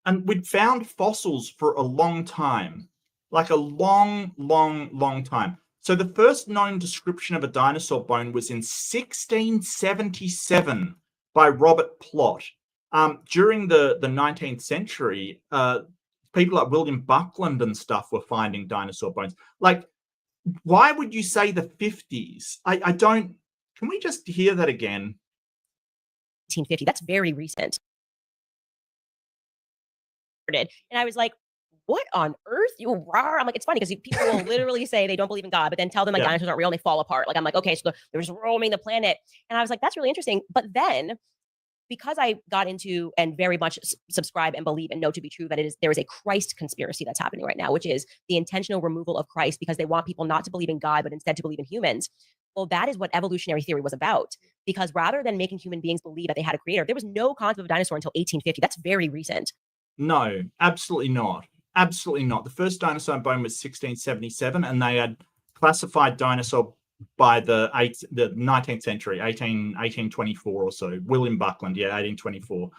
And we'd found fossils for a long time, like a long, long, long time. So the first known description of a dinosaur bone was in 1677 by Robert Plot. During the 19th century, people like William Buckland and stuff were finding dinosaur bones. Like, why would you say the 50s? I don't... Can we just hear that again? 1850. That's very recent. And I was like, what on earth? I'm like, it's funny because people will literally say they don't believe in God, but then tell them like dinosaurs aren't real and they fall apart. Like, I'm like, okay, so there's roaming the planet. And I was like, that's really interesting. But then, because I got into and very much subscribe and believe and know to be true that there is a Christ conspiracy that's happening right now, which is the intentional removal of Christ because they want people not to believe in God, but instead to believe in humans. Well, that is what evolutionary theory was about. Because rather than making human beings believe that they had a creator, there was no concept of a dinosaur until 1850. That's very recent. No, absolutely not. Absolutely not. The first dinosaur bone was 1677, and they had classified dinosaur by the 19th century, 1824 or so. William Buckland, 1824.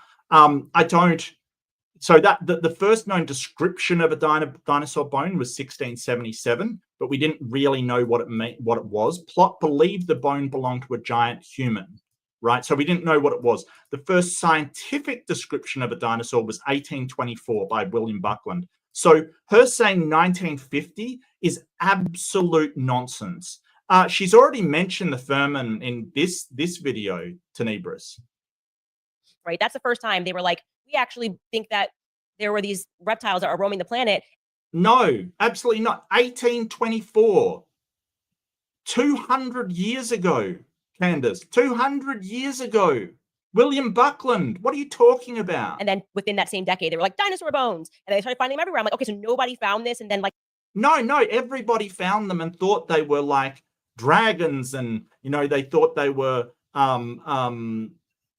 So that the first known description of a dinosaur bone was 1677, but we didn't really know what it was. Plot believed the bone belonged to a giant human, right? So we didn't know what it was. The first scientific description of a dinosaur was 1824 by William Buckland. So her saying 1950 is absolute nonsense. She's already mentioned the Fermin in this video, Tenebris. Right. That's the first time they were like, we actually think that there were these reptiles that are roaming the planet. No, absolutely not. 1824. 200 years ago, Candace. 200 years ago. William Buckland. What are you talking about? And then within that same decade, they were like, dinosaur bones. And they started finding them everywhere. I'm like, okay, so nobody found this. And then like... No, everybody found them and thought they were like dragons and, they thought they were,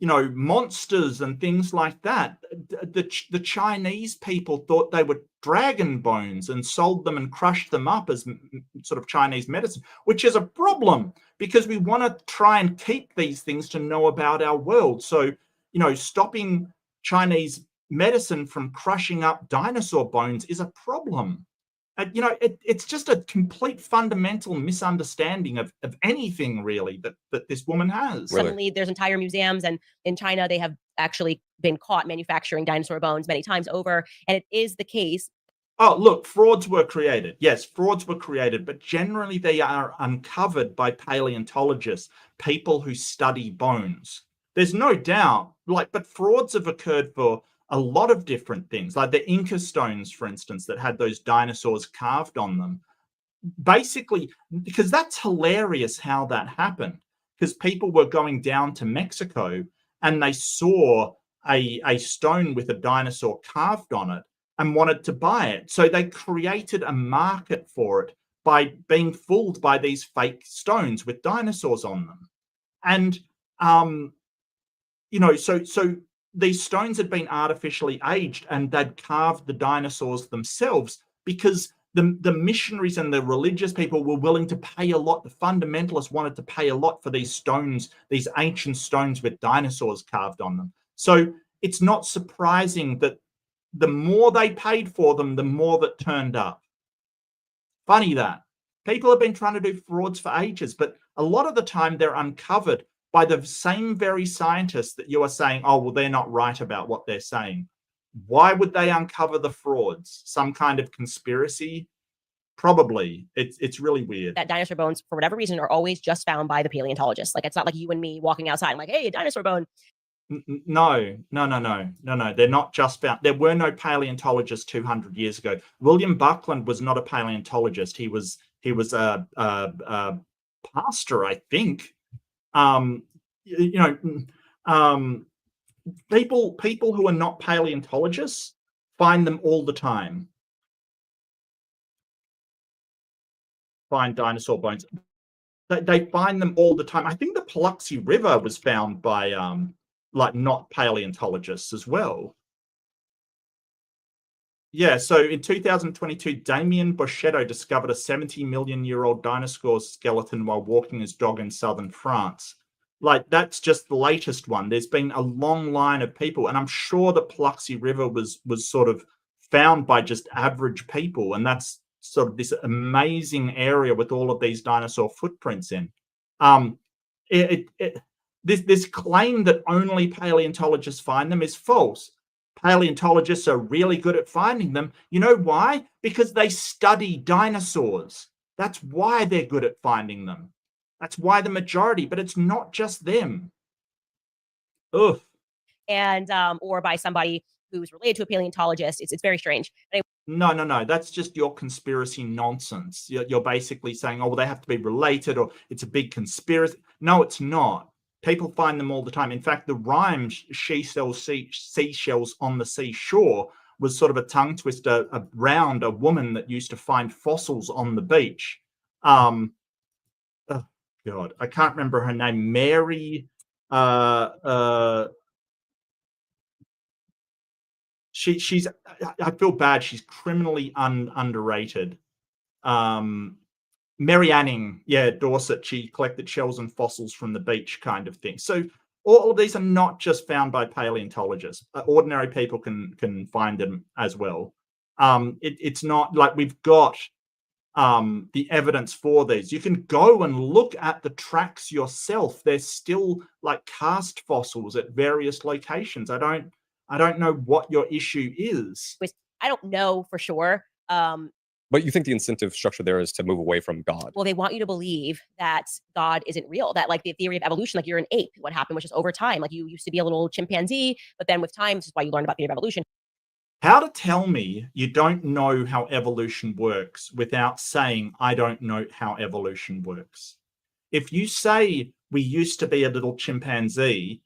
monsters and things like that. The Chinese people thought they were dragon bones and sold them and crushed them up as sort of Chinese medicine, which is a problem because we want to try and keep these things to know about our world. So, stopping Chinese medicine from crushing up dinosaur bones is a problem. It's just a complete fundamental misunderstanding of anything really that this woman has. Suddenly there's entire museums, and in China they have actually been caught manufacturing dinosaur bones many times over. And it is the case. Oh, look, frauds were created. Yes, frauds were created, but generally they are uncovered by paleontologists, people who study bones. There's no doubt, but frauds have occurred for a lot of different things, like the Inca stones, for instance, that had those dinosaurs carved on them. Basically, because that's hilarious how that happened. because people were going down to Mexico and they saw a stone with a dinosaur carved on it and wanted to buy it. So they created a market for it by being fooled by these fake stones with dinosaurs on them. And, so these stones had been artificially aged and they'd carved the dinosaurs themselves because the missionaries and the religious people were willing to pay a lot. The fundamentalists wanted to pay a lot for these stones, these ancient stones with dinosaurs carved on them. So it's not surprising that the more they paid for them, the more that turned up. Funny that. People have been trying to do frauds for ages, but a lot of the time they're uncovered by the same very scientists that you are saying, oh, well, they're not right about what they're saying. Why would they uncover the frauds? Some kind of conspiracy? Probably. It's really weird. That dinosaur bones, for whatever reason, are always just found by the paleontologists. Like, it's not like you and me walking outside. I'm like, hey, a dinosaur bone. No. They're not just found. There were no paleontologists 200 years ago. William Buckland was not a paleontologist. He was a pastor, I think. People who are not paleontologists find them all the time. Find dinosaur bones. They find them all the time. I think the Paluxy River was found by not paleontologists as well. Yeah, so in 2022, Damien Boschetto discovered a 70-million-year-old dinosaur skeleton while walking his dog in southern France. Like, that's just the latest one. There's been a long line of people, and I'm sure the Paluxy River was sort of found by just average people, and that's sort of this amazing area with all of these dinosaur footprints in. This claim that only paleontologists find them is false. Paleontologists are really good at finding them. You know why? Because they study dinosaurs. That's why they're good at finding them. That's why the majority, but it's not just them. Ugh. And or by somebody who's related to a paleontologist. It's very strange. No. That's just your conspiracy nonsense. You're basically saying, oh, well, they have to be related, or it's a big conspiracy. No, it's not. People find them all the time. In fact, the rhyme "she sells seashells on the seashore" was sort of a tongue twister around a woman that used to find fossils on the beach. Oh God, I can't remember her name. Mary. She's. I feel bad. She's criminally underrated. Mary Anning, Dorset. She collected shells and fossils from the beach, kind of thing. So all of these are not just found by paleontologists. Ordinary people can find them as well. It's not like we've got the evidence for these. You can go and look at the tracks yourself. There's still like cast fossils at various locations. I don't know what your issue is. I don't know for sure. But you think the incentive structure there is to move away from God? Well, they want you to believe that God isn't real, that like the theory of evolution, like you're an ape. What happened was just over time, like you used to be a little chimpanzee, but then with time, this is why you learned about the theory of evolution. How to tell me you don't know how evolution works without saying, I don't know how evolution works. If you say we used to be a little chimpanzee,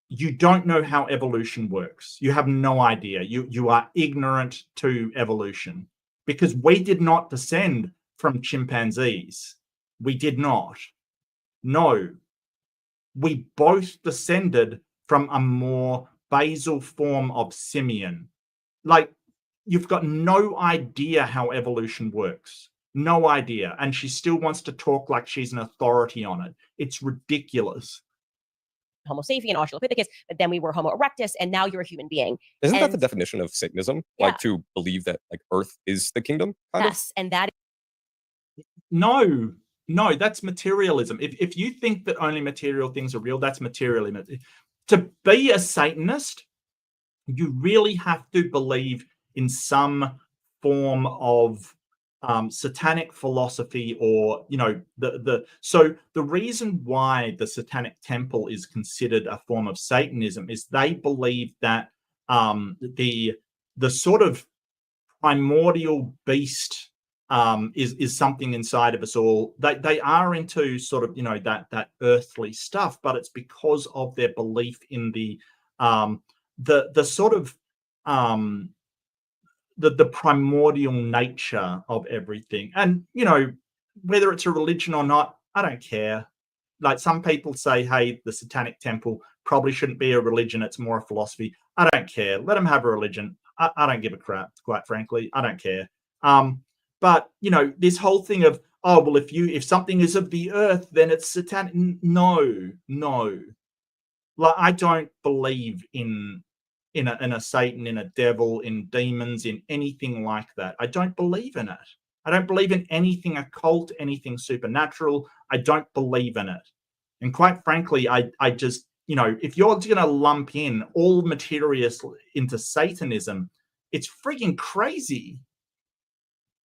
you don't know how evolution works. You have no idea. You are ignorant to evolution. Because we did not descend from chimpanzees. We did not. No. We both descended from a more basal form of simian. Like, you've got no idea how evolution works. No idea. And she still wants to talk like she's an authority on it. It's ridiculous. Homo sapien, Australopithecus, but then we were Homo erectus, and now you're a human being. Isn't that the definition of Satanism? Yeah. Like to believe that like Earth is the kingdom? Yes, and that. No, that's materialism. If you think that only material things are real, that's materialism. To be a Satanist, you really have to believe in some form of satanic philosophy, or so the reason why the Satanic Temple is considered a form of Satanism is they believe that the sort of primordial beast is something inside of us all. They are into sort of, you know, that earthly stuff, but it's because of their belief in the sort of the primordial nature of everything. And, you know, whether it's a religion or not, I don't care. Like, some people say, hey, the Satanic Temple probably shouldn't be a religion, it's more a philosophy. I don't care. Let them have a religion. I don't give a crap, quite frankly. I don't care. But, you know, this whole thing of, oh, well, if something is of the earth, then it's satanic. No. Like, I don't believe in a Satan, in a devil, in demons, in anything like that. I don't believe in it. I don't believe in anything occult, anything supernatural. I don't believe in it. And quite frankly, I just, you know, if you're going to lump in all materialists into Satanism, it's freaking crazy.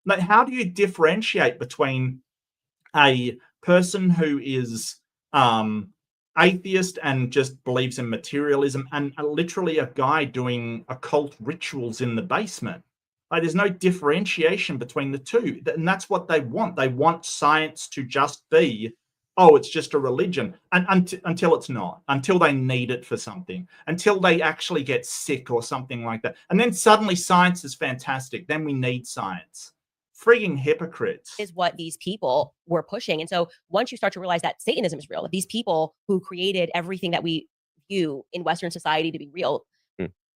Like, how do you differentiate between a person who is atheist and just believes in materialism and literally a guy doing occult rituals in the basement? Like, there's no differentiation between the two. And that's what they want. They want science to just be, oh, it's just a religion, and until it's not, until they need it for something, until they actually get sick or something like that. And then suddenly science is fantastic. Then we need science. Frigging hypocrites. Is what these people were pushing. And so once you start to realize that Satanism is real, these people who created everything that we view in Western society to be real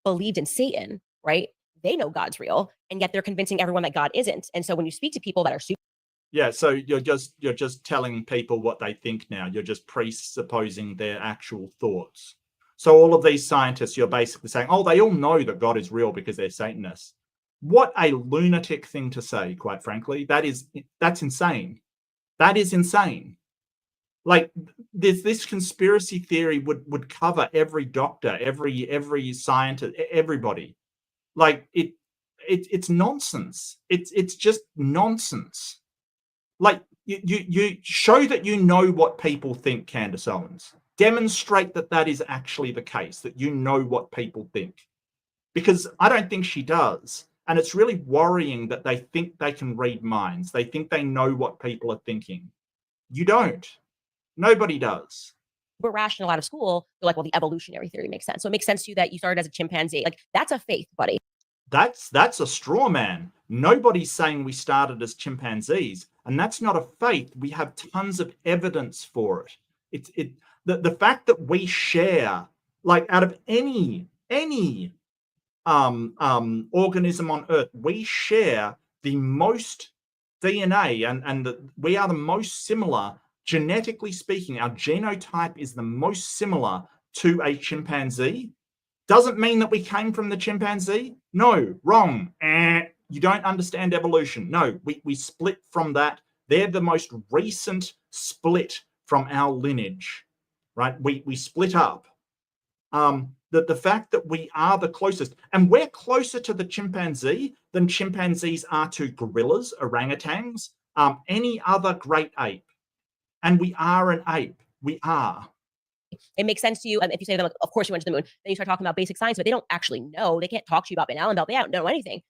believed in Satan, right? They know God's real, and yet they're convincing everyone that God isn't. And so when you speak to people that are super, yeah, so you're just telling people what they think now. You're just presupposing their actual thoughts. So all of these scientists, you're basically saying, oh, they all know that God is real because they're Satanists. What a lunatic thing to say, quite frankly. That's insane. That is insane. Like, this conspiracy theory would cover every doctor, every scientist, everybody. Like, it's nonsense. It's just nonsense. Like, you show that you know what people think, Candace Owens. Demonstrate that is actually the case, that you know what people think. Because I don't think she does. And it's really worrying that they think they can read minds. They think they know what people are thinking. You don't. Nobody does. we're rational out of school. They're like, well, the evolutionary theory makes sense. So it makes sense to you that you started as a chimpanzee. Like, that's a faith, buddy. That's a straw man. Nobody's saying we started as chimpanzees, and that's not a faith. We have tons of evidence for it. The fact that we share, like, out of any organism on Earth, we share the most DNA, and we are the most similar, genetically speaking. Our genotype is the most similar to a chimpanzee. Doesn't mean that we came from the chimpanzee. No, wrong. You don't understand evolution. No, we split from that. They're the most recent split from our lineage, right? We split up. The fact that we are the closest, and we're closer to the chimpanzee than chimpanzees are to gorillas, orangutans, any other great ape. And we are an ape. We are. It makes sense to you. And if you say to them, like, of course you went to the moon, then you start talking about basic science, but they don't actually know. They can't talk to you about Van Allen belt. They don't know anything.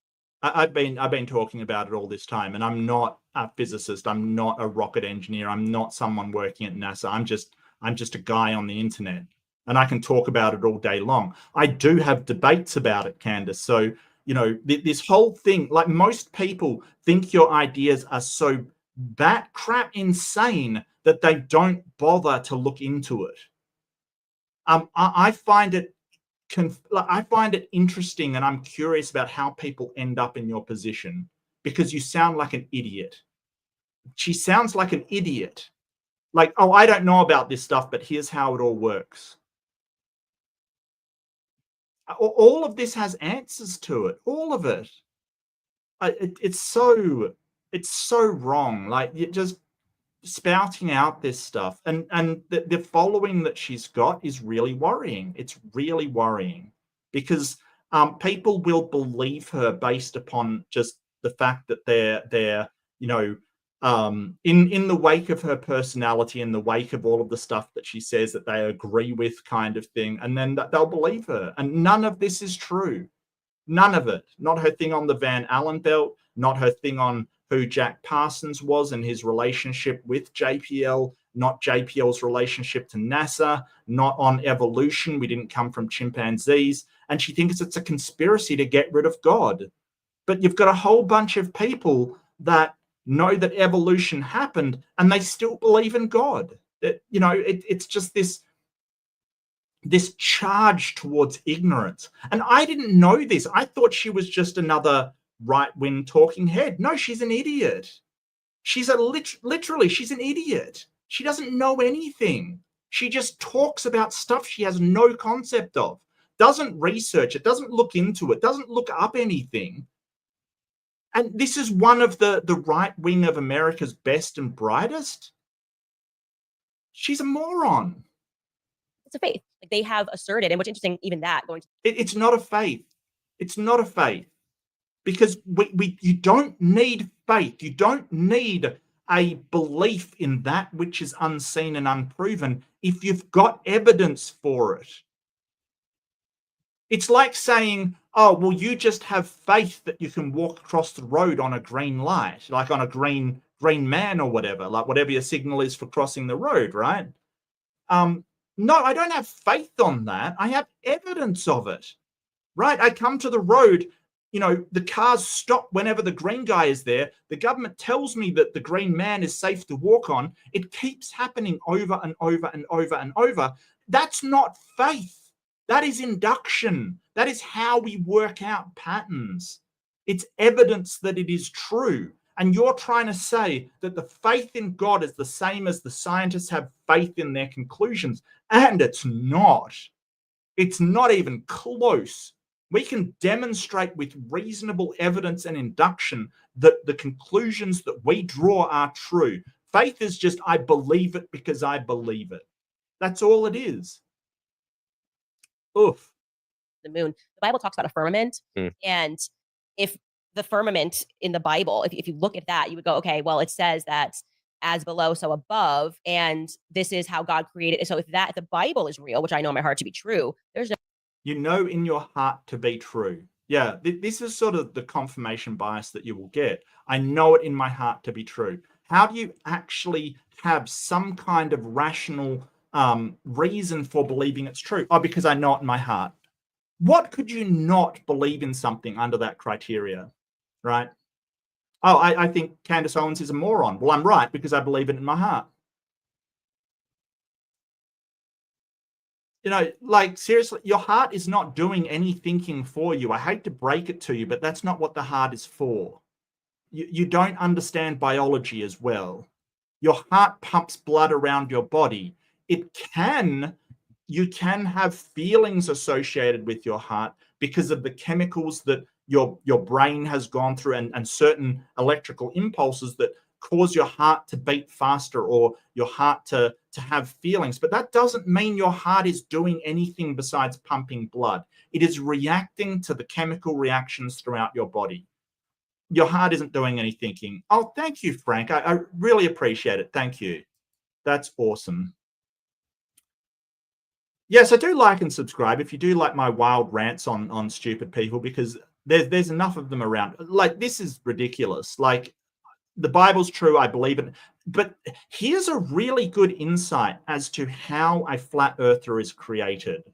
I've been talking about it all this time, and I'm not a physicist. I'm not a rocket engineer. I'm not someone working at NASA. I'm just a guy on the internet, and I can talk about it all day long. I do have debates about it, Candace. So, you know, this whole thing, like, most people think your ideas are so bat crap insane that they don't bother to look into it. I find it interesting, and I'm curious about how people end up in your position, because you sound like an idiot. She sounds like an idiot. Like, oh, I don't know about this stuff, but here's how it all works. All of this has answers to it. All of it. It's so wrong. Like, you just spouting out this stuff, and the following that she's got is really worrying. It's really worrying, because people will believe her based upon just the fact that they're you know, in the wake of her personality, in the wake of all of the stuff that she says that they agree with, kind of thing, and then they'll believe her. And none of this is true. None of it. Not her thing on the Van Allen belt, not her thing on who Jack Parsons was and his relationship with JPL, not JPL's relationship to NASA, not on evolution. We didn't come from chimpanzees. And she thinks it's a conspiracy to get rid of God. But you've got a whole bunch of people that know that evolution happened and they still believe in God. That, you know, it's just this charge towards ignorance. And I didn't know this. I thought she was just another right-wing talking head. No, she's an idiot. She's literally, she's an idiot. She doesn't know anything. She just talks about stuff she has no concept of, doesn't research it, doesn't look into it, doesn't look up anything. And this is one of the right wing of America's best and brightest. She's a moron. It's a faith. Like they have asserted, and what's interesting, even that going to it's not a faith. It's not a faith. Because you don't need faith. You don't need a belief in that which is unseen and unproven if you've got evidence for it. It's like saying, oh, well, you just have faith that you can walk across the road on a green light, like on a green man or whatever, like whatever your signal is for crossing the road, right? No, I don't have faith on that. I have evidence of it, right? I come to the road, you know, the cars stop whenever the green guy is there. The government tells me that the green man is safe to walk on. It keeps happening over and over and over and over. That's not faith. That is induction. That is how we work out patterns. It's evidence that it is true. And you're trying to say that the faith in God is the same as the scientists have faith in their conclusions. And it's not. It's not even close. We can demonstrate with reasonable evidence and induction that the conclusions that we draw are true. Faith is just, I believe it because I believe it. That's all it is. Oof. the moon. The Bible talks about a firmament. And if the firmament in the Bible, if you look at that, you would go, okay, well, it says that as below, so above. And this is how God created it. So if the Bible is real, which I know in my heart to be true, there's no. You know in your heart to be true. Yeah, this is sort of the confirmation bias that you will get. I know it in my heart to be true. How do you actually have some kind of rational reason for believing it's true? Oh, because I know it in my heart. What could you not believe in something under that criteria, right? Oh, I think Candace Owens is a moron. Well, I'm right because I believe it in my heart. You know, like, seriously, your heart is not doing any thinking for you. I hate to break it to you, but that's not what the heart is for. You don't understand biology as well. Your heart pumps blood around your body. You can have feelings associated with your heart because of the chemicals that your brain has gone through and certain electrical impulses that cause your heart to beat faster or your heart to have feelings. But that doesn't mean your heart is doing anything besides pumping blood. It is reacting to the chemical reactions throughout your body. Your heart isn't doing any thinking. Oh, thank you, Frank. I really appreciate it. Thank you. That's awesome. Yes, I do like and subscribe if you do like my wild rants on stupid people, because there's enough of them around. Like, this is ridiculous. Like, the Bible's true, I believe it. But here's a really good insight as to how a flat earther is created,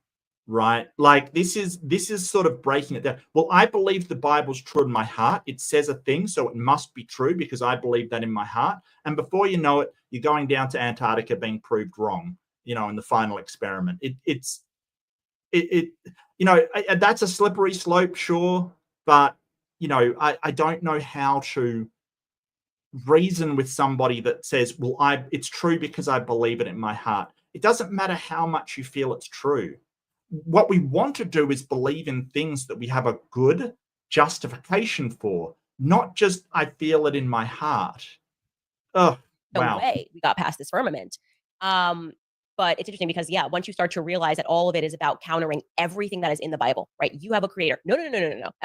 right? Like, this is sort of breaking it down. Well, I believe the Bible's true in my heart. It says a thing, so it must be true because I believe that in my heart. And before you know it, you're going down to Antarctica being proved wrong, you know, in the final experiment. It's you know, that's a slippery slope, sure. But, you know, I don't know how to reason with somebody that says, well, it's true because I believe it in my heart. It doesn't matter how much you feel it's true. What we want to do is believe in things that we have a good justification for, not just I feel it in my heart. Oh, wow. No way we got past this firmament. But it's interesting because, yeah, once you start to realize that all of it is about countering everything that is in the Bible, right? You have a creator. No.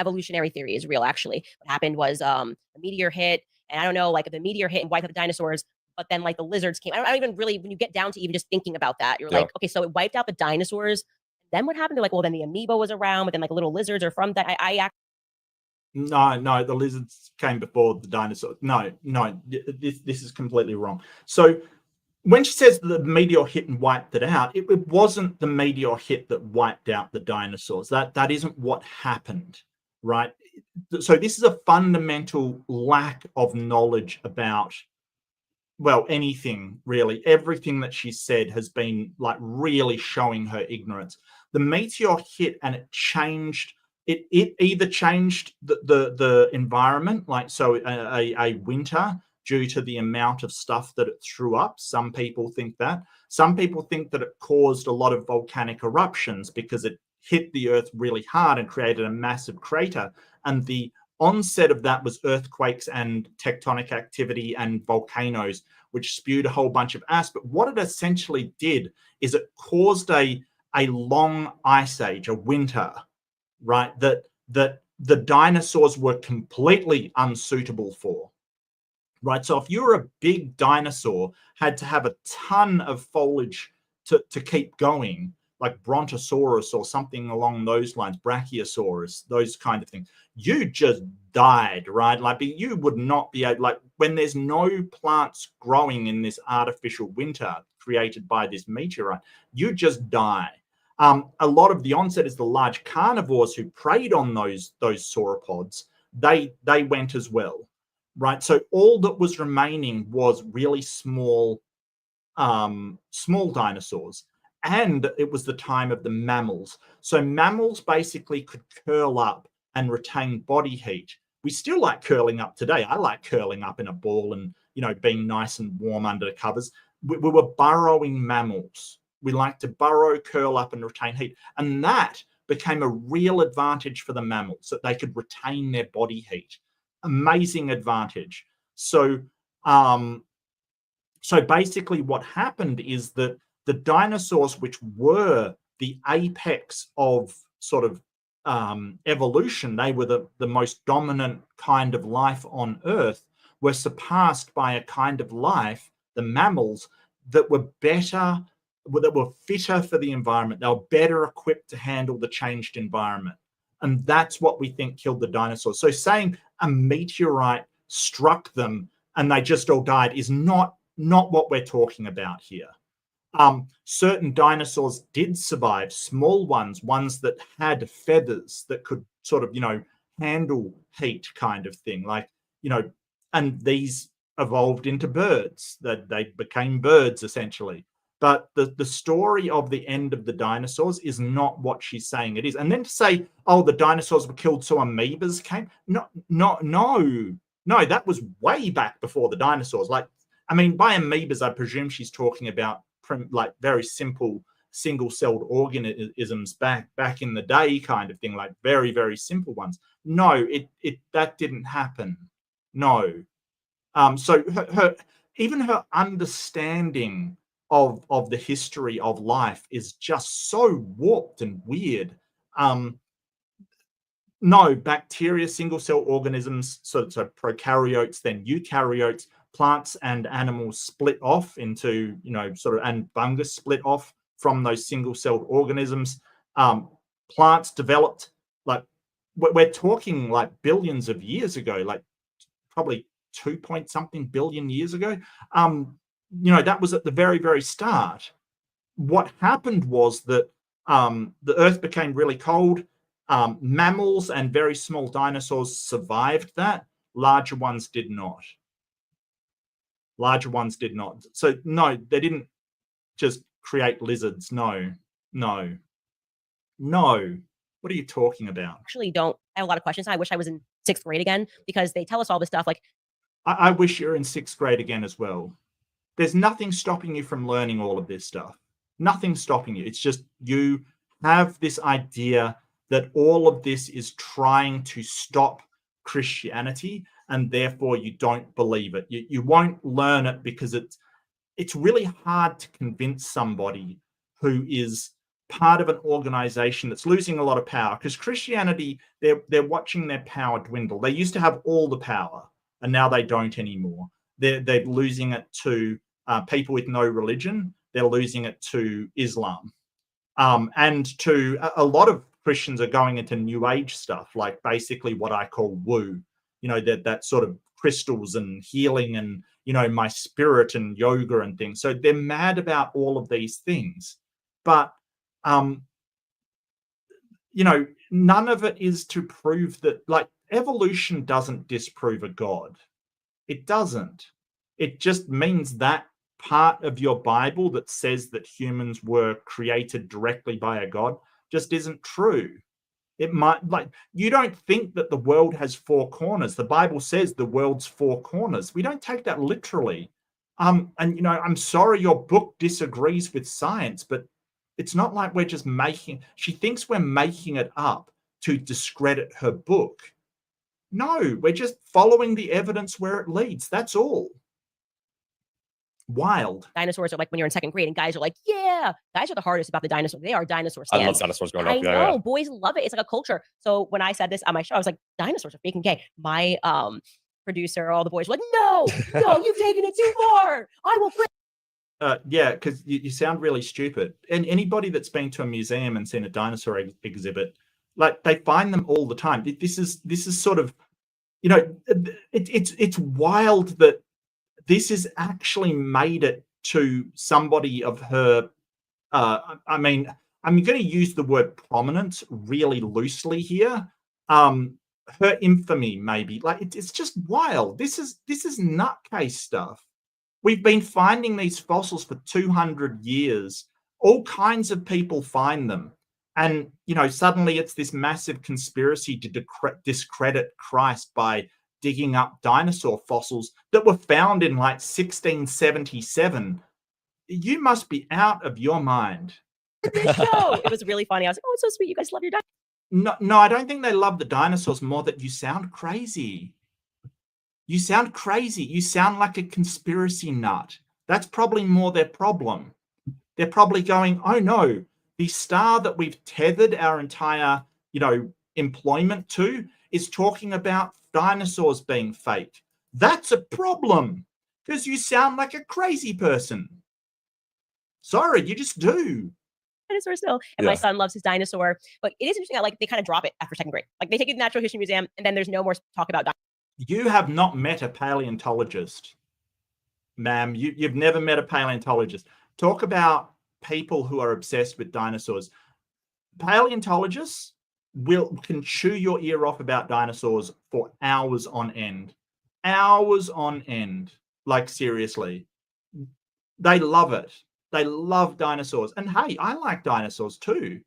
Evolutionary theory is real, actually. What happened was a meteor hit, and I don't know, like, if the meteor hit and wiped out the dinosaurs, but then, like, the lizards came. I don't even really, when you get down to even just thinking about that, you're like, okay, so it wiped out the dinosaurs. Then what happened? They're like, well, then the amoeba was around, but then, like, little lizards are from that. No, the lizards came before the dinosaurs. No, this is completely wrong. So when she says the meteor hit and wiped it out, it wasn't the meteor hit that wiped out the dinosaurs. That isn't what happened, right? So this is a fundamental lack of knowledge about, well, anything really. Everything that she said has been like really showing her ignorance. The meteor hit and it changed. It either changed the environment, like so a winter, due to the amount of stuff that it threw up. Some people think that. Some people think that it caused a lot of volcanic eruptions because it hit the earth really hard and created a massive crater. And the onset of that was earthquakes and tectonic activity and volcanoes, which spewed a whole bunch of ash. But what it essentially did is it caused a long ice age, a winter, right, that the dinosaurs were completely unsuitable for. Right. So if you were a big dinosaur, had to have a ton of foliage to keep going, like Brontosaurus or something along those lines, Brachiosaurus, those kind of things, you just died, right? Like you would not be able, like when there's no plants growing in this artificial winter created by this meteorite, you just die. A lot of the onset is the large carnivores who preyed on those sauropods. They went as well. Right, so all that was remaining was really small dinosaurs, and it was the time of the mammals. So mammals basically could curl up and retain body heat. We still like curling up today. I like curling up in a ball and being nice and warm under the covers. We were burrowing mammals. We like to burrow, curl up, and retain heat, and that became a real advantage for the mammals, that they could retain their body heat. Amazing advantage. So basically what happened is that the dinosaurs, which were the apex of sort of evolution, they were the most dominant kind of life on Earth, were surpassed by a kind of life, the mammals, that were better, that were fitter for the environment. They were better equipped to handle the changed environment. And that's what we think killed the dinosaurs. So saying a meteorite struck them and they just all died is not what we're talking about here. Certain dinosaurs did survive, small ones that had feathers that could sort of, handle heat kind of thing. Like, and these evolved into birds, that they became birds essentially. But the story of the end of the dinosaurs is not what she's saying it is. And then to say, oh, the dinosaurs were killed so amoebas came. No, that was way back before the dinosaurs. Like, I mean, by amoebas, I presume she's talking about like very simple single-celled organisms back in the day kind of thing, like very, very simple ones. No, that didn't happen. No. So even her understanding of the history of life is just so warped and weird. No, bacteria, single-cell organisms, so prokaryotes, then eukaryotes, plants and animals split off into, and fungus split off from those single-celled organisms. Plants developed, like, we're talking like billions of years ago, like probably 2-point-something billion years ago. That was at the very, very start. What happened was that the Earth became really cold. Mammals and very small dinosaurs survived that. Larger ones did not. So no, they didn't just create lizards. No. What are you talking about? Actually, I have a lot of questions. I wish I was in 6th grade again, because they tell us all this stuff. Like, I wish you're in 6th grade again as well. There's nothing stopping you from learning all of this stuff. Nothing stopping you. It's just you have this idea that all of this is trying to stop Christianity, and therefore you don't believe it. You won't learn it because it's really hard to convince somebody who is part of an organization that's losing a lot of power, because Christianity, they're watching their power dwindle. They used to have all the power, and now they don't anymore. They're losing it to people with no religion. They're losing it to Islam, and to a lot of Christians are going into New Age stuff, like basically what I call woo, you know, that sort of crystals and healing and, you know, my spirit and yoga and things. So they're mad about all of these things. But, you know, none of it is to prove that, like, evolution doesn't disprove a God. It doesn't. It just means that part of your Bible that says that humans were created directly by a God just isn't true. It might, like, you don't think that the world has four corners. The Bible says the world's four corners. We don't take that literally. And, you know, I'm sorry your book disagrees with science, but it's not like we're just making, she thinks we're making it up to discredit her book. No, we're just following the evidence where it leads. That's all. Wild. Dinosaurs are like when you're in second grade and guys are like, yeah, guys are the hardest about the dinosaurs. They are dinosaur I stands. love dinosaurs growing I up. know, boys love it. It's like a culture. So when I said this on my show, I was like, dinosaurs are freaking gay. My producer, all the boys were like, no, you've taken it too far. I will quit. Yeah, because you sound really stupid. And anybody that's been to a museum and seen a dinosaur exhibit, like, they find them all the time. This is sort of, you know, it's wild that this has actually made it to somebody of her. I mean, I'm going to use the word prominence really loosely here. Her infamy, maybe. Like, it's just wild. This is nutcase stuff. We've been finding these fossils for 200 years. All kinds of people find them. And, you know, suddenly it's this massive conspiracy to discredit Christ by digging up dinosaur fossils that were found in like 1677. You must be out of your mind. It was really funny. I was like, oh, it's so sweet. You guys love your dinosaurs. No, I don't think they love the dinosaurs more that you sound crazy. You sound crazy. You sound like a conspiracy nut. That's probably more their problem. They're probably going, oh no, the star that we've tethered our entire, you know, employment to is talking about dinosaurs being fake. That's a problem because you sound like a crazy person. Sorry, you just do. Dinosaur still. And my son loves his dinosaur. But it is interesting that, like, they kind of drop it after second grade. Like, they take it to the Natural History Museum and then there's no more talk about dinosaurs. You have not met a paleontologist, ma'am. You've never met a paleontologist. Talk about people who are obsessed with dinosaurs. Paleontologists can chew your ear off about dinosaurs for hours on end. Hours on end. Like, seriously. They love it. They love dinosaurs. And hey, I like dinosaurs too.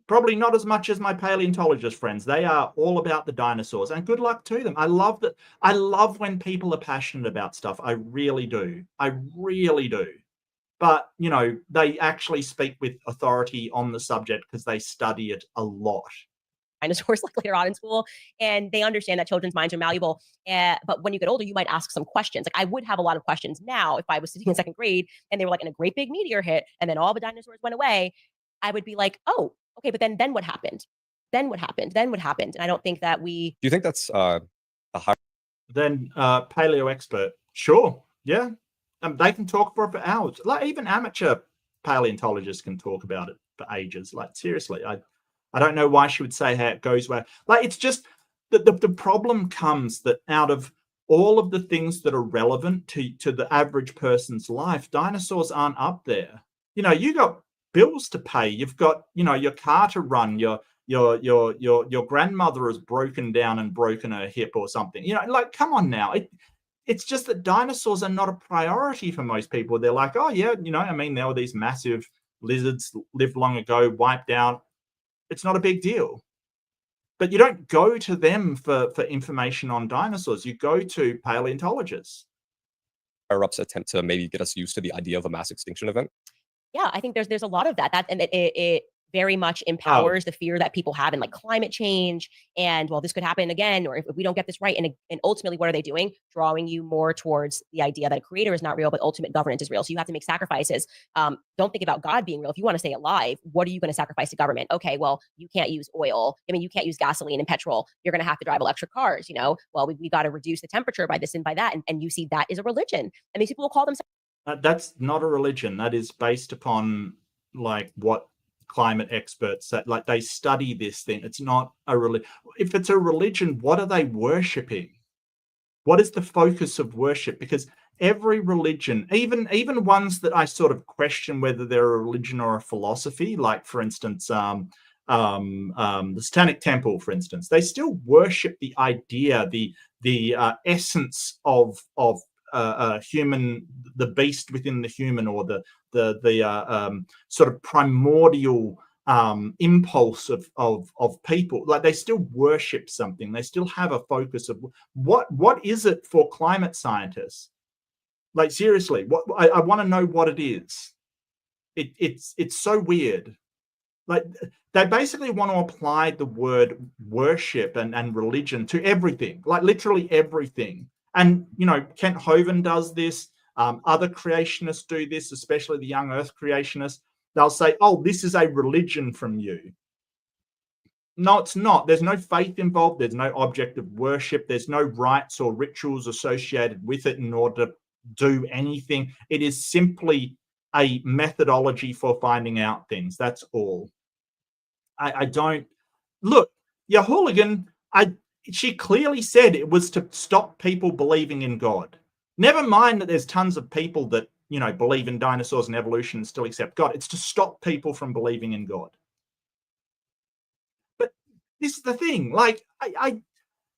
Probably not as much as my paleontologist friends. They are all about the dinosaurs, and good luck to them. I love that. I love when people are passionate about stuff. I really do. I really do. But, you know, they actually speak with authority on the subject because they study it a lot. Dinosaurs like later on in school, and they understand that children's minds are malleable. But when you get older, you might ask some questions. Like, I would have a lot of questions now if I was sitting in second grade and they were like in a great big meteor hit and then all the dinosaurs went away. I would be like, oh, okay, but then what happened? Then what happened? Then what happened? And I don't think that we. Do you think that's a high? Then paleo expert, sure, yeah, they can talk for hours. Like, even amateur paleontologists can talk about it for ages. Like, seriously, I don't know why she would say how it goes where. Like, it's just the problem comes that out of all of the things that are relevant to the average person's life, dinosaurs aren't up there. You know, you got bills to pay. You've got, you know, your car to run. Your grandmother has broken down and broken her hip or something. You know, like, come on now. It's just that dinosaurs are not a priority for most people. They're like, oh yeah, you know, I mean, there were these massive lizards lived long ago, wiped out. It's not a big deal. But you don't go to them for information on dinosaurs. You go to paleontologists. Higher-ups attempt to maybe get us used to the idea of a mass extinction event? Yeah, I think there's a lot of that. And it very much empowers the fear that people have in, like, climate change and, well, this could happen again, or if we don't get this right. And ultimately, what are they doing? Drawing you more towards the idea that a creator is not real, but ultimate governance is real. So you have to make sacrifices. Don't think about God being real. If you want to stay alive, what are you going to sacrifice to government? Okay, well, you can't use oil. I mean, you can't use gasoline and petrol. You're going to have to drive electric cars. You know, well, we got to reduce the temperature by this and by that. And you see that is a religion. And these people will call themselves. That's not a religion. That is based upon, like, what climate experts that like they study this thing. It's not a religion. If it's a religion, what are they worshipping? What is the focus of worship? Because every religion, even ones that I sort of question whether they're a religion or a philosophy, like for instance, the Satanic Temple, for instance, they still worship the idea, the essence of human, the beast within the human, or the sort of primordial impulse of people. Like they still worship something. They still have a focus of what is it for climate scientists? Like seriously, what I want to know what it is. It's so weird. Like they basically want to apply the word worship and religion to everything, like literally everything. And you know, Kent Hovind does this. Other creationists do this, especially the young Earth creationists. They'll say, "Oh, this is a religion from you." No, it's not. There's no faith involved. There's no object of worship. There's no rites or rituals associated with it in order to do anything. It is simply a methodology for finding out things. That's all. I don't look. Your hooligan. She clearly said it was to stop people believing in God. Never mind that there's tons of people that, you know, believe in dinosaurs and evolution and still accept God. It's to stop people from believing in God. But this is the thing. Like,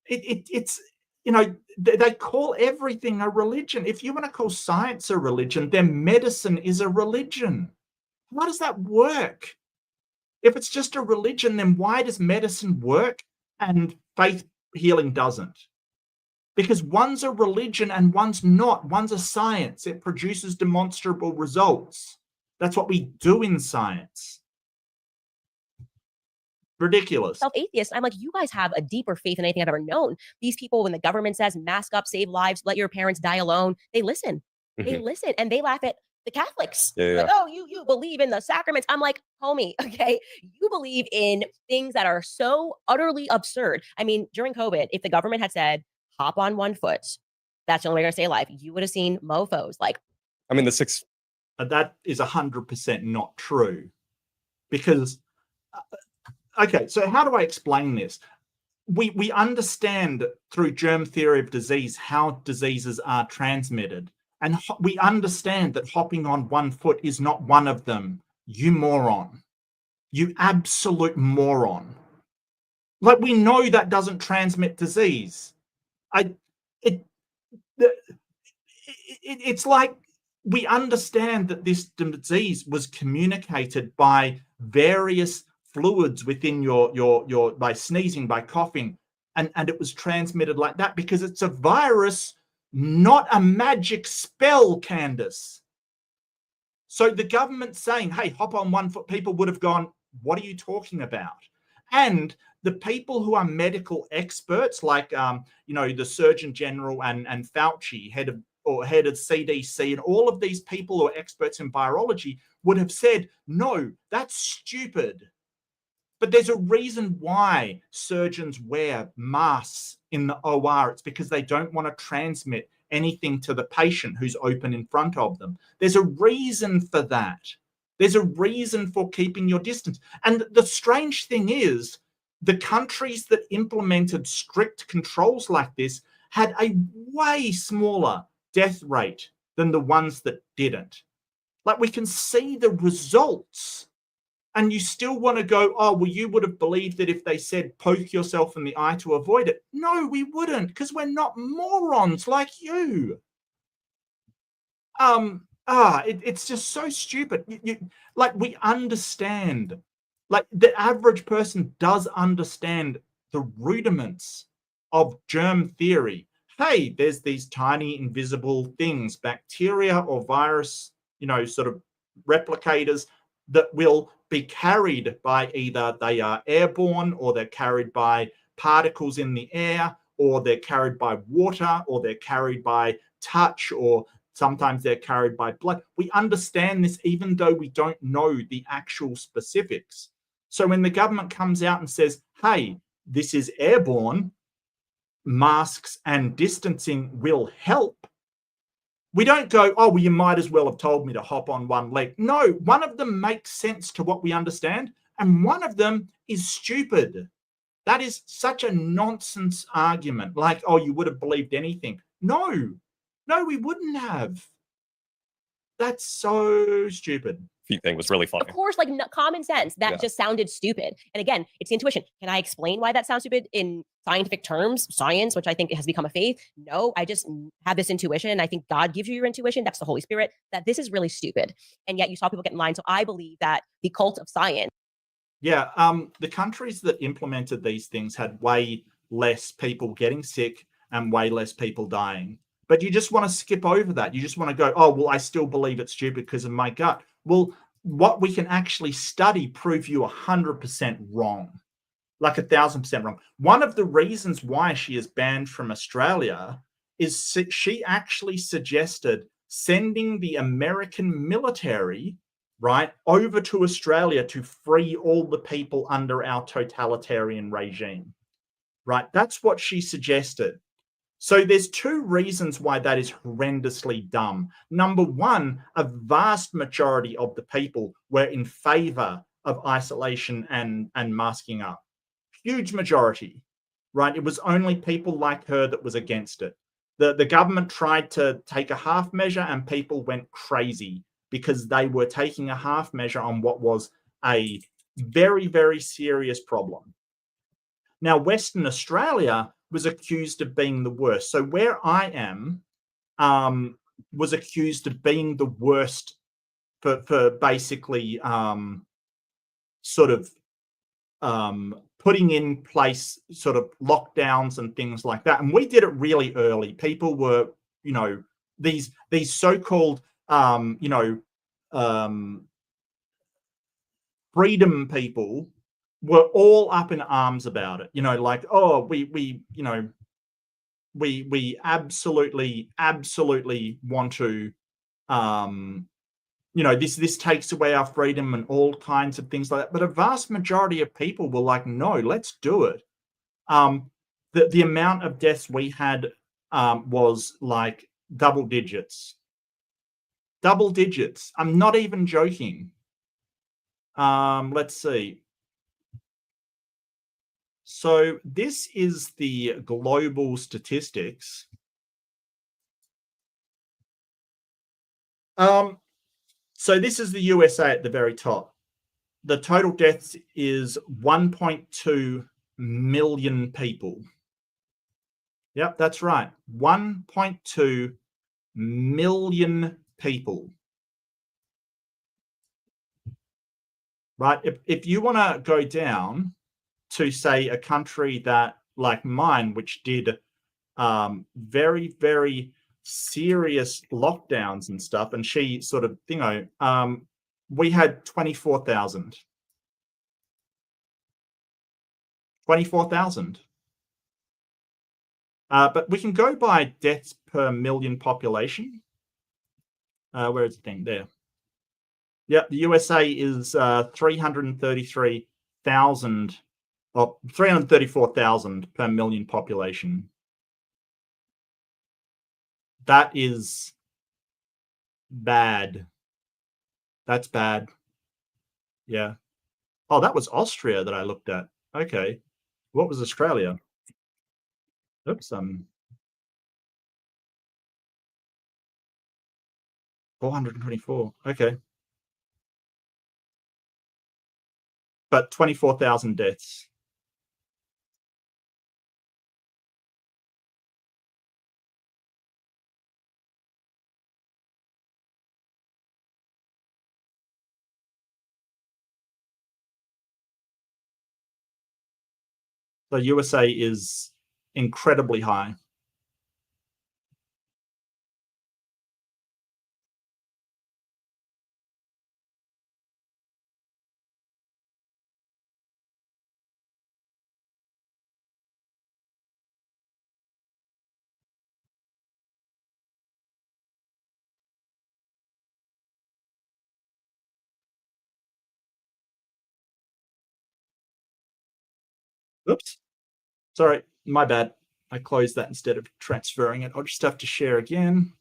it's you know, they call everything a religion. If you want to call science a religion, then medicine is a religion. How does that work? If it's just a religion, then why does medicine work and faith healing doesn't? Because one's a religion and one's not. One's a science. It produces demonstrable results. That's what we do in science. Ridiculous. Self-atheist, I'm like, you guys have a deeper faith than anything I've ever known. These people, when the government says mask up, save lives, let your parents die alone, they listen. They listen and they laugh at the Catholics. Like, oh, you believe in the sacraments. I'm like, homie, okay, you believe in things that are so utterly absurd. I mean, during COVID, if the government had said, hop on one foot, that's the only way you're gonna stay alive, you would have seen mofos. Like, I mean, that is 100% not true. Because okay, so how do I explain this? We understand through germ theory of disease how diseases are transmitted. And we understand that hopping on one foot is not one of them. You moron. You absolute moron. Like, we know that doesn't transmit disease. It's like we understand that this disease was communicated by various fluids within your by sneezing, by coughing, and it was transmitted like that because it's a virus, not a magic spell, Candace. So the government saying, hey, hop on one foot, people would have gone, what are you talking about? And the people who are medical experts, like you know, the Surgeon General and Fauci, head of CDC, and all of these people who are experts in virology would have said, no, that's stupid. But there's a reason why surgeons wear masks in the OR. It's because they don't want to transmit anything to the patient who's open in front of them. There's a reason for that. There's a reason for keeping your distance. And the strange thing is, the countries that implemented strict controls like this had a way smaller death rate than the ones that didn't. Like, we can see the results. And you still want to go, oh, well, you would have believed that if they said poke yourself in the eye to avoid it. No, we wouldn't, because we're not morons like you. It's just so stupid. Like, we understand. Like, the average person does understand the rudiments of germ theory. Hey, there's these tiny invisible things, bacteria or virus, you know, sort of replicators that will be carried by either they are airborne, or they're carried by particles in the air, or they're carried by water, or they're carried by touch, or sometimes they're carried by blood. We understand this even though we don't know the actual specifics. So when the government comes out and says, hey, this is airborne, masks and distancing will help, we don't go, oh, well, you might as well have told me to hop on one leg. No, one of them makes sense to what we understand, and one of them is stupid. That is such a nonsense argument. Like, oh, you would have believed anything. No, we wouldn't have. That's so stupid. Feet thing was really funny. Of course, like common sense, that Yeah. just sounded stupid. And again, it's intuition. Can I explain why that sounds stupid in scientific terms, science, which I think has become a faith? No, I just have this intuition. I think God gives you your intuition. That's the Holy Spirit, that this is really stupid. And yet you saw people get in line. So I believe that the cult of science. Yeah, the countries that implemented these things had way less people getting sick and way less people dying. But you just want to skip over that. You just want to go, oh, well, I still believe it's stupid because of my gut. Well, what we can actually study prove you 100% wrong, like 1,000% wrong. One of the reasons why she is banned from Australia is she actually suggested sending the American military, right, over to Australia to free all the people under our totalitarian regime, right? That's what she suggested. So there's two reasons why that is horrendously dumb. Number one, a vast majority of the people were in favor of isolation and masking up. Huge majority, right? It was only people like her that was against it. The government tried to take a half measure and people went crazy because they were taking a half measure on what was a very, very serious problem. Now, Western Australia was accused of being the worst. So where I am was accused of being the worst for basically sort of putting in place sort of lockdowns and things like that. And we did it really early. People were, you know, these so-called, freedom people were all up in arms about it. You know, like, oh, we absolutely want to, this takes away our freedom and all kinds of things like that. But a vast majority of people were like, no, let's do it. The amount of deaths we had was like double digits. Double digits. I'm not even joking. Let's see. So this is the global statistics. So this is the USA at the very top. The total deaths is 1.2 million people. Yep, that's right. 1.2 million people. Right? If you want to go down to, say, a country that, like mine, which did very, very serious lockdowns and stuff, and she sort of, we had 24,000. 24,000. But we can go by deaths per million population. Where is the thing? There. Yep, the USA is 333,000, or 334,000 per million population. That is bad. That's bad. Yeah. Oh, that was Austria that I looked at. Okay. What was Australia? Oops. 424. Okay. But 24,000 deaths. So USA is incredibly high. Oops. Sorry, my bad. I closed that instead of transferring it. I'll just have to share again.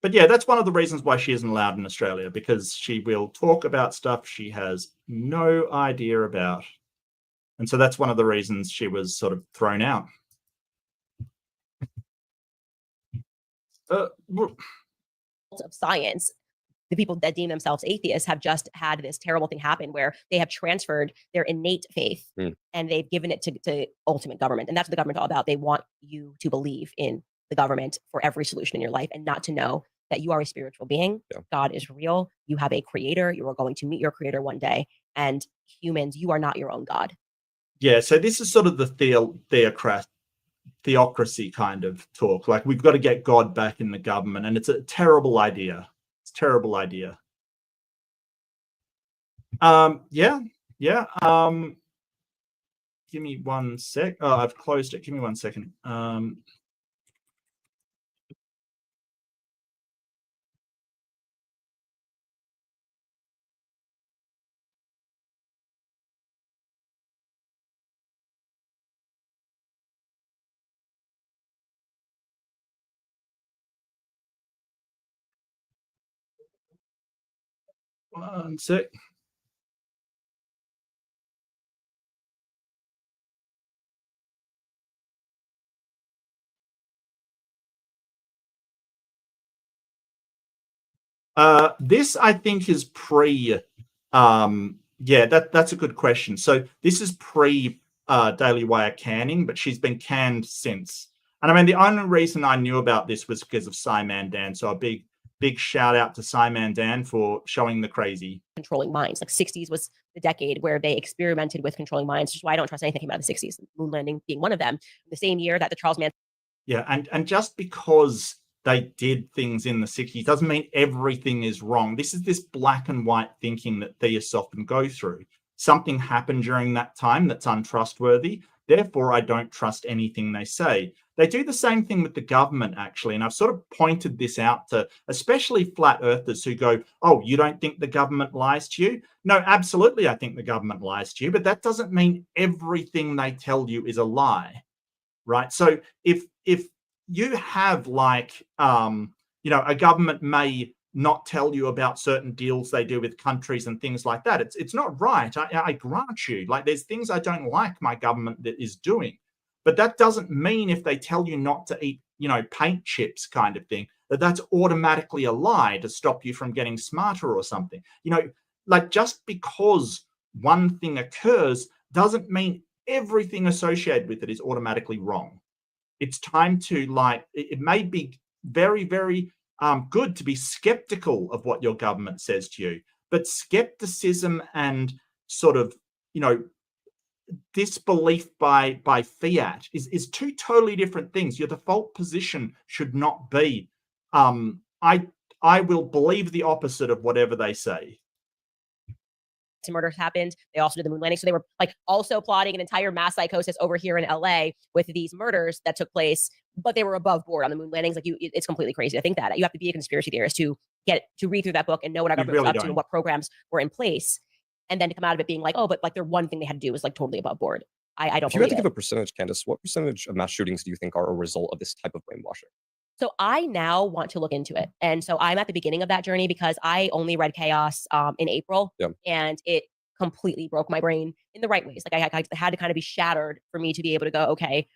But yeah, that's one of the reasons why she isn't allowed in Australia, because she will talk about stuff she has no idea about. And so that's one of the reasons she was sort of thrown out. Of science, the people that deem themselves atheists have just had this terrible thing happen where they have transferred their innate faith and they've given it to ultimate government. And that's what the government's all about. They want you to believe in the government for every solution in your life and not to know that you are a spiritual being. Yeah. God is real. You have a creator. You are going to meet your creator one day. And humans, you are not your own God. Yeah, so this is sort of the theocracy kind of talk. Like, we've got to get God back in the government, and it's a terrible idea. It's a terrible idea. Yeah. Give me 1 sec. Oh, I've closed it. Give me 1 second. One sec. This, I think, is pre. Yeah, that's a good question. So this is pre Daily Wire canning, but she's been canned since. And I mean, the only reason I knew about this was because of Simon Dan. So a big shout out to Simon Dan for showing the crazy. Controlling minds. Like 60s was the decade where they experimented with controlling minds, which is why I don't trust anything about the 60s, moon landing being one of them. The same year that the Charles Manson. Yeah, and just because they did things in the 60s doesn't mean everything is wrong. This is this black and white thinking that theists often go through. Something happened during that time that's untrustworthy. Therefore, I don't trust anything they say. They do the same thing with the government, actually. And I've sort of pointed this out to especially flat earthers who go, oh, you don't think the government lies to you? No, absolutely, I think the government lies to you. But that doesn't mean everything they tell you is a lie, right? So if you have like, a government may not tell you about certain deals they do with countries and things like that. It's not right. I grant you, like, there's things I don't like my government that is doing, but that doesn't mean if they tell you not to eat, paint chips kind of thing, that's automatically a lie to stop you from getting smarter or something. Like, just because one thing occurs doesn't mean everything associated with it is automatically wrong. It's time to, like, it may be very, very good to be skeptical of what your government says to you, but skepticism and sort of, disbelief by fiat is two totally different things. Your default position should not be, I will believe the opposite of whatever they say. Murders happened. They also did the moon landing. So they were like also plotting an entire mass psychosis over here in LA with these murders that took place, but they were above board on the moon landings. Like, it's completely crazy to think that. You have to be a conspiracy theorist to read through that book and know what our government was up to and what programs were in place. And then to come out of it being like, oh, but like their one thing they had to do was like totally above board. I don't. If you had to give a percentage, Candace, what percentage of mass shootings do you think are a result of this type of brainwashing? So I now want to look into it. And so I'm at the beginning of that journey because I only read Chaos in April. Yeah. And it completely broke my brain in the right ways. Like, I had to kind of be shattered for me to be able to go, okay,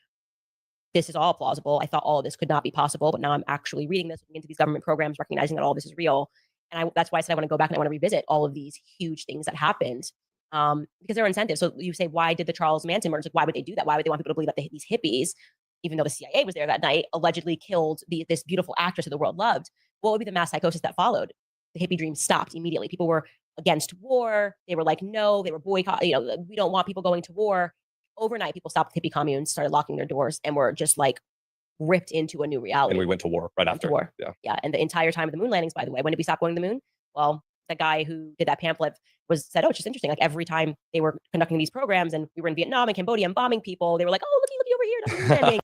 this is all plausible. I thought all of this could not be possible, but now I'm actually reading this, looking into these government programs, recognizing that all this is real. And that's why I said I want to go back and I want to revisit all of these huge things that happened because there are incentives. So you say, why did the Charles Manson murders? Like, why would they do that? Why would they want people to believe that these hippies, even though the CIA was there that night, allegedly killed this beautiful actress that the world loved? What would be the mass psychosis that followed? The hippie dream stopped immediately. People were against war. They were like, no, they were boycott. We don't want people going to war. Overnight, people stopped hippie communes, started locking their doors, and were just like ripped into a new reality. And we went to war right after. War. Yeah. And the entire time of the moon landings, by the way, when did we stop going to the moon? Well, the guy who did that pamphlet said, oh, it's just interesting. Like, every time they were conducting these programs and we were in Vietnam and Cambodia and bombing people, they were like, oh, looky over here. That's moon landing.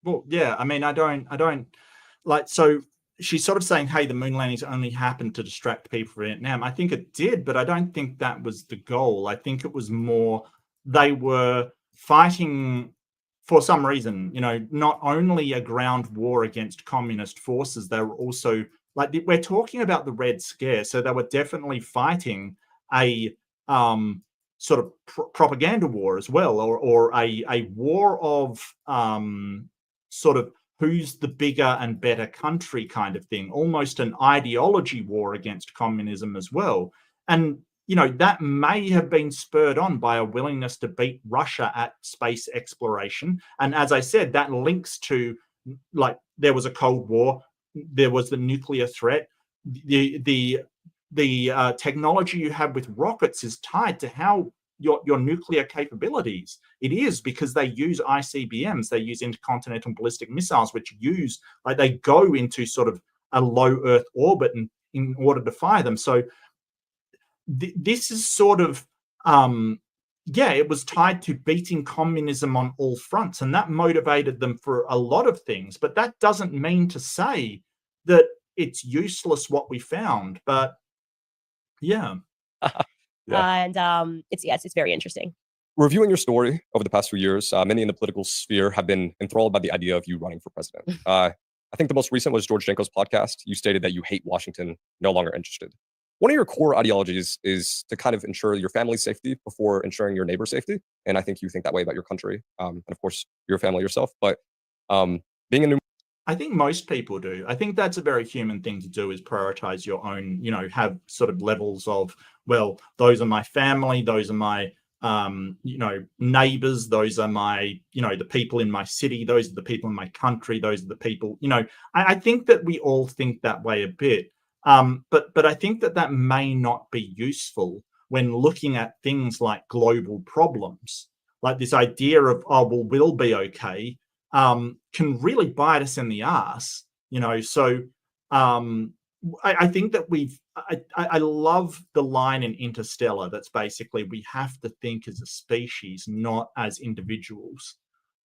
Well, yeah. I mean, I don't like, so she's sort of saying, hey, the moon landings only happened to distract people from Vietnam. I think it did, but I don't think that was the goal. I think it was more they were fighting for some reason, not only a ground war against communist forces, they were also Like we're talking about the Red Scare, so they were definitely fighting a sort of propaganda war as well, or a war of sort of who's the bigger and better country kind of thing, almost an ideology war against communism as well. And that may have been spurred on by a willingness to beat Russia at space exploration. And as I said, that links to, like, there was a Cold War, there was the nuclear threat. The technology you have with rockets is tied to how your nuclear capabilities. It is, because they use ICBMs, they use intercontinental ballistic missiles, which they go into sort of a low Earth orbit in order to fire them. So this is sort of, it was tied to beating communism on all fronts, and that motivated them for a lot of things. But that doesn't mean to say that it's useless what we found. But yeah. And it's very interesting. Reviewing your story over the past few years, many in the political sphere have been enthralled by the idea of you running for president. I think the most recent was George Janko's podcast. You stated that you hate Washington, no longer interested. One of your core ideologies is to kind of ensure your family's safety before ensuring your neighbor's safety. And I think you think that way about your country. And of course, your family yourself. But being a new... I think most people do. I think that's a very human thing to do, is prioritize your own, have sort of levels of, well, those are my family, those are my, neighbors, those are my, the people in my city, those are the people in my country, those are the people, I think that we all think that way a bit. But I think that may not be useful when looking at things like global problems, like this idea of, we'll be okay, can really bite us in the ass, So I think that I love the line in Interstellar that's basically, we have to think as a species, not as individuals.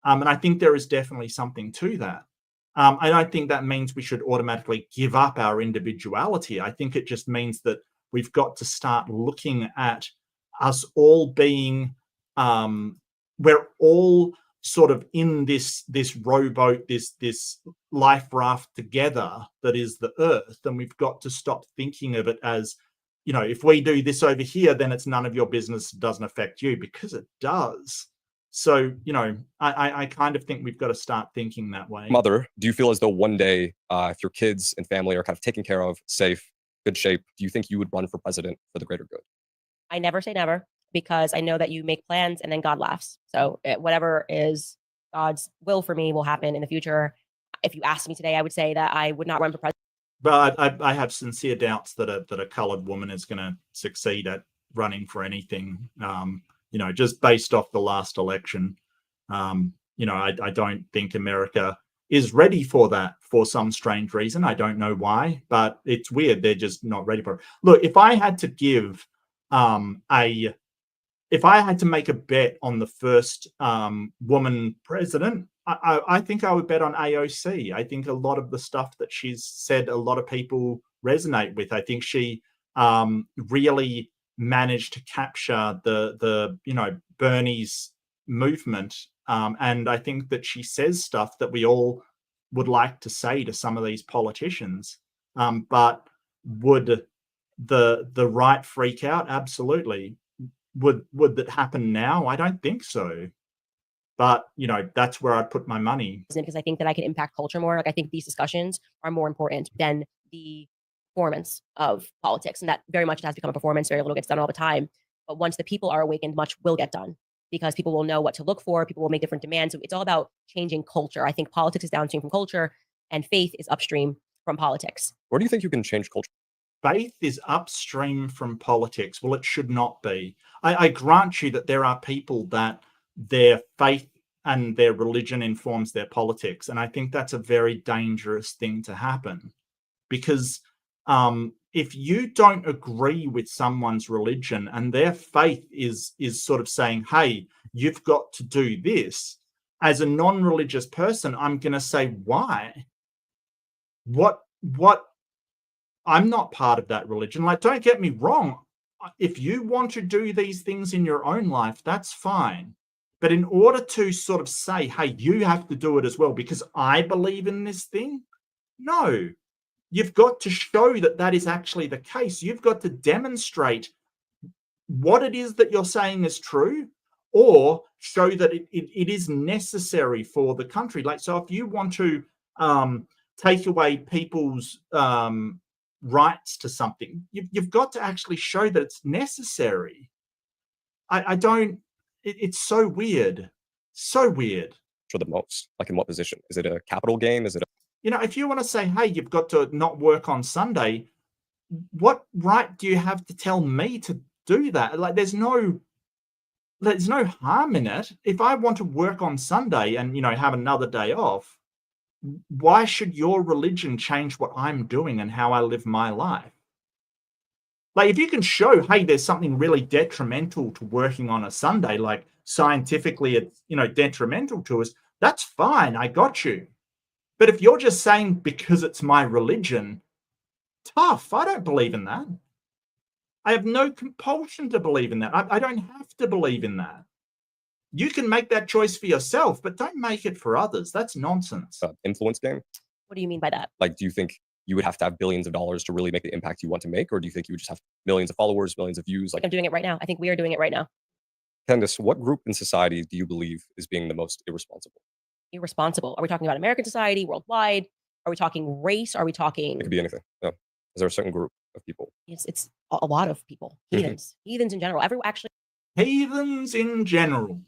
And I think there is definitely something to that. I don't think that means we should automatically give up our individuality. I think it just means that we've got to start looking at us all being, we're all sort of in this rowboat, this life raft together that is the Earth. And we've got to stop thinking of it as, if we do this over here, then it's none of your business, it doesn't affect you, because it does. So, I kind of think we've got to start thinking that way. Mother, do you feel as though one day, if your kids and family are kind of taken care of, safe, good shape, do you think you would run for president for the greater good? I never say never, because I know that you make plans and then God laughs. So whatever is God's will for me will happen in the future. If you asked me today, I would say that I would not run for president. But I have sincere doubts that a colored woman is going to succeed at running for anything. Just based off the last election, I don't think America is ready for that for some strange reason. I don't know why, but it's weird. They're just not ready for it. Look, if I had to give if I had to make a bet on the first woman president, I think I would bet on AOC. I think a lot of the stuff that she's said, a lot of people resonate with. I think she really managed to capture the Bernie's movement, and I think that she says stuff that we all would like to say to some of these politicians. But would the right freak out? Absolutely. Would that happen now? I don't think so. But that's where I'd put my money, because I think that I can impact culture more. Like, I think these discussions are more important than the performance of politics, and that very much has become a performance. Very little gets done all the time, but once the people are awakened, much will get done, because people will know what to look for. People will make different demands. So it's all about changing culture. I think politics is downstream from culture, and faith is upstream from politics. Where do you think you can change culture? Faith is upstream from politics. Well, it should not be. I grant you that there are people that their faith and their religion informs their politics, and I think that's a very dangerous thing to happen, because if you don't agree with someone's religion and their faith is sort of saying, hey, you've got to do this, as a non-religious person, I'm going to say, why? What? I'm not part of that religion. Like, don't get me wrong. If you want to do these things in your own life, that's fine. But in order to sort of say, hey, you have to do it as well because I believe in this thing, no. you've got to show that that is actually the case. You've got to demonstrate what it is that you're saying is true, or show that it is necessary for the country. Like, so if you want to take away people's rights to something, you've got to actually show that it's necessary. I don't, it's so weird. So weird. For the most? Like, in what position? Is it a capital game? Is it if you want to say, hey, you've got to not work on Sunday, what right do you have to tell me to do that? Like, there's no harm in it. If I want to work on Sunday and, have another day off, why should your religion change what I'm doing and how I live my life? Like, if you can show, hey, there's something really detrimental to working on a Sunday, like scientifically it's, detrimental to us, that's fine. I got you. But if you're just saying because it's my religion, tough. I don't believe in that. I have no compulsion to believe in that. I don't have to believe in that. You can make that choice for yourself, but don't make it for others. That's nonsense. Influence game? What do you mean by that? Like, do you think you would have to have billions of dollars to really make the impact you want to make? Or do you think you would just have millions of followers, millions of views? Like, I'm doing it right now. I think we are doing it right now. Candace, what group in society do you believe is being the most irresponsible? Irresponsible. Are we talking about American society, worldwide? Are we talking race? Are we talking? It could be anything. Yeah. Is there a certain group of people? It's a lot of people. Heathens. Heathens in general. Heathens in general.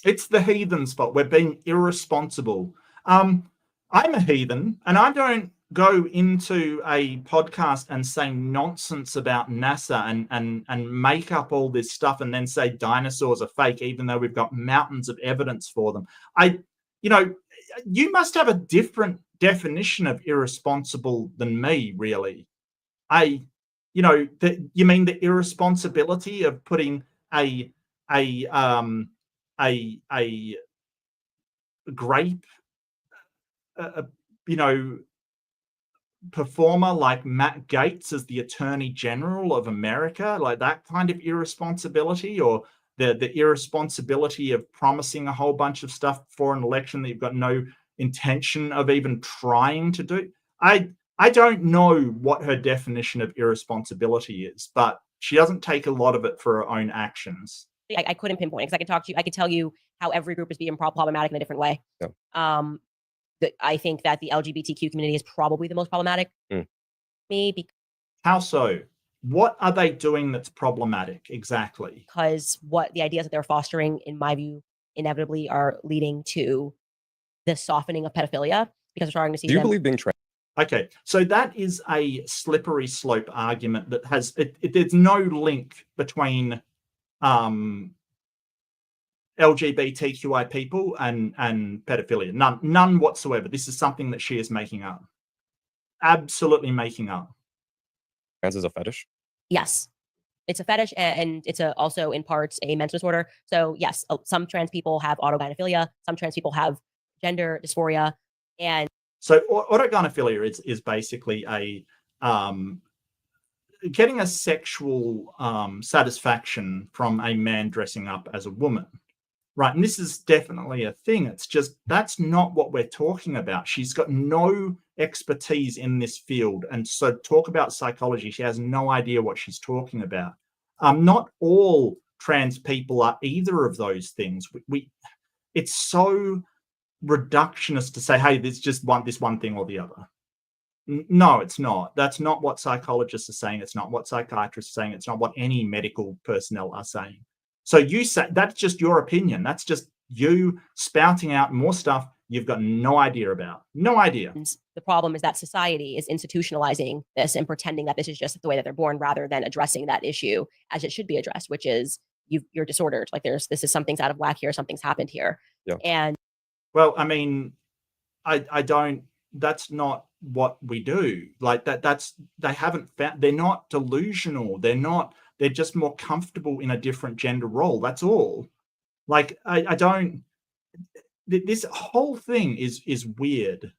It's the heathens' fault. We're being irresponsible. I'm a heathen, and I don't go into a podcast and say nonsense about NASA and make up all this stuff and then say dinosaurs are fake, even though we've got mountains of evidence for them. You must have a different definition of irresponsible than me, really. You mean the irresponsibility of putting a grape, performer like Matt Gaetz as the Attorney General of America, like that kind of irresponsibility, or the irresponsibility of promising a whole bunch of stuff for an election that you've got no intention of even trying to do. I don't know what her definition of irresponsibility is, but she doesn't take a lot of it for her own actions. I couldn't pinpoint it because I could tell you how every group is being problematic in a different way. Yeah. I think that the LGBTQ community is probably the most problematic. Me. How so? What are they doing that's problematic exactly? Because what the ideas that they're fostering, in my view, inevitably are leading to the softening of pedophilia, because we're starting to see. Do you believe being trans? Okay, so that is a slippery slope argument that has there's no link between LGBTQI people and pedophilia. None whatsoever. This is something that she is making up. Absolutely making up. Trans is a fetish? Yes. It's a fetish, and it's also in parts a mental disorder. So yes, some trans people have autogynephilia. Some trans people have gender dysphoria. And so autogynephilia is basically a getting a sexual satisfaction from a man dressing up as a woman. Right, and this is definitely a thing. It's just, that's not what we're talking about. She's got no expertise in this field. And so talk about psychology, she has no idea what she's talking about. Not all trans people are either of those things. It's so reductionist to say, hey, this one thing or the other. No, it's not. That's not what psychologists are saying. It's not what psychiatrists are saying. It's not what any medical personnel are saying. So you say that's just your opinion. That's just you spouting out more stuff you've got no idea about. No idea. The problem is that society is institutionalizing this and pretending that this is just the way that they're born, rather than addressing that issue as it should be addressed, which is you're disordered. Like this is something's out of whack here. Something's happened here. Yeah. And well, I mean, I don't. That's not what we do. Like they haven't found. They're not delusional. They're just more comfortable in a different gender role. That's all. Like, I don't, this whole thing is weird.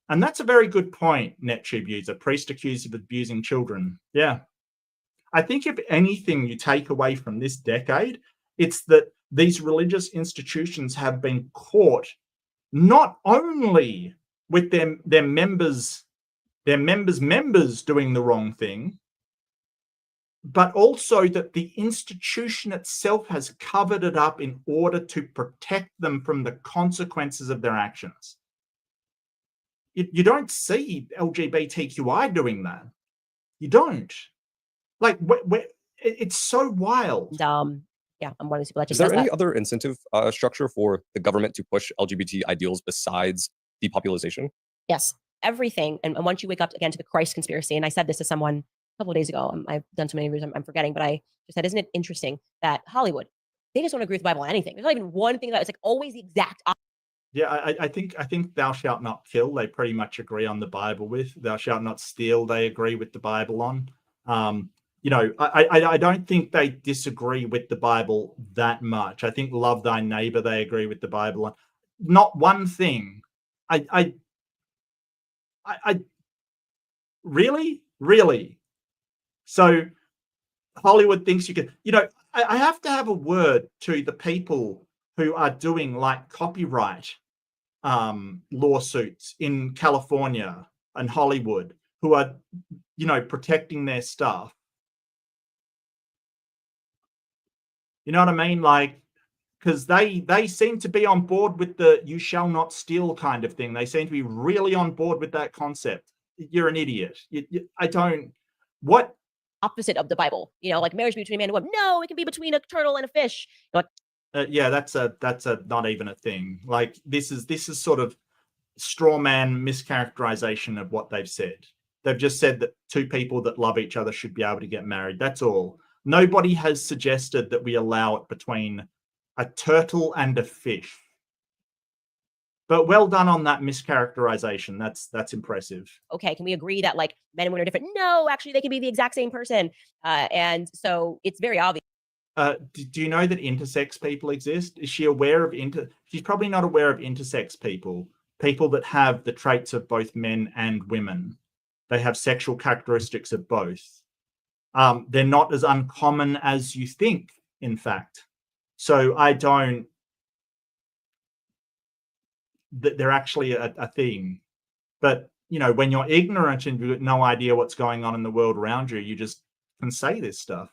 And that's a very good point, NetTube user, priest accused of abusing children. Yeah. I think if anything you take away from this decade, it's that these religious institutions have been caught not only with their members doing the wrong thing, but also that the institution itself has covered it up in order to protect them from the consequences of their actions. You don't see LGBTQI doing that. You don't. Like, it's so wild. Yeah, I'm one of those people that Is just there any other incentive structure for the government to push LGBT ideals besides depopulation? Yes, everything. And once you wake up again to the Christ conspiracy, and I said this to someone a couple of days ago, I've done so many reviews, I'm forgetting, but I just said, isn't it interesting that Hollywood, they just don't agree with the Bible on anything. There's not even one thing that it's like always the exact opposite. Yeah, I think thou shalt not kill, they pretty much agree on the Bible with. Thou shalt not steal, they agree with the Bible on. You know, I don't think they disagree with the Bible that much. I think love thy neighbor, they agree with the Bible on. Not one thing. I really. So Hollywood thinks you can, you know, I have to have a word to the people who are doing like copyright lawsuits in California and Hollywood, who are, you know, protecting their stuff. You know what I mean? Like, because they seem to be on board with the "you shall not steal" kind of thing. They seem to be really on board with that concept. You're an idiot. I don't. What? Opposite of the Bible, you know, like marriage between a man and a woman. No, it can be between a turtle and a fish. You know, yeah, that's a not even a thing. Like this is sort of straw man mischaracterization of what they've said. They've just said that two people that love each other should be able to get married. That's all. Nobody has suggested that we allow it between a turtle and a fish. But well done on that mischaracterization. That's impressive. Okay, can we agree that like men and women are different? No, actually, they can be the exact same person. And so it's very obvious. Do you know that intersex people exist? Is she aware of She's probably not aware of intersex people. People that have the traits of both men and women. They have sexual characteristics of both. They're not as uncommon as you think, in fact. So I don't. They're actually a thing. But, you know, when you're ignorant and you've got no idea what's going on in the world around you, you just can say this stuff.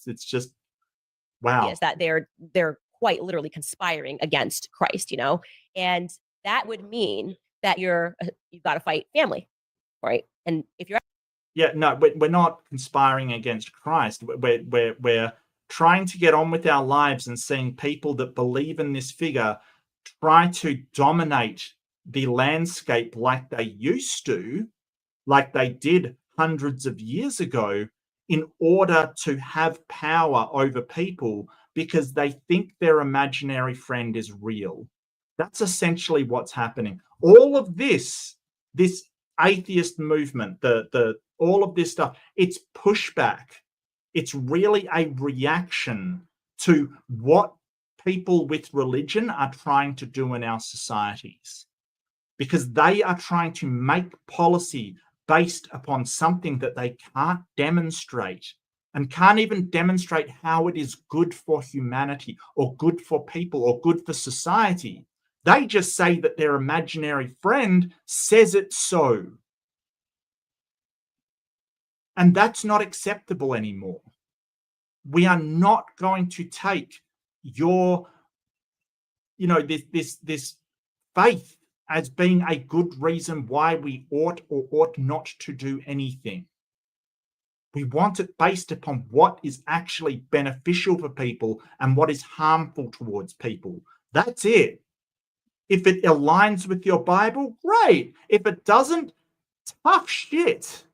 It's just, wow. Yes, that they're quite literally conspiring against Christ, you know? And that would mean that you've got to fight family, right? And if you're... Yeah, no, we're not conspiring against Christ. We're trying to get on with our lives and seeing people that believe in this figure try to dominate the landscape like they used to, like they did hundreds of years ago, in order to have power over people because they think their imaginary friend is real. That's essentially what's happening. All of this atheist movement, all of this stuff, it's pushback. It's really a reaction to what people with religion are trying to do in our societies, because they are trying to make policy based upon something that they can't demonstrate, and can't even demonstrate how it is good for humanity or good for people or good for society. They just say that their imaginary friend says it so. And that's not acceptable anymore. We are not going to take your, you know, this faith as being a good reason why we ought or ought not to do anything. We want it based upon what is actually beneficial for people and what is harmful towards people. That's it. If it aligns with your Bible, great. If it doesn't, tough shit.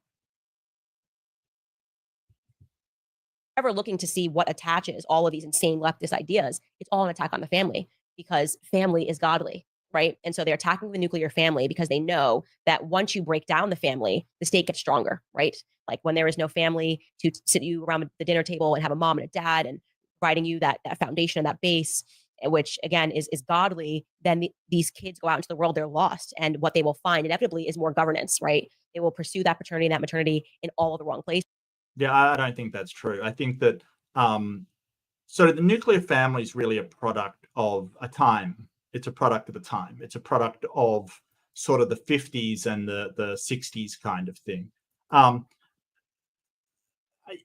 Ever looking to see what attaches all of these insane leftist ideas, it's all an attack on the family, because family is godly, right? And so they're attacking the nuclear family because they know that once you break down the family, the state gets stronger, right? Like when there is no family to sit you around the dinner table and have a mom and a dad and providing you that foundation and that base, which again is godly, then these kids go out into the world, they're lost. And what they will find inevitably is more governance, right? They will pursue that paternity and that maternity in all of the wrong places. Yeah, I don't think that's true. I think that so the nuclear family is really a product of a time. It's a product of a time. It's a product of sort of the 50s and the 60s kind of thing.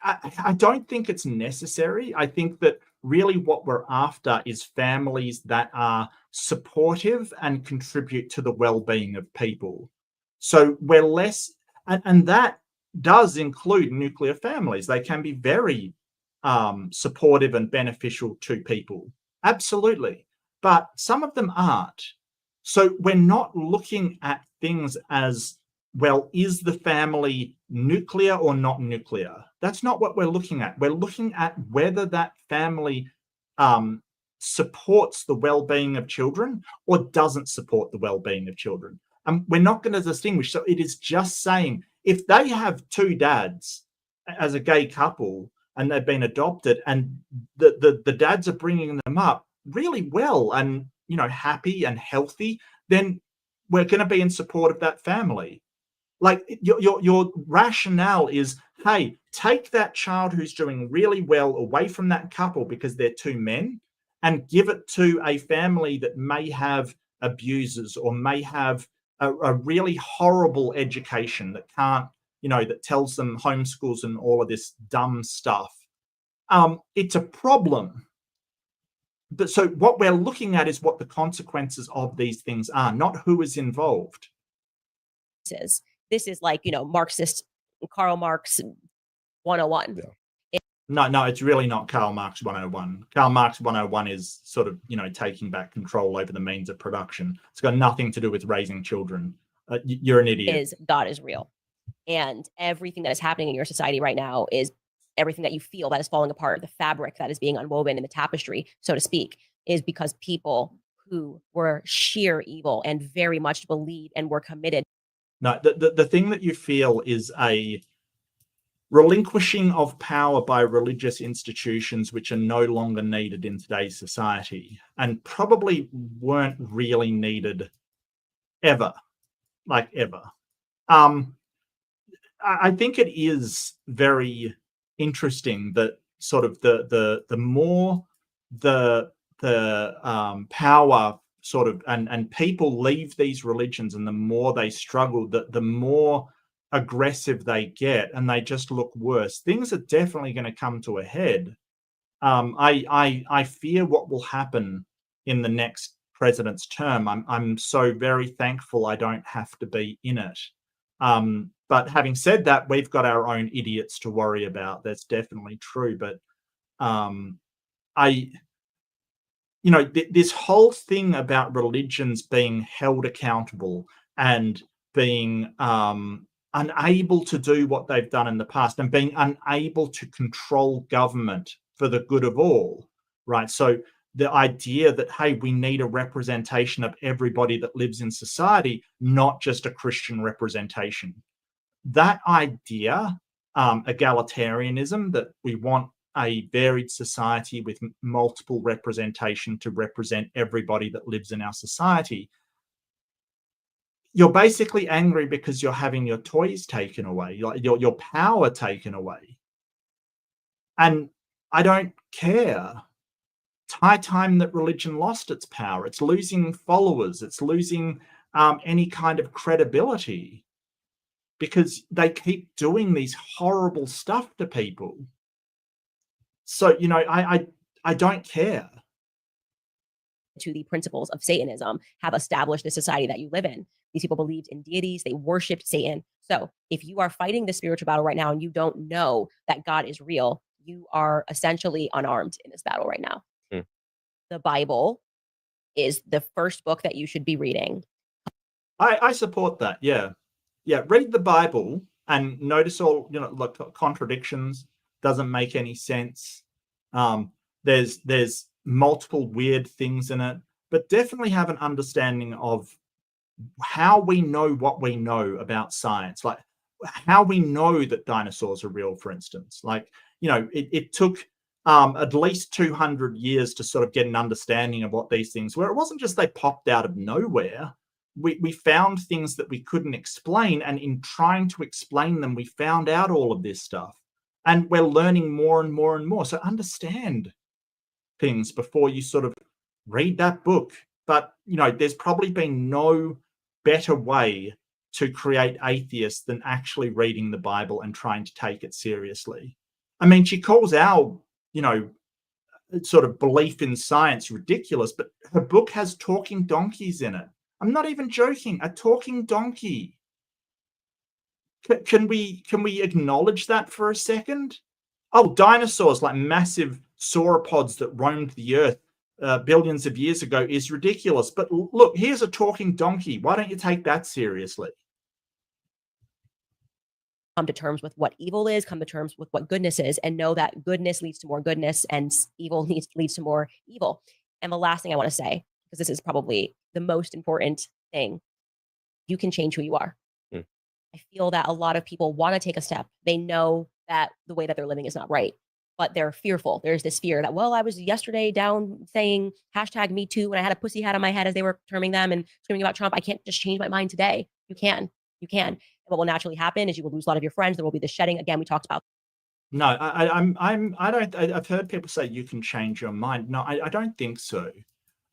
I don't think it's necessary. I think that really what we're after is families that are supportive and contribute to the well-being of people. So we're less, and that does include nuclear families. They can be very supportive and beneficial to people. Absolutely. But some of them aren't. So we're not looking at things as, well, is the family nuclear or not nuclear? That's not what we're looking at. We're looking at whether that family supports the well-being of children or doesn't support the well-being of children. We're not going to distinguish. So it is just saying, if they have two dads as a gay couple and they've been adopted, and the dads are bringing them up really well and, you know, happy and healthy, then we're going to be in support of that family. Like your rationale is, hey, take that child who's doing really well away from that couple because they're two men and give it to a family that may have abusers or may have a really horrible education that can't, you know, that tells them homeschools and all of this dumb stuff. It's a problem. But so what we're looking at is what the consequences of these things are, not who is involved. This is like, you know, Marxist Karl Marx 101. Yeah. No, it's really not Karl Marx 101. Karl Marx 101 is sort of, you know, taking back control over the means of production. It's got nothing to do with raising children. You're an idiot. God is real. And everything that is happening in your society right now is everything that you feel that is falling apart. The fabric that is being unwoven in the tapestry, so to speak, is because people who were sheer evil and very much believed and were committed. No, the thing that you feel is a relinquishing of power by religious institutions which are no longer needed in today's society and probably weren't really needed ever. I think it is very interesting that sort of the more the power sort of and people leave these religions and the more they struggle, the more aggressive they get and they just look worse. Things are definitely going to come to a head. I fear what will happen in the next president's term. I'm so very thankful I don't have to be in it. But having said that, we've got our own idiots to worry about. That's definitely true. But this whole thing about religions being held accountable and being unable to do what they've done in the past and being unable to control government for the good of all, right? So the idea that, hey, we need a representation of everybody that lives in society, not just a Christian representation. That idea, egalitarianism, that we want a varied society with multiple representation to represent everybody that lives in our society, you're basically angry because you're having your toys taken away, your power taken away. And I don't care. It's high time that religion lost its power. It's losing followers. It's losing any kind of credibility because they keep doing these horrible stuff to people. So, I don't care. To the principles of Satanism have established the society that you live in. These people believed in deities. They worshipped Satan. So if you are fighting the spiritual battle right now and you don't know that God is real, you are essentially unarmed in this battle right now. The Bible is the first book that you should be reading. I support that. Yeah. Read the Bible and notice all, like contradictions. Doesn't make any sense. There's multiple weird things in it, but definitely have an understanding of how we know what we know about science, like how we know that dinosaurs are real, for instance. Like, it took at least 200 years to sort of get an understanding of what these things were. It wasn't just they popped out of nowhere. We found things that we couldn't explain, and in trying to explain them, we found out all of this stuff. And we're learning more and more and more. So understand things before you sort of read that book. But, there's probably been no better way to create atheists than actually reading the Bible and trying to take it seriously. I mean, she calls our, sort of belief in science ridiculous, but her book has talking donkeys in it. I'm not even joking, a talking donkey. Can we acknowledge that for a second? Oh, dinosaurs, like massive sauropods that roamed the earth billions of years ago, is ridiculous. But look, here's a talking donkey. Why don't you take that seriously? Come to terms with what evil is, come to terms with what goodness is, and know that goodness leads to more goodness and evil leads to more evil. And the last thing I want to say, because this is probably the most important thing, you can change who you are. I feel that a lot of people want to take a step. They know that the way that they're living is not right, but they're fearful. There's this fear that, well, I was yesterday down saying #MeToo when I had a pussy hat on my head, as they were terming them, and screaming about Trump. I can't just change my mind today. You can. And what will naturally happen is you will lose a lot of your friends. There will be the shedding. Again, we talked about. No, I've heard people say you can change your mind. No, I don't think so.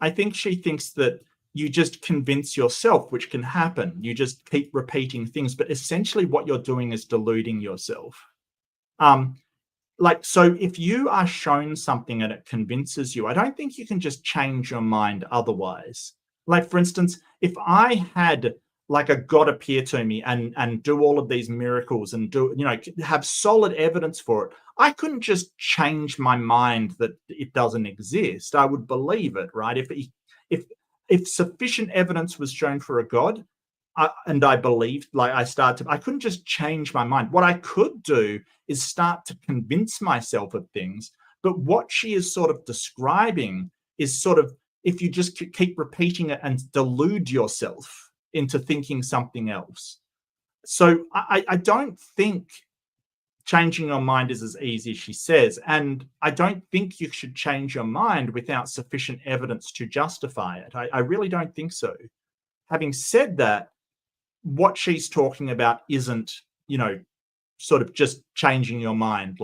I think she thinks that you just convince yourself, which can happen. You just keep repeating things, but essentially what you're doing is deluding yourself. So if you are shown something and it convinces you, I don't think you can just change your mind otherwise. Like, for instance, if I had like a God appear to me and do all of these miracles and have solid evidence for it, I couldn't just change my mind that it doesn't exist. I would believe it, right? If sufficient evidence was shown for a God, and I believed, I couldn't just change my mind. What I could do is start to convince myself of things. But what she is sort of describing is sort of, if you just keep repeating it and delude yourself into thinking something else. So I don't think changing your mind is as easy as she says. And I don't think you should change your mind without sufficient evidence to justify it. I really don't think so. Having said that, what she's talking about isn't, sort of just changing your mind.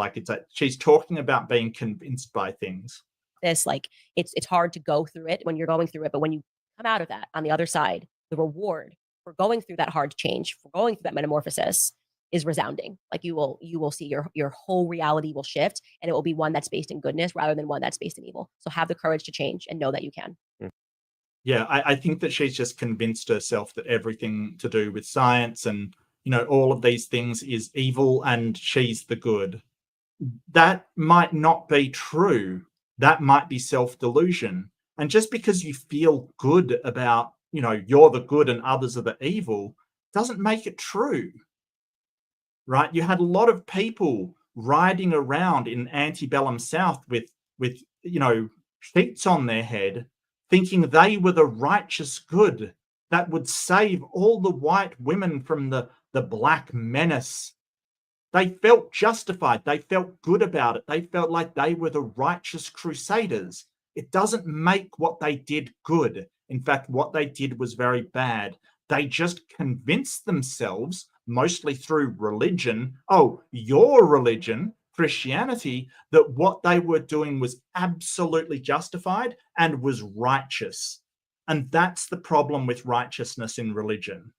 She's talking about being convinced by things. This, it's hard to go through it when you're going through it, but when you come out of that on the other side, the reward for going through that hard change, for going through that metamorphosis, is resounding. You will see your whole reality will shift, and it will be one that's based in goodness rather than one that's based in evil. So have the courage to change and know that you can. Yeah, I think that she's just convinced herself that everything to do with science and, all of these things is evil and she's the good. That might not be true. That might be self-delusion. And just because you feel good about, you're the good and others are the evil, doesn't make it true. Right? You had a lot of people riding around in antebellum South with sheets on their head, thinking they were the righteous good that would save all the white women from the black menace. They felt justified. They felt good about it. They felt like they were the righteous crusaders. It doesn't make what they did good. In fact, what they did was very bad. They just convinced themselves, mostly through religion, your religion, Christianity, that what they were doing was absolutely justified and was righteous. And that's the problem with righteousness in religion.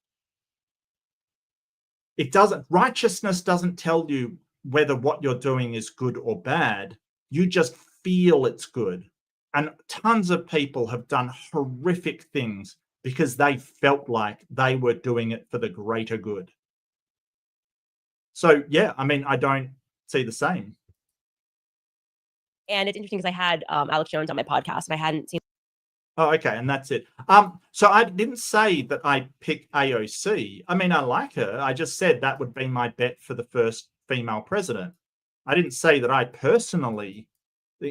Righteousness doesn't tell you whether what you're doing is good or bad. You just feel it's good. And tons of people have done horrific things because they felt like they were doing it for the greater good. So, yeah, I don't see the same. And it's interesting because I had Alex Jones on my podcast, and I hadn't seen. Oh, okay, and that's it. So I didn't say that I pick AOC. I like her. I just said that would be my bet for the first female president. I didn't say that I personally.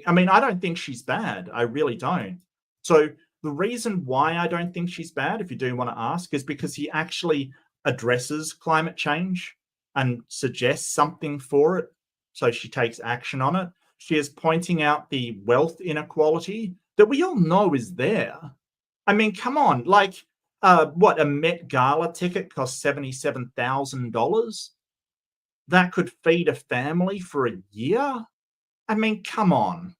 I don't think she's bad. I really don't. So the reason why I don't think she's bad, if you do want to ask, is because he actually addresses climate change and suggests something for it. So she takes action on it. She is pointing out the wealth inequality that we all know is there. Come on, a Met Gala ticket costs $77,000? That could feed a family for a year? Come on.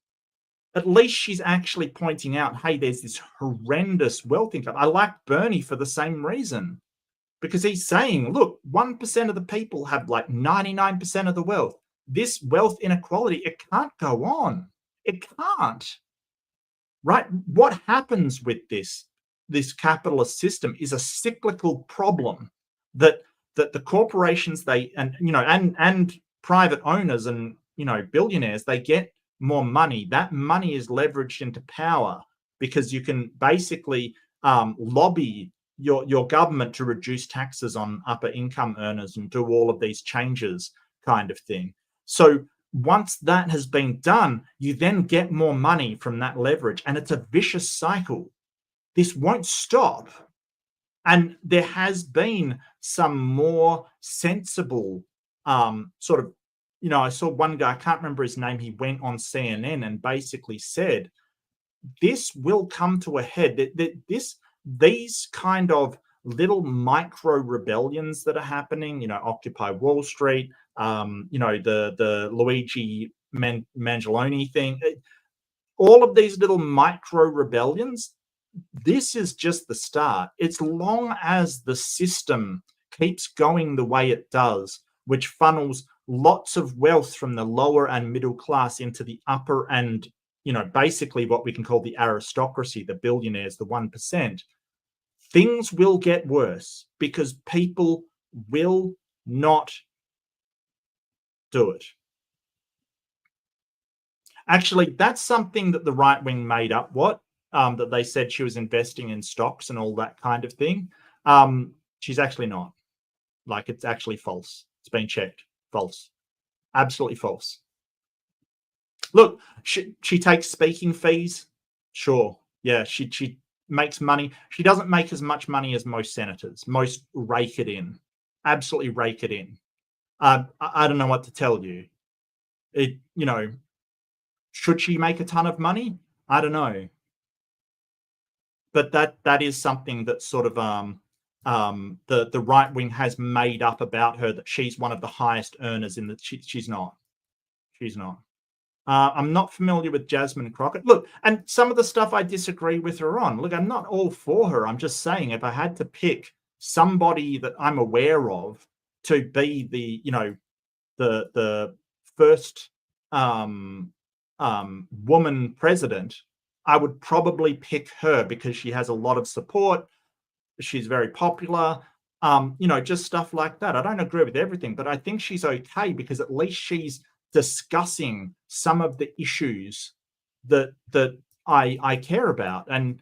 at least she's actually pointing out, hey, there's this horrendous wealth income. I like Bernie for the same reason, because he's saying, look, 1% of the people have like 99% of the wealth. This wealth inequality, it can't go on. It can't. Right? What happens with this capitalist system is a cyclical problem that the corporations, and private owners and, billionaires, they get more money. That money is leveraged into power because you can basically lobby your government to reduce taxes on upper income earners and do all of these changes kind of thing. So once that has been done, you then get more money from that leverage, and it's a vicious cycle. This won't stop. And there has been some more sensible sort of, I saw one guy, I can't remember his name, he went on CNN and basically said, this will come to a head. These kind of little micro rebellions that are happening, Occupy Wall Street, the Luigi Mangione thing, all of these little micro rebellions, this is just the start. It's long as the system keeps going the way it does, which funnels lots of wealth from the lower and middle class into the upper and, basically what we can call the aristocracy, the billionaires, the 1%, things will get worse because people will not do it. Actually, that's something that the right wing made up. That they said she was investing in stocks and all that kind of thing. She's actually not. Like, it's actually false. It's been checked. False. Absolutely false. Look, she takes speaking fees. Sure. Yeah, she makes money. She doesn't make as much money as most senators. Most rake it in. Absolutely rake it in. I don't know what to tell you. Should she make a ton of money? I don't know. But that is something that sort of the right wing has made up about her, that she's one of the highest earners in the. She's not. She's not. I'm not familiar with Jasmine Crockett. Look, and some of the stuff I disagree with her on. Look, I'm not all for her. I'm just saying, if I had to pick somebody that I'm aware of to be the first woman president, I would probably pick her because she has a lot of support. She's very popular, just stuff like that. I don't agree with everything, but I think she's okay because at least she's discussing some of the issues that I care about. And,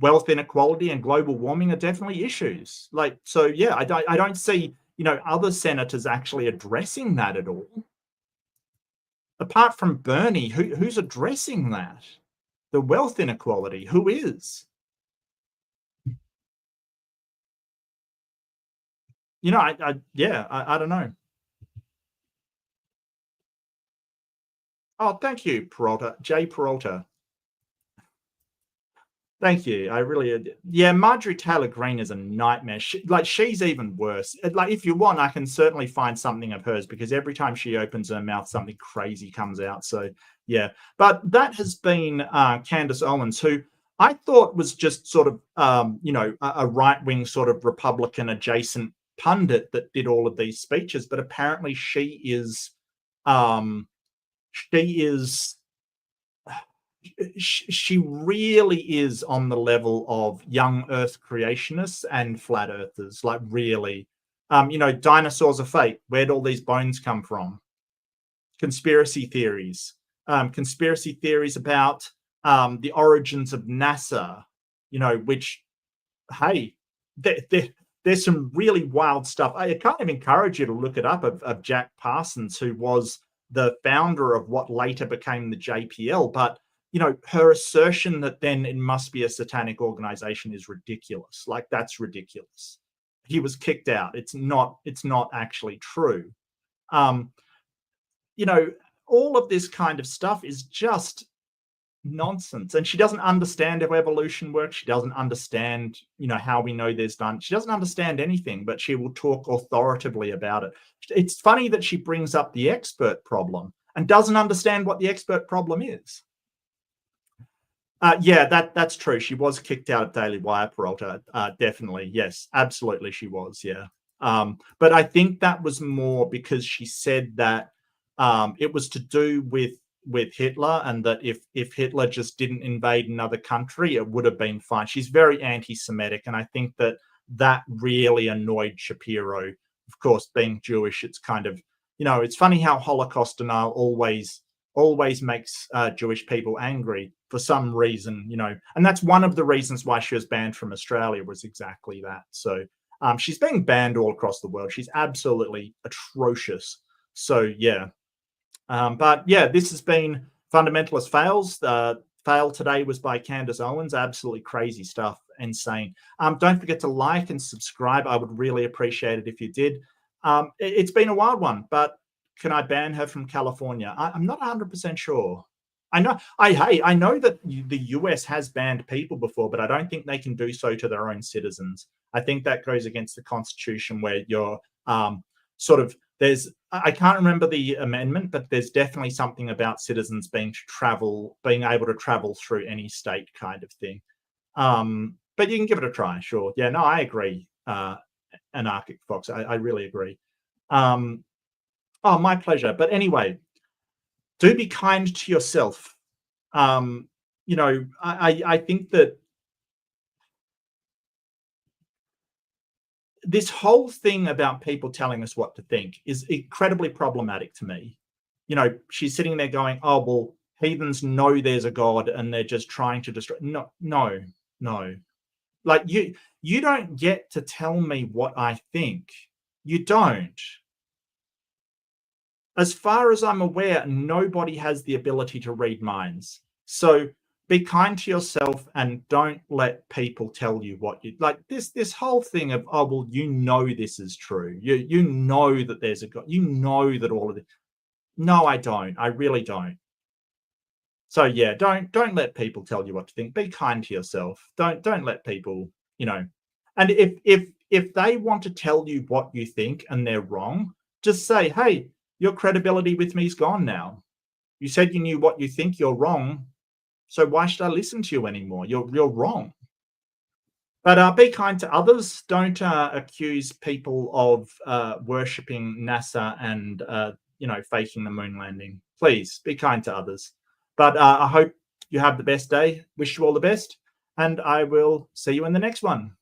wealth inequality and global warming are definitely issues. I don't see, other senators actually addressing that at all. Apart from Bernie, who's addressing that? The wealth inequality, who is? I don't know. Oh, thank you, Peralta. Jay Peralta. Thank you. I really, Marjorie Taylor Greene is a nightmare. She's even worse. If you want, I can certainly find something of hers because every time she opens her mouth, something crazy comes out. So, yeah. But that has been Candace Owens, who I thought was just sort of, a right-wing sort of Republican adjacent pundit that did all of these speeches. But apparently she is she really is on the level of young earth creationists and flat earthers, really. Dinosaurs are fake. Where'd all these bones come from? Conspiracy theories about the origins of NASA, which, hey, there's some really wild stuff. I kind of encourage you to look it up, of Jack Parsons, who was the founder of what later became the JPL. But her assertion that then it must be a satanic organization is ridiculous. That's ridiculous. He was kicked out. It's not actually true. All of this kind of stuff is just nonsense. And she doesn't understand how evolution works. She doesn't understand, how we know there's done. She doesn't understand anything, but she will talk authoritatively about it. It's funny that she brings up the expert problem. and doesn't understand what the expert problem is. Yeah, that's true. She was kicked out of Daily Wire, Peralta. Definitely, yes, absolutely, she was. Yeah, but I think that was more because she said that it was to do with Hitler, and that if Hitler just didn't invade another country, it would have been fine. She's very anti-Semitic, and I think that really annoyed Shapiro. Of course, being Jewish, it's kind of, it's funny how Holocaust denial always makes Jewish people angry for some reason, and that's one of the reasons why she was banned from Australia, was exactly that. So she's being banned all across the world. She's absolutely atrocious. So yeah, but yeah, this has been Fundamentalist Fails. Fail today was by Candace Owens. Absolutely crazy stuff, insane. Don't forget to like and subscribe. I would really appreciate it if you did. It's been a wild one, but can I ban her from California? I'm not 100% sure. I know that the US has banned people before, but I don't think they can do so to their own citizens. I think that goes against the Constitution, where you're I can't remember the amendment, but there's definitely something about citizens being able to travel through any state, kind of thing. But you can give it a try, sure. Yeah, no, I agree. Anarchic Fox, I really agree. Oh, my pleasure. But anyway, do be kind to yourself. I think that this whole thing about people telling us what to think is incredibly problematic to me. She's sitting there going, oh, well, heathens know there's a God and they're just trying to destroy. No. Like, you don't get to tell me what I think. You don't. As far as I'm aware, nobody has the ability to read minds. So be kind to yourself and don't let people tell you what you like. This whole thing of, oh, well, this is true. You know that there's a God. You know that all of it. No, I don't. I really don't. So yeah, don't let people tell you what to think. Be kind to yourself. Don't let people, And if they want to tell you what you think and they're wrong, just say, hey, your credibility with me is gone now. You said you knew what you think. You're wrong. So why should I listen to you anymore? You're wrong. But be kind to others. Don't accuse people of worshipping NASA and faking the moon landing. Please be kind to others. But I hope you have the best day. Wish you all the best, and I will see you in the next one.